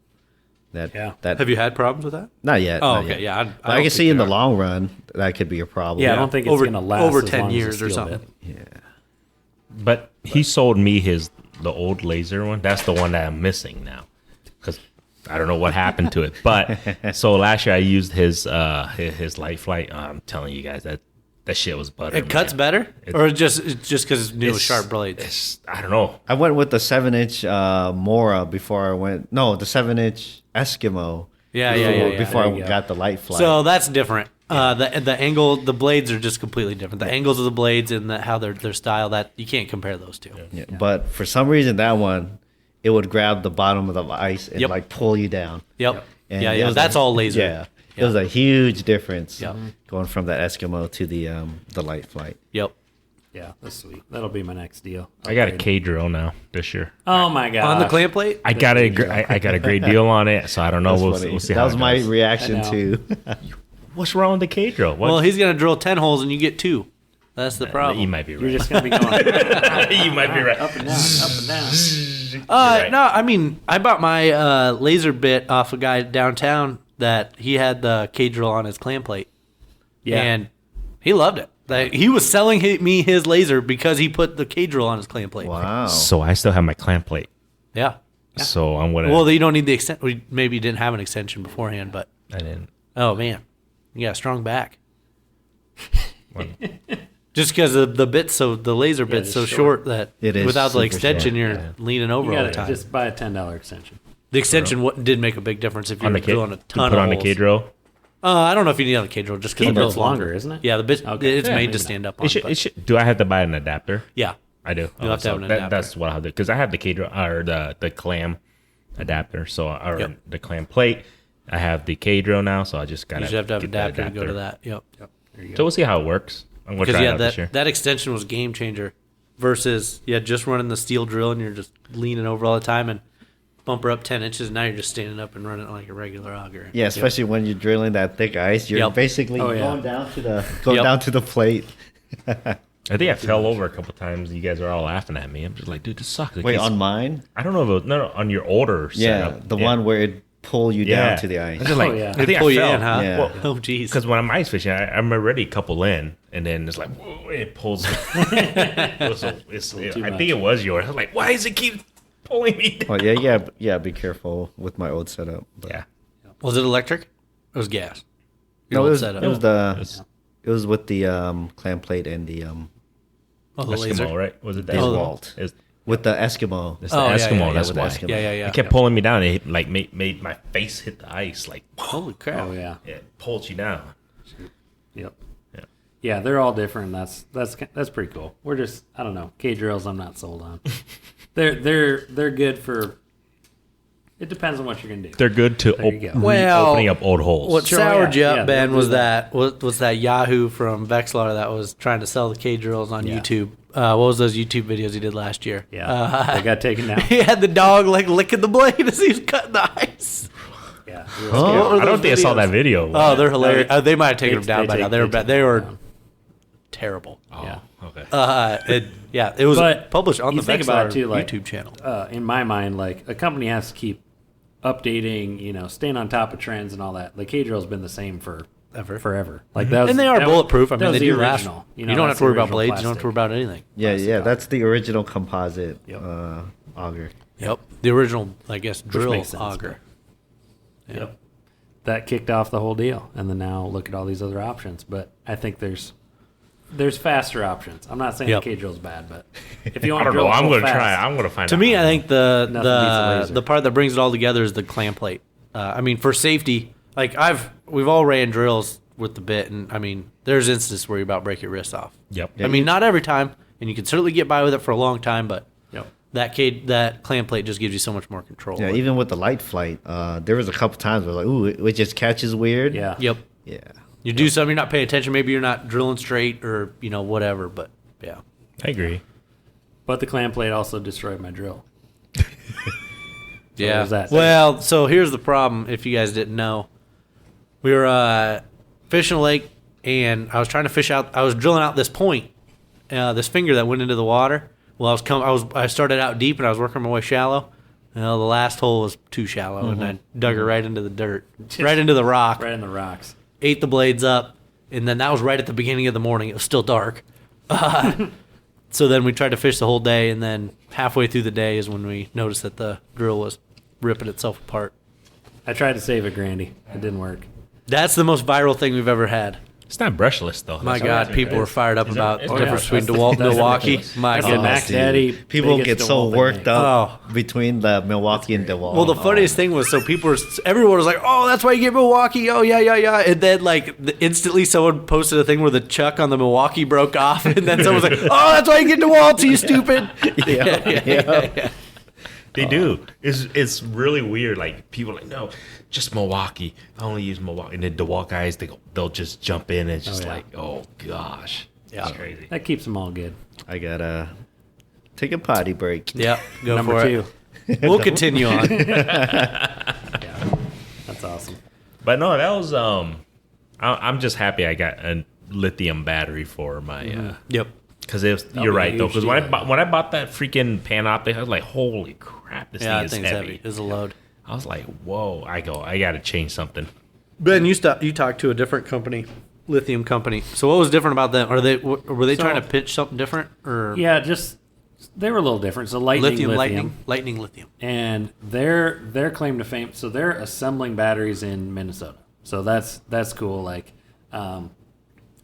[SPEAKER 1] Yeah.
[SPEAKER 4] that
[SPEAKER 2] Have you had problems with that?
[SPEAKER 4] not yet.
[SPEAKER 2] Oh,
[SPEAKER 4] not
[SPEAKER 2] okay.
[SPEAKER 4] yet.
[SPEAKER 2] Yeah.
[SPEAKER 4] But I can see in the long run that could be a problem.
[SPEAKER 1] yeah, I don't think it's
[SPEAKER 2] Over-
[SPEAKER 1] going to last
[SPEAKER 2] over
[SPEAKER 1] as
[SPEAKER 2] 10
[SPEAKER 1] long as the
[SPEAKER 2] years or
[SPEAKER 1] steel
[SPEAKER 2] something.
[SPEAKER 1] bit.
[SPEAKER 3] But he sold me the old laser one. That's the one that I'm missing now. Because I don't know what happened to it. But so last year I used his light flight. I'm telling you guys that shit was butter.
[SPEAKER 2] It cuts better, or it's just because it's new with sharp blades.
[SPEAKER 3] I don't know.
[SPEAKER 4] I went with the 7-inch Mora before I went. No, the 7-inch Eskimo.
[SPEAKER 2] Yeah.
[SPEAKER 4] Before
[SPEAKER 1] There
[SPEAKER 4] I
[SPEAKER 1] you go.
[SPEAKER 4] got the light flight.
[SPEAKER 2] So that's different. The angle, the blades are just completely different. The angles of the blades and how their style, that you can't compare those two.
[SPEAKER 4] Yeah, but for some reason, that one, it would grab the bottom of the ice and like pull you down.
[SPEAKER 2] Yep.
[SPEAKER 4] And
[SPEAKER 2] Yeah.
[SPEAKER 4] it was
[SPEAKER 2] That's all laser.
[SPEAKER 4] Yeah. It was a huge difference
[SPEAKER 2] Yep.
[SPEAKER 4] going from that Eskimo to the light flight.
[SPEAKER 2] Yep.
[SPEAKER 1] Yeah, that's sweet. That'll be my next deal.
[SPEAKER 3] I got a K drill now this year.
[SPEAKER 1] Oh my god!
[SPEAKER 2] On the clamp plate.
[SPEAKER 3] I got a great deal on it, so I don't know.
[SPEAKER 4] That's
[SPEAKER 3] We'll
[SPEAKER 4] funny.
[SPEAKER 3] see
[SPEAKER 4] that
[SPEAKER 3] how
[SPEAKER 4] was
[SPEAKER 3] it
[SPEAKER 4] my
[SPEAKER 3] goes.
[SPEAKER 4] reaction
[SPEAKER 1] I know.
[SPEAKER 4] to.
[SPEAKER 3] What's wrong with the K drill?
[SPEAKER 2] Well, he's gonna drill 10 holes and you get 2. That's the
[SPEAKER 3] You
[SPEAKER 2] problem.
[SPEAKER 3] might be
[SPEAKER 1] You're
[SPEAKER 3] right.
[SPEAKER 1] just gonna be going
[SPEAKER 3] You might be right.
[SPEAKER 1] up and down, up and down.
[SPEAKER 3] right.
[SPEAKER 2] No, I mean, I bought my laser bit off a guy downtown that he had the K drill on his clamp plate.
[SPEAKER 1] Yeah,
[SPEAKER 2] And he loved it. Like, he was selling me his laser because he put the K drill on his clamp plate.
[SPEAKER 4] Wow.
[SPEAKER 3] So I still have my clamp plate.
[SPEAKER 2] Yeah.
[SPEAKER 3] So I'm gonna.
[SPEAKER 2] Well, you don't need the extension. Maybe you didn't have an extension beforehand, but
[SPEAKER 3] I didn't.
[SPEAKER 2] oh man, you got a strong back.
[SPEAKER 3] Well,
[SPEAKER 2] Just because the laser bit's
[SPEAKER 1] it's
[SPEAKER 2] so
[SPEAKER 1] short.
[SPEAKER 2] short that
[SPEAKER 4] It is
[SPEAKER 2] without the
[SPEAKER 4] super
[SPEAKER 2] extension,
[SPEAKER 4] short,
[SPEAKER 2] you're
[SPEAKER 3] yeah.
[SPEAKER 2] leaning over
[SPEAKER 1] you
[SPEAKER 2] all the
[SPEAKER 1] gotta
[SPEAKER 2] time.
[SPEAKER 1] just buy a $10 extension.
[SPEAKER 2] The extension did make a big difference if you're
[SPEAKER 3] on the K,
[SPEAKER 2] drilling a ton
[SPEAKER 3] put
[SPEAKER 2] of
[SPEAKER 3] on the
[SPEAKER 2] holes.
[SPEAKER 3] K drill.
[SPEAKER 2] I don't know if you need on the K drill just because
[SPEAKER 1] K
[SPEAKER 2] the
[SPEAKER 1] drill's
[SPEAKER 2] bit's longer.
[SPEAKER 1] longer, isn't it?
[SPEAKER 2] Yeah, the bit
[SPEAKER 1] Okay.
[SPEAKER 2] it's
[SPEAKER 1] Yeah,
[SPEAKER 2] made
[SPEAKER 1] maybe
[SPEAKER 2] to stand up on.
[SPEAKER 3] It should,
[SPEAKER 2] but-
[SPEAKER 3] it should. Do I have to buy an adapter?
[SPEAKER 2] yeah,
[SPEAKER 3] I do.
[SPEAKER 2] You'll have to have an adapter.
[SPEAKER 3] That's what I'll do because I have the K drill or the clam adapter. So or
[SPEAKER 2] Yep.
[SPEAKER 3] the clam plate. I have the K drill now, so I just gotta.
[SPEAKER 2] you should have to have
[SPEAKER 3] get
[SPEAKER 2] an
[SPEAKER 3] the
[SPEAKER 2] adapter to go to that. Yep.
[SPEAKER 1] There you go.
[SPEAKER 3] So we'll see how it works. I'm gonna
[SPEAKER 2] Because
[SPEAKER 3] try it out this
[SPEAKER 2] that
[SPEAKER 3] year.
[SPEAKER 2] that extension was a game changer versus just running the steel drill and you're just leaning over all the time and bump her up 10 inches. Now you're just standing up and running it like a regular auger.
[SPEAKER 4] Yeah, especially when you're drilling that thick ice, you're
[SPEAKER 2] Yep.
[SPEAKER 4] basically
[SPEAKER 1] Oh, yeah.
[SPEAKER 4] going down to the plate.
[SPEAKER 3] I think I fell over a couple times. You guys are all laughing at me. I'm just like, dude, this sucks. Like,
[SPEAKER 4] Wait,
[SPEAKER 3] it's-
[SPEAKER 4] on mine?
[SPEAKER 3] I don't know if it was, no, on your older
[SPEAKER 4] Yeah,
[SPEAKER 3] setup.
[SPEAKER 4] the one where it pull you down to the ice.
[SPEAKER 3] I'm just like,
[SPEAKER 1] yeah.
[SPEAKER 3] I think
[SPEAKER 2] pull
[SPEAKER 3] I
[SPEAKER 2] you
[SPEAKER 3] fell.
[SPEAKER 2] in, huh?
[SPEAKER 4] Yeah.
[SPEAKER 3] Well,
[SPEAKER 2] Oh, jeez.
[SPEAKER 3] because when I'm ice fishing, I'm already a couple in, and then it's like, whoa, it pulls. I think it was yours. I was like, why does it keep pulling me down?
[SPEAKER 4] Oh yeah. Be careful with my old setup. But-
[SPEAKER 3] Yeah.
[SPEAKER 2] Was it electric? It was gas. Your
[SPEAKER 4] No,
[SPEAKER 2] old
[SPEAKER 4] it was
[SPEAKER 2] setup.
[SPEAKER 4] it was the
[SPEAKER 3] It's
[SPEAKER 4] it was with the clam plate and the
[SPEAKER 2] Oh, the laser.
[SPEAKER 3] Eskimo, right? Was it that?
[SPEAKER 4] Diswalt.
[SPEAKER 3] It's
[SPEAKER 4] with the Eskimo.
[SPEAKER 3] the
[SPEAKER 2] Oh, yeah,
[SPEAKER 3] Eskimo.
[SPEAKER 2] yeah,
[SPEAKER 3] That's
[SPEAKER 4] with the
[SPEAKER 3] why.
[SPEAKER 4] Eskimo.
[SPEAKER 2] Yeah.
[SPEAKER 3] It kept pulling me down. It like made my face hit the ice. Like,
[SPEAKER 2] Holy crap.
[SPEAKER 1] Oh yeah,
[SPEAKER 3] it pulled you down.
[SPEAKER 1] yep.
[SPEAKER 3] Yeah.
[SPEAKER 1] Yeah, they're all different. That's pretty cool. We're just I don't know K drills. I'm not sold on. they're good for. It depends on what you're gonna do.
[SPEAKER 3] They're good to
[SPEAKER 1] There you go.
[SPEAKER 2] Well,
[SPEAKER 3] opening up old holes.
[SPEAKER 2] What
[SPEAKER 1] Sure,
[SPEAKER 2] soured you
[SPEAKER 1] yeah.
[SPEAKER 2] up,
[SPEAKER 1] Yeah,
[SPEAKER 2] Ben,
[SPEAKER 1] they'll
[SPEAKER 2] was
[SPEAKER 1] do
[SPEAKER 2] was that Yahoo from Vexlar that was trying to sell the K drills on
[SPEAKER 1] Yeah.
[SPEAKER 2] YouTube. What was those YouTube videos he did last year?
[SPEAKER 1] Yeah, they got taken down.
[SPEAKER 2] He had the dog like licking the blade as he was cutting the ice.
[SPEAKER 1] Yeah,
[SPEAKER 2] What were
[SPEAKER 3] I don't
[SPEAKER 2] those
[SPEAKER 3] think I saw
[SPEAKER 2] videos?
[SPEAKER 3] that video.
[SPEAKER 2] Oh, they're hilarious. They might have taken
[SPEAKER 1] They-
[SPEAKER 2] them down
[SPEAKER 1] they
[SPEAKER 2] by now.
[SPEAKER 1] take-
[SPEAKER 2] They were
[SPEAKER 1] they
[SPEAKER 2] bad.
[SPEAKER 1] take
[SPEAKER 2] They
[SPEAKER 1] them
[SPEAKER 2] were
[SPEAKER 1] down.
[SPEAKER 2] terrible.
[SPEAKER 1] Yeah.
[SPEAKER 3] Okay.
[SPEAKER 2] It was
[SPEAKER 1] But
[SPEAKER 2] published on
[SPEAKER 1] you
[SPEAKER 2] the
[SPEAKER 1] think about
[SPEAKER 2] Vexlar
[SPEAKER 1] it too, like,
[SPEAKER 2] YouTube channel.
[SPEAKER 1] In my mind, like a company has to keep updating, staying on top of trends and all that. The K drill's been the same forever. Like that, was,
[SPEAKER 2] And they are
[SPEAKER 1] that
[SPEAKER 2] bulletproof. I
[SPEAKER 1] that
[SPEAKER 2] mean,
[SPEAKER 1] was
[SPEAKER 2] they
[SPEAKER 1] the
[SPEAKER 2] do last.
[SPEAKER 1] original.
[SPEAKER 2] You don't have
[SPEAKER 1] that's
[SPEAKER 2] to worry
[SPEAKER 1] the
[SPEAKER 2] about blades. You don't have to worry
[SPEAKER 1] original
[SPEAKER 2] about anything.
[SPEAKER 4] Yeah, that's the original composite
[SPEAKER 1] Yep.
[SPEAKER 4] auger.
[SPEAKER 2] Yep. The original, I guess, drill
[SPEAKER 1] makes sense,
[SPEAKER 2] auger.
[SPEAKER 1] plastic. Yep. That kicked off the whole deal, and then now look at all these other options. But I think there's faster options. I'm not saying
[SPEAKER 2] Yep.
[SPEAKER 1] the K drill's bad, but if you
[SPEAKER 3] I
[SPEAKER 1] want to
[SPEAKER 3] don't know.
[SPEAKER 1] drill,
[SPEAKER 3] I'm
[SPEAKER 1] going
[SPEAKER 3] gonna
[SPEAKER 1] to
[SPEAKER 3] try. I'm gonna find.
[SPEAKER 2] To
[SPEAKER 3] out.
[SPEAKER 2] me, I think
[SPEAKER 1] Nothing beats a laser.
[SPEAKER 2] the part that brings it all together is the clamp plate. I mean, for safety, like we've all ran drills with the bit, and I mean, there's instances where you about break your wrist off.
[SPEAKER 3] Yep.
[SPEAKER 2] I mean, not every time, and you can certainly get by with it for a long time, but
[SPEAKER 1] Yep.
[SPEAKER 2] that clamp plate just gives you so much more control.
[SPEAKER 4] Yeah, even with the light flight, there was a couple times where like, ooh, it just catches weird.
[SPEAKER 1] Yeah.
[SPEAKER 2] Yep.
[SPEAKER 4] Yeah.
[SPEAKER 2] You do something, you're not paying attention. Maybe you're not drilling straight, or whatever. But yeah.
[SPEAKER 3] I agree.
[SPEAKER 1] But the clamp plate also destroyed my drill.
[SPEAKER 2] Yeah.
[SPEAKER 1] there's that.
[SPEAKER 2] Well, so here's the problem. If you guys didn't know, we were fishing a lake, and I was trying to fish out. I was drilling out this point, this finger that went into the water. Well, I started out deep, and I was working my way shallow. The last hole was too shallow, and I dug her right into the dirt, right into the rock.
[SPEAKER 1] Right in the rocks.
[SPEAKER 2] Ate the blades up, and then that was right at the beginning of the morning. It was still dark. So then we tried to fish the whole day, and then halfway through the day is when we noticed that the drill was ripping itself apart.
[SPEAKER 1] I tried to save it, Grandy. It didn't work.
[SPEAKER 2] That's the most viral thing we've ever had.
[SPEAKER 3] It's not brushless though.
[SPEAKER 2] My
[SPEAKER 3] That's
[SPEAKER 2] God,
[SPEAKER 3] all
[SPEAKER 2] people were fired up about the difference between
[SPEAKER 1] That's
[SPEAKER 2] DeWalt and
[SPEAKER 1] that's
[SPEAKER 2] Milwaukee.
[SPEAKER 1] ridiculous.
[SPEAKER 2] My
[SPEAKER 1] That's the
[SPEAKER 2] goodness.
[SPEAKER 1] Mac Daddy.
[SPEAKER 4] People
[SPEAKER 1] biggest
[SPEAKER 4] get so
[SPEAKER 1] DeWalt thing
[SPEAKER 4] worked
[SPEAKER 1] made.
[SPEAKER 4] up between the Milwaukee and DeWalt.
[SPEAKER 2] Well, the funniest thing was, so everyone was like, "Oh, that's why you get Milwaukee." Oh, yeah. And then, like, instantly, someone posted a thing where the chuck on the Milwaukee broke off, and then someone was like, "Oh, that's why you get DeWalt, you stupid."
[SPEAKER 4] Yeah.
[SPEAKER 3] They do. It's really weird. Like people are like, no, just Milwaukee. I only use Milwaukee. And the DeWalt guys, they'll just jump in. And it's just like, oh gosh,
[SPEAKER 2] Yeah.
[SPEAKER 3] it's crazy.
[SPEAKER 1] That keeps them all good.
[SPEAKER 4] I gotta take a potty break.
[SPEAKER 2] Yeah, go
[SPEAKER 1] Number
[SPEAKER 2] for
[SPEAKER 1] 2.
[SPEAKER 2] it. We'll continue on.
[SPEAKER 1] Yeah, that's awesome.
[SPEAKER 3] But no, that was I'm just happy I got a lithium battery for my.
[SPEAKER 2] Yep.
[SPEAKER 3] Because you're
[SPEAKER 1] be
[SPEAKER 3] right
[SPEAKER 1] a
[SPEAKER 3] though.
[SPEAKER 1] huge
[SPEAKER 3] Because when
[SPEAKER 1] deal.
[SPEAKER 3] I bought that freaking Panoptic, I was like, holy crap, this
[SPEAKER 2] Yeah,
[SPEAKER 3] thing
[SPEAKER 2] that
[SPEAKER 3] is
[SPEAKER 2] thing's
[SPEAKER 3] heavy.
[SPEAKER 2] It's a load.
[SPEAKER 3] I was like, whoa. I got to change something.
[SPEAKER 2] Ben, you talked to a different company, lithium company. So what was different about them? Were they trying to pitch something different, or
[SPEAKER 1] Yeah, just they were a little different. So lightning,
[SPEAKER 2] lightning lithium?
[SPEAKER 1] and their claim to fame. So they're assembling batteries in Minnesota. So that's cool. Like, I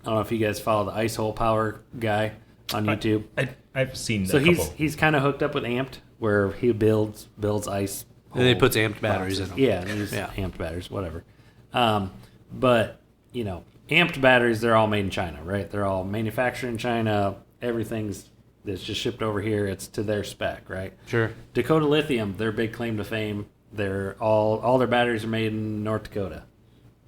[SPEAKER 1] don't know if you guys follow the Ice Hole Power guy on YouTube.
[SPEAKER 3] I've seen
[SPEAKER 1] So
[SPEAKER 3] a couple.
[SPEAKER 1] he's kind of hooked up with Amped, where he builds ice.
[SPEAKER 2] And he
[SPEAKER 1] hole
[SPEAKER 2] puts amped batteries in
[SPEAKER 1] boxes.
[SPEAKER 2] them.
[SPEAKER 1] Yeah, and he's
[SPEAKER 2] Yeah.
[SPEAKER 1] amped batteries, whatever. But amped batteries, they're all made in China, right? They're all manufactured in China. Everything's that's just shipped over here. It's to their spec, right?
[SPEAKER 2] Sure.
[SPEAKER 1] Dakota Lithium, their big claim to fame, they're all their batteries are made in North Dakota.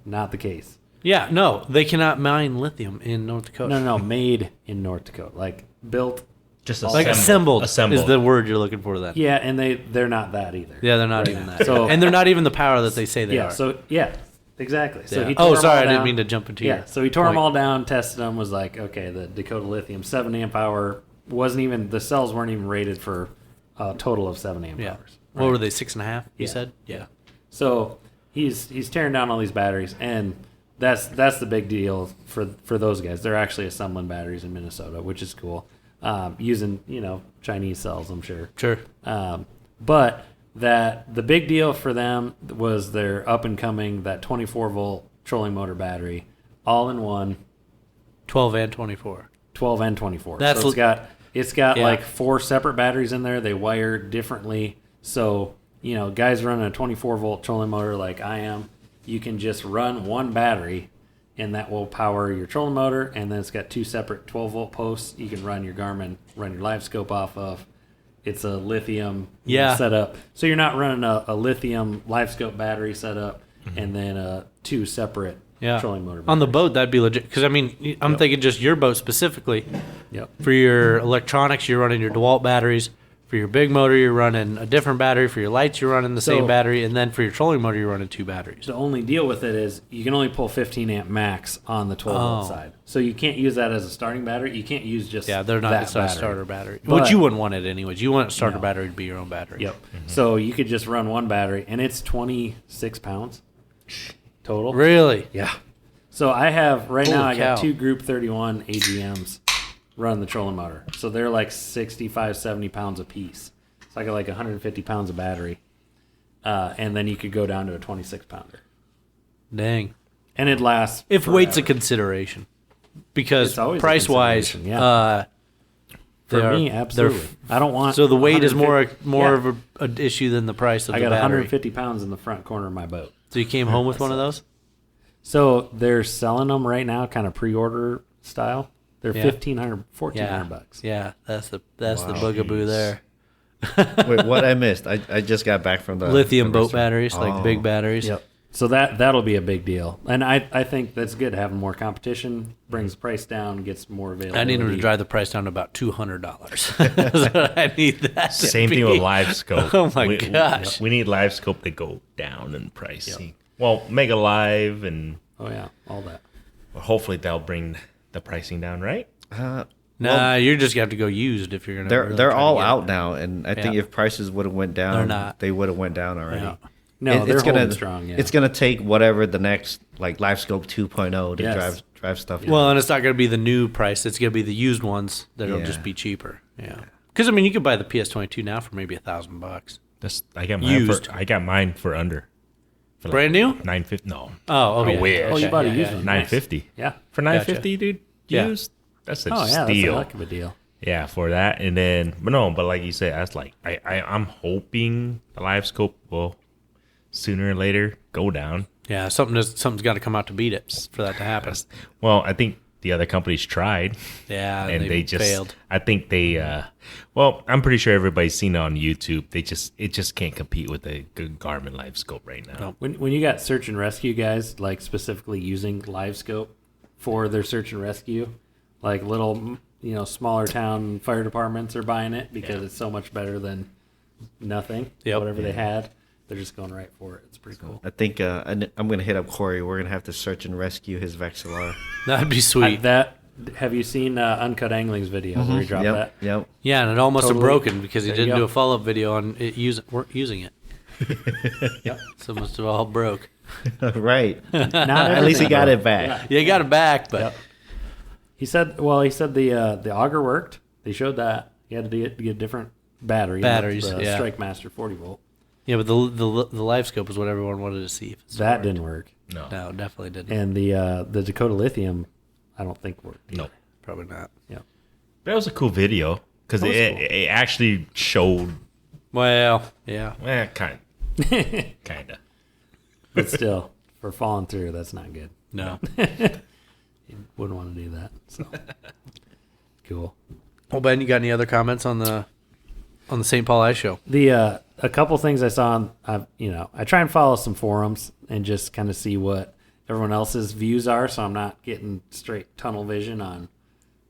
[SPEAKER 1] Not the case.
[SPEAKER 2] Yeah, no, they cannot mine lithium in North Dakota.
[SPEAKER 1] No, made in North Dakota, like built.
[SPEAKER 3] just
[SPEAKER 2] Like assembled is
[SPEAKER 3] Assembled.
[SPEAKER 2] the word you're looking for then.
[SPEAKER 1] Yeah, and they're not that either.
[SPEAKER 2] Yeah, they're not even that.
[SPEAKER 1] So-
[SPEAKER 2] And they're not even the power that they say they
[SPEAKER 1] Yeah.
[SPEAKER 2] are.
[SPEAKER 1] So yeah, exactly. So
[SPEAKER 2] Yeah.
[SPEAKER 1] he tore
[SPEAKER 2] Oh,
[SPEAKER 1] them
[SPEAKER 2] sorry,
[SPEAKER 1] all
[SPEAKER 2] I didn't
[SPEAKER 1] down.
[SPEAKER 2] mean to jump into
[SPEAKER 1] Yeah,
[SPEAKER 2] your
[SPEAKER 1] so he tore them
[SPEAKER 2] point.
[SPEAKER 1] all down, tested them, was like, okay, the Dakota Lithium 7 amp hour wasn't even, the cells weren't even rated for a total of 7 amp
[SPEAKER 2] Yeah.
[SPEAKER 1] hours.
[SPEAKER 2] What were they, 6.5, you
[SPEAKER 1] Yeah.
[SPEAKER 2] said? Yeah.
[SPEAKER 1] So he's tearing down all these batteries, and that's the big deal for those guys. They're actually assembling batteries in Minnesota, which is cool, using Chinese cells, I'm sure.
[SPEAKER 2] Sure.
[SPEAKER 1] But the big deal for them was their up and coming, that 24 volt trolling motor battery, all in one,
[SPEAKER 2] 12 and 24.
[SPEAKER 1] 12 and 24.
[SPEAKER 2] That's
[SPEAKER 1] so it's got
[SPEAKER 2] yeah.
[SPEAKER 1] like 4 separate batteries in there. They wire differently. So, guys running a 24 volt trolling motor like I am, you can just run one battery and that will power your trolling motor. And then it's got 2 separate 12 volt posts. You can run your Garmin, run your live scope off of. It's a lithium setup. So you're not running a lithium live scope battery setup and then 2 separate trolling motor batteries.
[SPEAKER 2] On the boat, that'd be legit. Because, I'm thinking just your boat specifically.
[SPEAKER 1] Yep.
[SPEAKER 2] For your electronics, you're running your DeWalt batteries. For your big motor, you're running a different battery. For your lights, you're running the same battery. And then for your trolling motor, you're running 2 batteries.
[SPEAKER 1] The only deal with it is you can only pull 15 amp max on the 12 volt side. So you can't use that as a starting battery. You can't use just
[SPEAKER 2] Yeah, they're not.
[SPEAKER 1] that
[SPEAKER 2] It's not a
[SPEAKER 1] battery.
[SPEAKER 2] starter battery.
[SPEAKER 1] But-
[SPEAKER 2] Which you wouldn't want it anyways. You want a starter
[SPEAKER 1] No.
[SPEAKER 2] battery to be your own battery.
[SPEAKER 1] Yep. So you could just run one battery, and it's 26 pounds total.
[SPEAKER 2] Really?
[SPEAKER 1] Yeah. So I have right now.
[SPEAKER 2] Holy
[SPEAKER 1] I got
[SPEAKER 2] cow.
[SPEAKER 1] 2 Group 31 AGMs run the trolling motor. So they're like 65, 70 pounds a piece. So I got like 150 pounds of battery, and then you could go down to a 26 pounder,
[SPEAKER 2] Dang.
[SPEAKER 1] and it lasts.
[SPEAKER 2] If weight's a
[SPEAKER 1] forever.
[SPEAKER 2] consideration. Because
[SPEAKER 1] It's always a
[SPEAKER 2] price-wise,
[SPEAKER 1] consideration, yeah. For
[SPEAKER 2] they are-
[SPEAKER 1] me, absolutely. I don't want.
[SPEAKER 2] So the weight is more
[SPEAKER 1] 150
[SPEAKER 2] of an issue than the price of
[SPEAKER 1] I
[SPEAKER 2] the
[SPEAKER 1] got
[SPEAKER 2] battery.
[SPEAKER 1] 150 pounds in the front corner of my boat.
[SPEAKER 2] So you came home with one of those?
[SPEAKER 1] So they're selling them right now, kind of pre-order style. They're
[SPEAKER 2] Yeah.
[SPEAKER 1] $1,400 bucks.
[SPEAKER 2] Yeah, that's the bugaboo
[SPEAKER 3] Jeez.
[SPEAKER 2] there.
[SPEAKER 4] Wait, what I missed? I just got back from the
[SPEAKER 2] Lithium
[SPEAKER 4] the
[SPEAKER 2] boat
[SPEAKER 4] restaurant.
[SPEAKER 2] batteries, like big batteries.
[SPEAKER 1] Yep. So that'll be a big deal, and I think that's good. Having more competition brings the price down, gets more availability.
[SPEAKER 2] I need them to drive the price down to about $200. That's what I need that to
[SPEAKER 3] Same
[SPEAKER 2] be.
[SPEAKER 3] thing with live scope.
[SPEAKER 2] Oh my gosh.
[SPEAKER 3] We need live scope to go down in price. Well, Mega Live and
[SPEAKER 1] Oh yeah, all that.
[SPEAKER 3] hopefully that'll bring the pricing down, right?
[SPEAKER 2] Nah, you're just going to have to go used if you're going to.
[SPEAKER 4] They're all out now, and I think
[SPEAKER 2] Yeah.
[SPEAKER 4] if prices would have went down,
[SPEAKER 2] They're not.
[SPEAKER 4] they would have went down already.
[SPEAKER 2] Yeah.
[SPEAKER 1] No, they're
[SPEAKER 4] it's
[SPEAKER 1] holding
[SPEAKER 4] gonna
[SPEAKER 1] strong. Yeah.
[SPEAKER 4] It's gonna take whatever the next like LiveScope 2.0 to
[SPEAKER 1] Yes.
[SPEAKER 4] drive stuff.
[SPEAKER 2] Well, and it's not going to be the new price. It's going to be the used ones that'll
[SPEAKER 4] Yeah.
[SPEAKER 2] just be cheaper. Yeah. Because you could buy the PS22 now for maybe $1,000.
[SPEAKER 3] I got mine
[SPEAKER 2] Used.
[SPEAKER 3] I got mine for under For
[SPEAKER 2] Brand new?
[SPEAKER 3] $950. No.
[SPEAKER 2] Oh, okay.
[SPEAKER 3] I wish.
[SPEAKER 1] Oh, you bought a used one. Nice.
[SPEAKER 3] $950.
[SPEAKER 1] Yeah.
[SPEAKER 3] For $950, dude.
[SPEAKER 2] Yeah.
[SPEAKER 3] Used. That's a
[SPEAKER 1] Oh, yeah,
[SPEAKER 3] steal.
[SPEAKER 1] that's a heck of a deal.
[SPEAKER 3] Yeah, for that. And then, but like you said, that's like, I'm hoping the live scope will sooner or later go down.
[SPEAKER 2] Yeah, something's got to come out to beat it for that to happen.
[SPEAKER 3] Well, I think the other companies tried.
[SPEAKER 2] Yeah,
[SPEAKER 3] and they just
[SPEAKER 2] failed.
[SPEAKER 3] I think they I'm pretty sure everybody's seen it on YouTube. It just can't compete with a good Garmin live scope right now.
[SPEAKER 1] No. When you got search and rescue guys, like specifically using live scope for their search and rescue, like little, smaller town fire departments are buying it because it's so much better than nothing.
[SPEAKER 2] Yep.
[SPEAKER 1] Whatever they had, they're just going right for it. It's pretty cool.
[SPEAKER 4] I think I'm going to hit up Corey. We're going to have to search and rescue his Vexilar.
[SPEAKER 2] That'd be sweet.
[SPEAKER 1] Have you seen Uncut Angling's video where he dropped that?
[SPEAKER 4] Yep.
[SPEAKER 2] Yeah, and it almost have broken because he
[SPEAKER 1] There you
[SPEAKER 2] didn't
[SPEAKER 1] go.
[SPEAKER 2] do a follow-up video on it using it.
[SPEAKER 1] Yep.
[SPEAKER 2] So it must have all broke.
[SPEAKER 4] Right.
[SPEAKER 1] Not
[SPEAKER 4] At least he
[SPEAKER 1] everything,
[SPEAKER 4] got
[SPEAKER 1] though.
[SPEAKER 4] it back.
[SPEAKER 2] Yeah, he got it back, but
[SPEAKER 1] Yep. He said the auger worked. They showed that. He had to get different batteries. The
[SPEAKER 2] yeah.
[SPEAKER 1] Strike Master 40 volt.
[SPEAKER 2] yeah, but the live scope is what everyone wanted to see. If it still
[SPEAKER 1] That
[SPEAKER 2] worked.
[SPEAKER 1] didn't work.
[SPEAKER 3] No.
[SPEAKER 2] No, definitely didn't.
[SPEAKER 1] And the Dakota Lithium, I don't think worked.
[SPEAKER 3] No.
[SPEAKER 2] Probably not.
[SPEAKER 1] Yeah.
[SPEAKER 3] That was a cool video because
[SPEAKER 1] That was
[SPEAKER 3] it,
[SPEAKER 1] cool.
[SPEAKER 3] it actually showed
[SPEAKER 2] Well, yeah.
[SPEAKER 3] kind of.
[SPEAKER 1] But still, for falling through, that's not good.
[SPEAKER 2] No.
[SPEAKER 1] You wouldn't want to do that. So cool.
[SPEAKER 2] Well, Ben, you got any other comments on the St. Paul Ice Show?
[SPEAKER 1] The a couple things I saw on, I try and follow some forums and just kind of see what everyone else's views are, so I'm not getting straight tunnel vision on,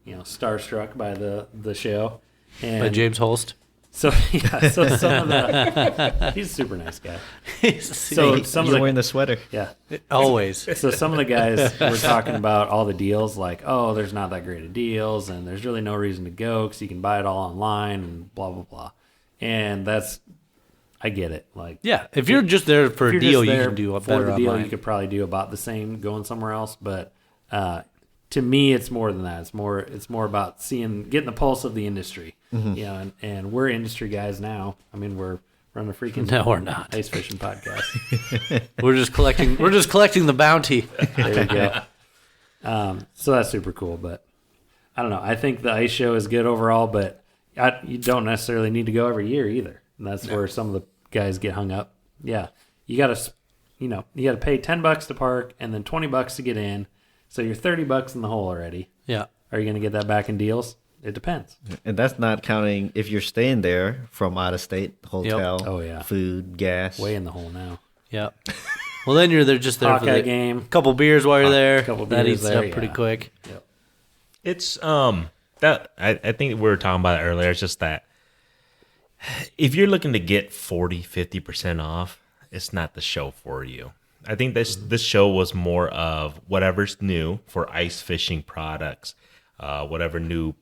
[SPEAKER 1] starstruck by the show. And
[SPEAKER 2] By James Holst.
[SPEAKER 1] So some of the he's a super nice guy. So some of
[SPEAKER 4] You're
[SPEAKER 1] the
[SPEAKER 4] wearing the sweater.
[SPEAKER 1] yeah.
[SPEAKER 2] Always.
[SPEAKER 1] So some of the guys were talking about all the deals, like, oh, there's not that great of deals, and there's really no reason to go because you can buy it all online and blah blah blah. And I get it. Like,
[SPEAKER 2] Yeah, if you're just there for
[SPEAKER 1] if
[SPEAKER 2] a
[SPEAKER 1] you're
[SPEAKER 2] deal,
[SPEAKER 1] just
[SPEAKER 2] you
[SPEAKER 1] there
[SPEAKER 2] can do a
[SPEAKER 1] for
[SPEAKER 2] better
[SPEAKER 1] the deal.
[SPEAKER 2] online.
[SPEAKER 1] You could probably do about the same going somewhere else. But to me, it's more than that. It's more about getting the pulse of the industry.
[SPEAKER 4] Mm-hmm.
[SPEAKER 1] And we're industry guys now. I mean, we're running a freaking
[SPEAKER 2] No, we're not.
[SPEAKER 1] ice fishing podcast.
[SPEAKER 2] We're just collecting the bounty.
[SPEAKER 1] There we go. So that's super cool. But I don't know. I think the ice show is good overall, but you don't necessarily need to go every year either. And that's where some of the guys get hung up. Yeah, you got to pay $10 to park and then $20 to get in. So you're $30 in the hole already.
[SPEAKER 2] Yeah.
[SPEAKER 1] Are you going to get that back in deals? It depends.
[SPEAKER 4] And that's not counting if you're staying there from out of state, hotel,
[SPEAKER 1] Oh, yeah.
[SPEAKER 4] food, gas.
[SPEAKER 1] Way in the hole now.
[SPEAKER 2] Yeah. Well, then you're there just there for
[SPEAKER 1] Hawkeye
[SPEAKER 2] the
[SPEAKER 1] game.
[SPEAKER 2] couple beers while you're there.
[SPEAKER 1] Couple
[SPEAKER 2] That
[SPEAKER 1] beers
[SPEAKER 2] eats
[SPEAKER 1] there,
[SPEAKER 2] up pretty
[SPEAKER 1] yeah.
[SPEAKER 2] quick.
[SPEAKER 1] Yep.
[SPEAKER 3] It's that I think we were talking about it earlier. It's just that if you're looking to get 40-50% off, it's not the show for you. I think this show was more of whatever's new for ice fishing products, whatever new,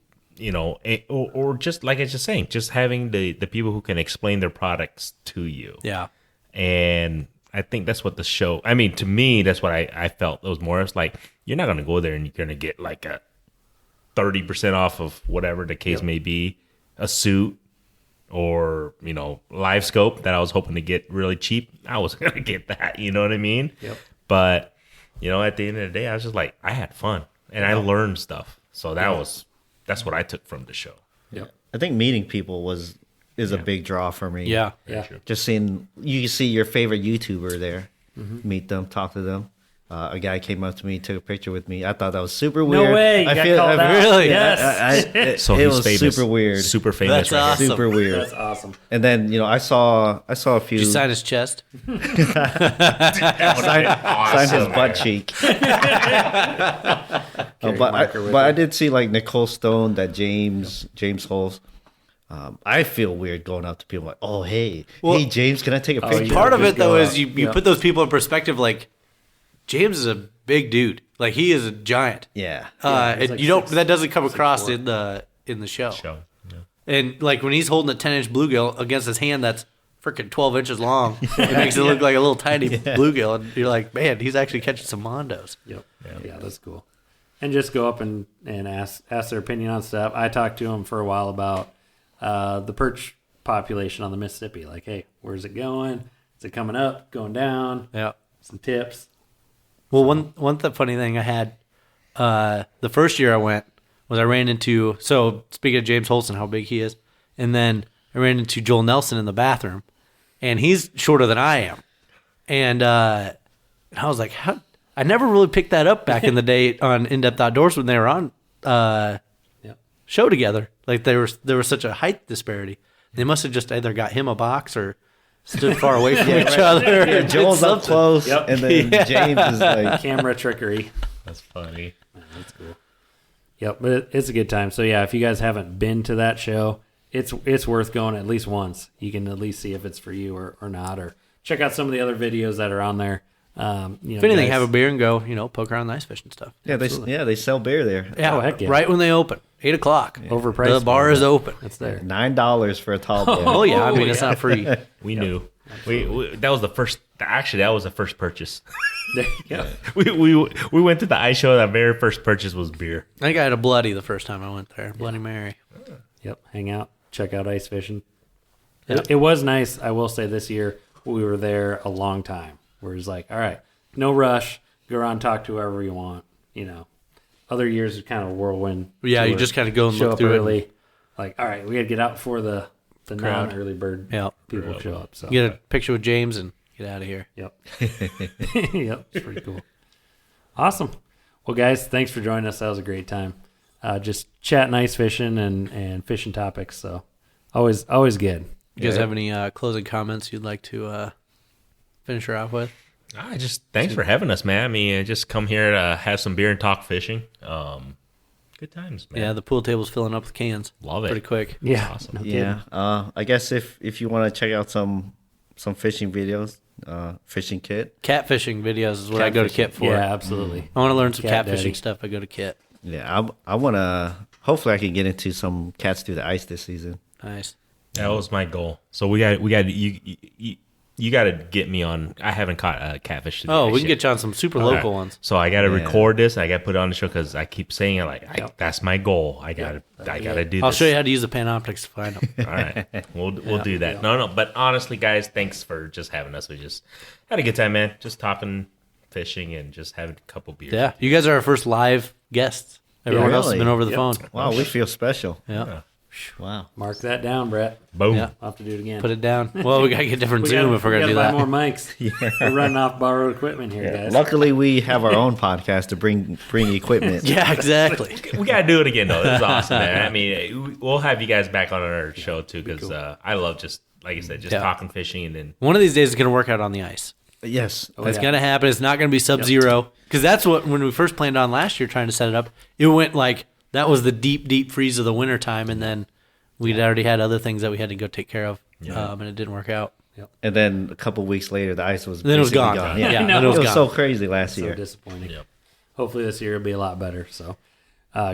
[SPEAKER 3] or just like I was just saying, just having the people who can explain their products to you.
[SPEAKER 2] Yeah.
[SPEAKER 3] And I think that's what the show, I mean, to me, that's what I felt. It was more, it's like, you're not going to go there and you're going to get like a 30% off of whatever the case may be, a suit or, live scope that I was hoping to get really cheap. I was going to get that, you know what I mean?
[SPEAKER 1] Yep.
[SPEAKER 3] But, at the end of the day, I was just like, I had fun and I learned stuff. So that's what I took from the show.
[SPEAKER 1] Yep.
[SPEAKER 4] I think meeting people is a big draw for me.
[SPEAKER 2] Yeah.
[SPEAKER 1] Yeah.
[SPEAKER 4] Just seeing, you see your favorite YouTuber there,
[SPEAKER 1] Mm-hmm.
[SPEAKER 4] meet them, talk to them. A guy came up to me, took a picture with me. I thought that was super weird.
[SPEAKER 1] No way. You
[SPEAKER 4] I
[SPEAKER 1] got
[SPEAKER 4] feel-
[SPEAKER 1] called
[SPEAKER 4] I-
[SPEAKER 1] out.
[SPEAKER 2] Really?
[SPEAKER 1] Yes.
[SPEAKER 3] So
[SPEAKER 4] it
[SPEAKER 3] he's
[SPEAKER 4] was
[SPEAKER 3] famous.
[SPEAKER 4] super weird.
[SPEAKER 3] Super famous.
[SPEAKER 2] That's
[SPEAKER 3] right
[SPEAKER 2] awesome.
[SPEAKER 4] Super weird.
[SPEAKER 1] That's awesome.
[SPEAKER 4] And then, I saw a few.
[SPEAKER 2] Did you sign his chest?
[SPEAKER 4] sign his butt cheek. But I did see like Nicole Stone, that James Holes. I feel weird going up to people like, oh, hey James, can I take a picture?
[SPEAKER 1] yeah.
[SPEAKER 2] Part of
[SPEAKER 1] just
[SPEAKER 2] it, though,
[SPEAKER 1] go
[SPEAKER 2] is
[SPEAKER 1] out.
[SPEAKER 2] you
[SPEAKER 1] Yeah.
[SPEAKER 2] put those people in perspective. Like, James is a big dude. Like, he is a giant.
[SPEAKER 4] Yeah.
[SPEAKER 1] he's
[SPEAKER 2] And
[SPEAKER 1] like
[SPEAKER 2] you don't.
[SPEAKER 1] 6',
[SPEAKER 2] That doesn't come across
[SPEAKER 1] 6'4".
[SPEAKER 2] in the show.
[SPEAKER 3] Show. Yeah.
[SPEAKER 2] And like when he's holding a 10-inch bluegill against his hand that's freaking 12 inches long, it makes it look like a little tiny bluegill, and you're like, man, he's actually catching some mondos.
[SPEAKER 1] Yep. Yeah, that's cool. And just go up and ask their opinion on stuff. I talked to them for a while about the perch population on the Mississippi. Like, hey, where's it going? Is it coming up, going down?
[SPEAKER 2] Yeah.
[SPEAKER 1] some tips.
[SPEAKER 2] Well, one funny thing I had, the first year I went was I ran into, so speaking of James Holson, how big he is, and then I ran into Joel Nelson in the bathroom, and he's shorter than I am. And I was like, I never really picked that up back in the day on In-Depth Outdoors when they were on show together. Like there was such a height disparity. They must have just either got him a box or stood far away from each other.
[SPEAKER 4] Yeah, Joel's up close, and then James is like
[SPEAKER 1] Camera trickery.
[SPEAKER 3] That's funny.
[SPEAKER 1] That's cool. Yep, but it's a good time. So yeah, if you guys haven't been to that show, it's worth going at least once. You can at least see if it's for you or not, or check out some of the other videos that are on there.
[SPEAKER 2] If anything, have a beer and go, poke around the ice fish and stuff.
[SPEAKER 4] Yeah, they sell beer there.
[SPEAKER 2] Yeah,
[SPEAKER 1] heck yeah.
[SPEAKER 2] Right when they open, 8:00.
[SPEAKER 1] Overpriced.
[SPEAKER 2] The bar is open.
[SPEAKER 1] It's there.
[SPEAKER 4] $9 for a tall beer.
[SPEAKER 2] Oh yeah, I mean it's not free.
[SPEAKER 3] We knew. We that was the first. Actually, that was the first purchase.
[SPEAKER 1] There you go.
[SPEAKER 3] We went to the ice show. That very first purchase was beer.
[SPEAKER 2] I think I had a Bloody the first time I went there. Bloody Mary.
[SPEAKER 1] Yep. Hang out. Check out ice fishing.
[SPEAKER 2] Yep.
[SPEAKER 1] It was nice. I will say this year we were there a long time. Where it's like, all right, no rush. Go around, talk to whoever you want. Other years is kind of a whirlwind.
[SPEAKER 2] Yeah, you
[SPEAKER 1] tour.
[SPEAKER 2] just kind of go and
[SPEAKER 1] show
[SPEAKER 2] look
[SPEAKER 1] up
[SPEAKER 2] through
[SPEAKER 1] early.
[SPEAKER 2] it.
[SPEAKER 1] Like, all right, we got to get out before the
[SPEAKER 2] Crowd.
[SPEAKER 1] non-early bird people show up. So
[SPEAKER 2] Get a picture with James and get out of here.
[SPEAKER 1] Yep. Yep. It's pretty cool. Awesome. Well, guys, thanks for joining us. That was a great time. Just chatting ice fishing and fishing topics. So always good.
[SPEAKER 2] You guys have any closing comments you'd like to finish her off with?
[SPEAKER 3] Thanks for having us, man. I mean, just come here to have some beer and talk fishing. Good times, man.
[SPEAKER 2] Yeah, the pool table's filling up with cans.
[SPEAKER 3] Love it.
[SPEAKER 2] Pretty quick.
[SPEAKER 1] Yeah.
[SPEAKER 3] Awesome.
[SPEAKER 1] No
[SPEAKER 4] Yeah.
[SPEAKER 1] kidding.
[SPEAKER 4] I guess if you want to check out some fishing videos, fishing kit.
[SPEAKER 2] Catfishing videos is what I go to Kit for.
[SPEAKER 1] Yeah, absolutely.
[SPEAKER 2] I want to learn some
[SPEAKER 1] Cat
[SPEAKER 2] catfishing
[SPEAKER 1] daddy.
[SPEAKER 2] stuff. I go to Kit.
[SPEAKER 4] Yeah, I want to. Hopefully, I can get into some cats through the ice this season.
[SPEAKER 2] Nice.
[SPEAKER 3] That was my goal. So we got you got to get me on. I haven't caught a catfish today.
[SPEAKER 2] Oh, we can get you on some super local ones.
[SPEAKER 3] So I got to
[SPEAKER 4] Yeah.
[SPEAKER 3] record this. And I got to put it on the show because I keep saying it like that's my goal. I got to do this.
[SPEAKER 2] I'll show you how to use the Panoptics to find them.
[SPEAKER 3] All right, we'll do that. No, but honestly, guys, thanks for just having us. We just had a good time, man. Just talking fishing and just having a couple beers.
[SPEAKER 2] Yeah, you guys are our first live guests. Everyone else has
[SPEAKER 4] really?
[SPEAKER 2] been over the
[SPEAKER 1] Yep.
[SPEAKER 2] phone.
[SPEAKER 4] Wow, we feel special.
[SPEAKER 2] Yeah.
[SPEAKER 4] Wow.
[SPEAKER 1] Mark that down, Brett.
[SPEAKER 3] Boom.
[SPEAKER 2] Yeah.
[SPEAKER 1] I'll have to do it again.
[SPEAKER 2] Put it down. Well, we got to get different Zoom if we're going to do
[SPEAKER 1] buy
[SPEAKER 2] that.
[SPEAKER 1] more mics. We're running off borrowed equipment here, guys.
[SPEAKER 4] Luckily, we have our own podcast to bring equipment.
[SPEAKER 2] Yeah, exactly.
[SPEAKER 3] We got to do it again, though. This is awesome, man. I mean, we'll have you guys back on our show, too, because I love just, like I said, just talking fishing and then.
[SPEAKER 2] One of these days it's going to work out on the ice.
[SPEAKER 4] Yes.
[SPEAKER 2] It's going to happen. It's not going to be sub-zero. Because that's what, when we first planned on last year trying to set it up, it went like, that was the deep, deep freeze of the winter time. And then we'd already had other things that we had to go take care of. And it didn't work out.
[SPEAKER 4] And then a couple weeks later, the ice was
[SPEAKER 2] Then it was
[SPEAKER 4] basically
[SPEAKER 2] gone.
[SPEAKER 4] Yeah,
[SPEAKER 2] Yeah,
[SPEAKER 1] I know.
[SPEAKER 2] then
[SPEAKER 4] it
[SPEAKER 2] it was
[SPEAKER 4] was
[SPEAKER 2] gone.
[SPEAKER 4] so crazy last
[SPEAKER 1] So
[SPEAKER 4] year.
[SPEAKER 1] disappointing.
[SPEAKER 3] Yep.
[SPEAKER 1] Hopefully this year will be a lot better. So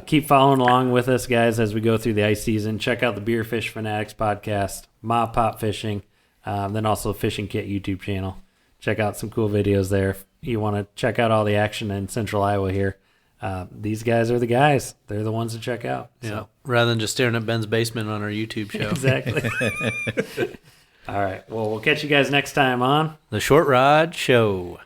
[SPEAKER 1] keep following along with us, guys, as we go through the ice season. Check out the Beer Fish Fanatics Podcast, MaPop Fishing, then also Fishing Kit YouTube channel. Check out some cool videos there. If you want to check out all the action in Central Iowa here, these guys are the guys. They're the ones to check out.
[SPEAKER 2] Yeah.
[SPEAKER 1] So.
[SPEAKER 2] Rather than just staring at Ben's basement on our YouTube show.
[SPEAKER 1] Exactly. All right. Well, we'll catch you guys next time on
[SPEAKER 2] The Short Rod Show.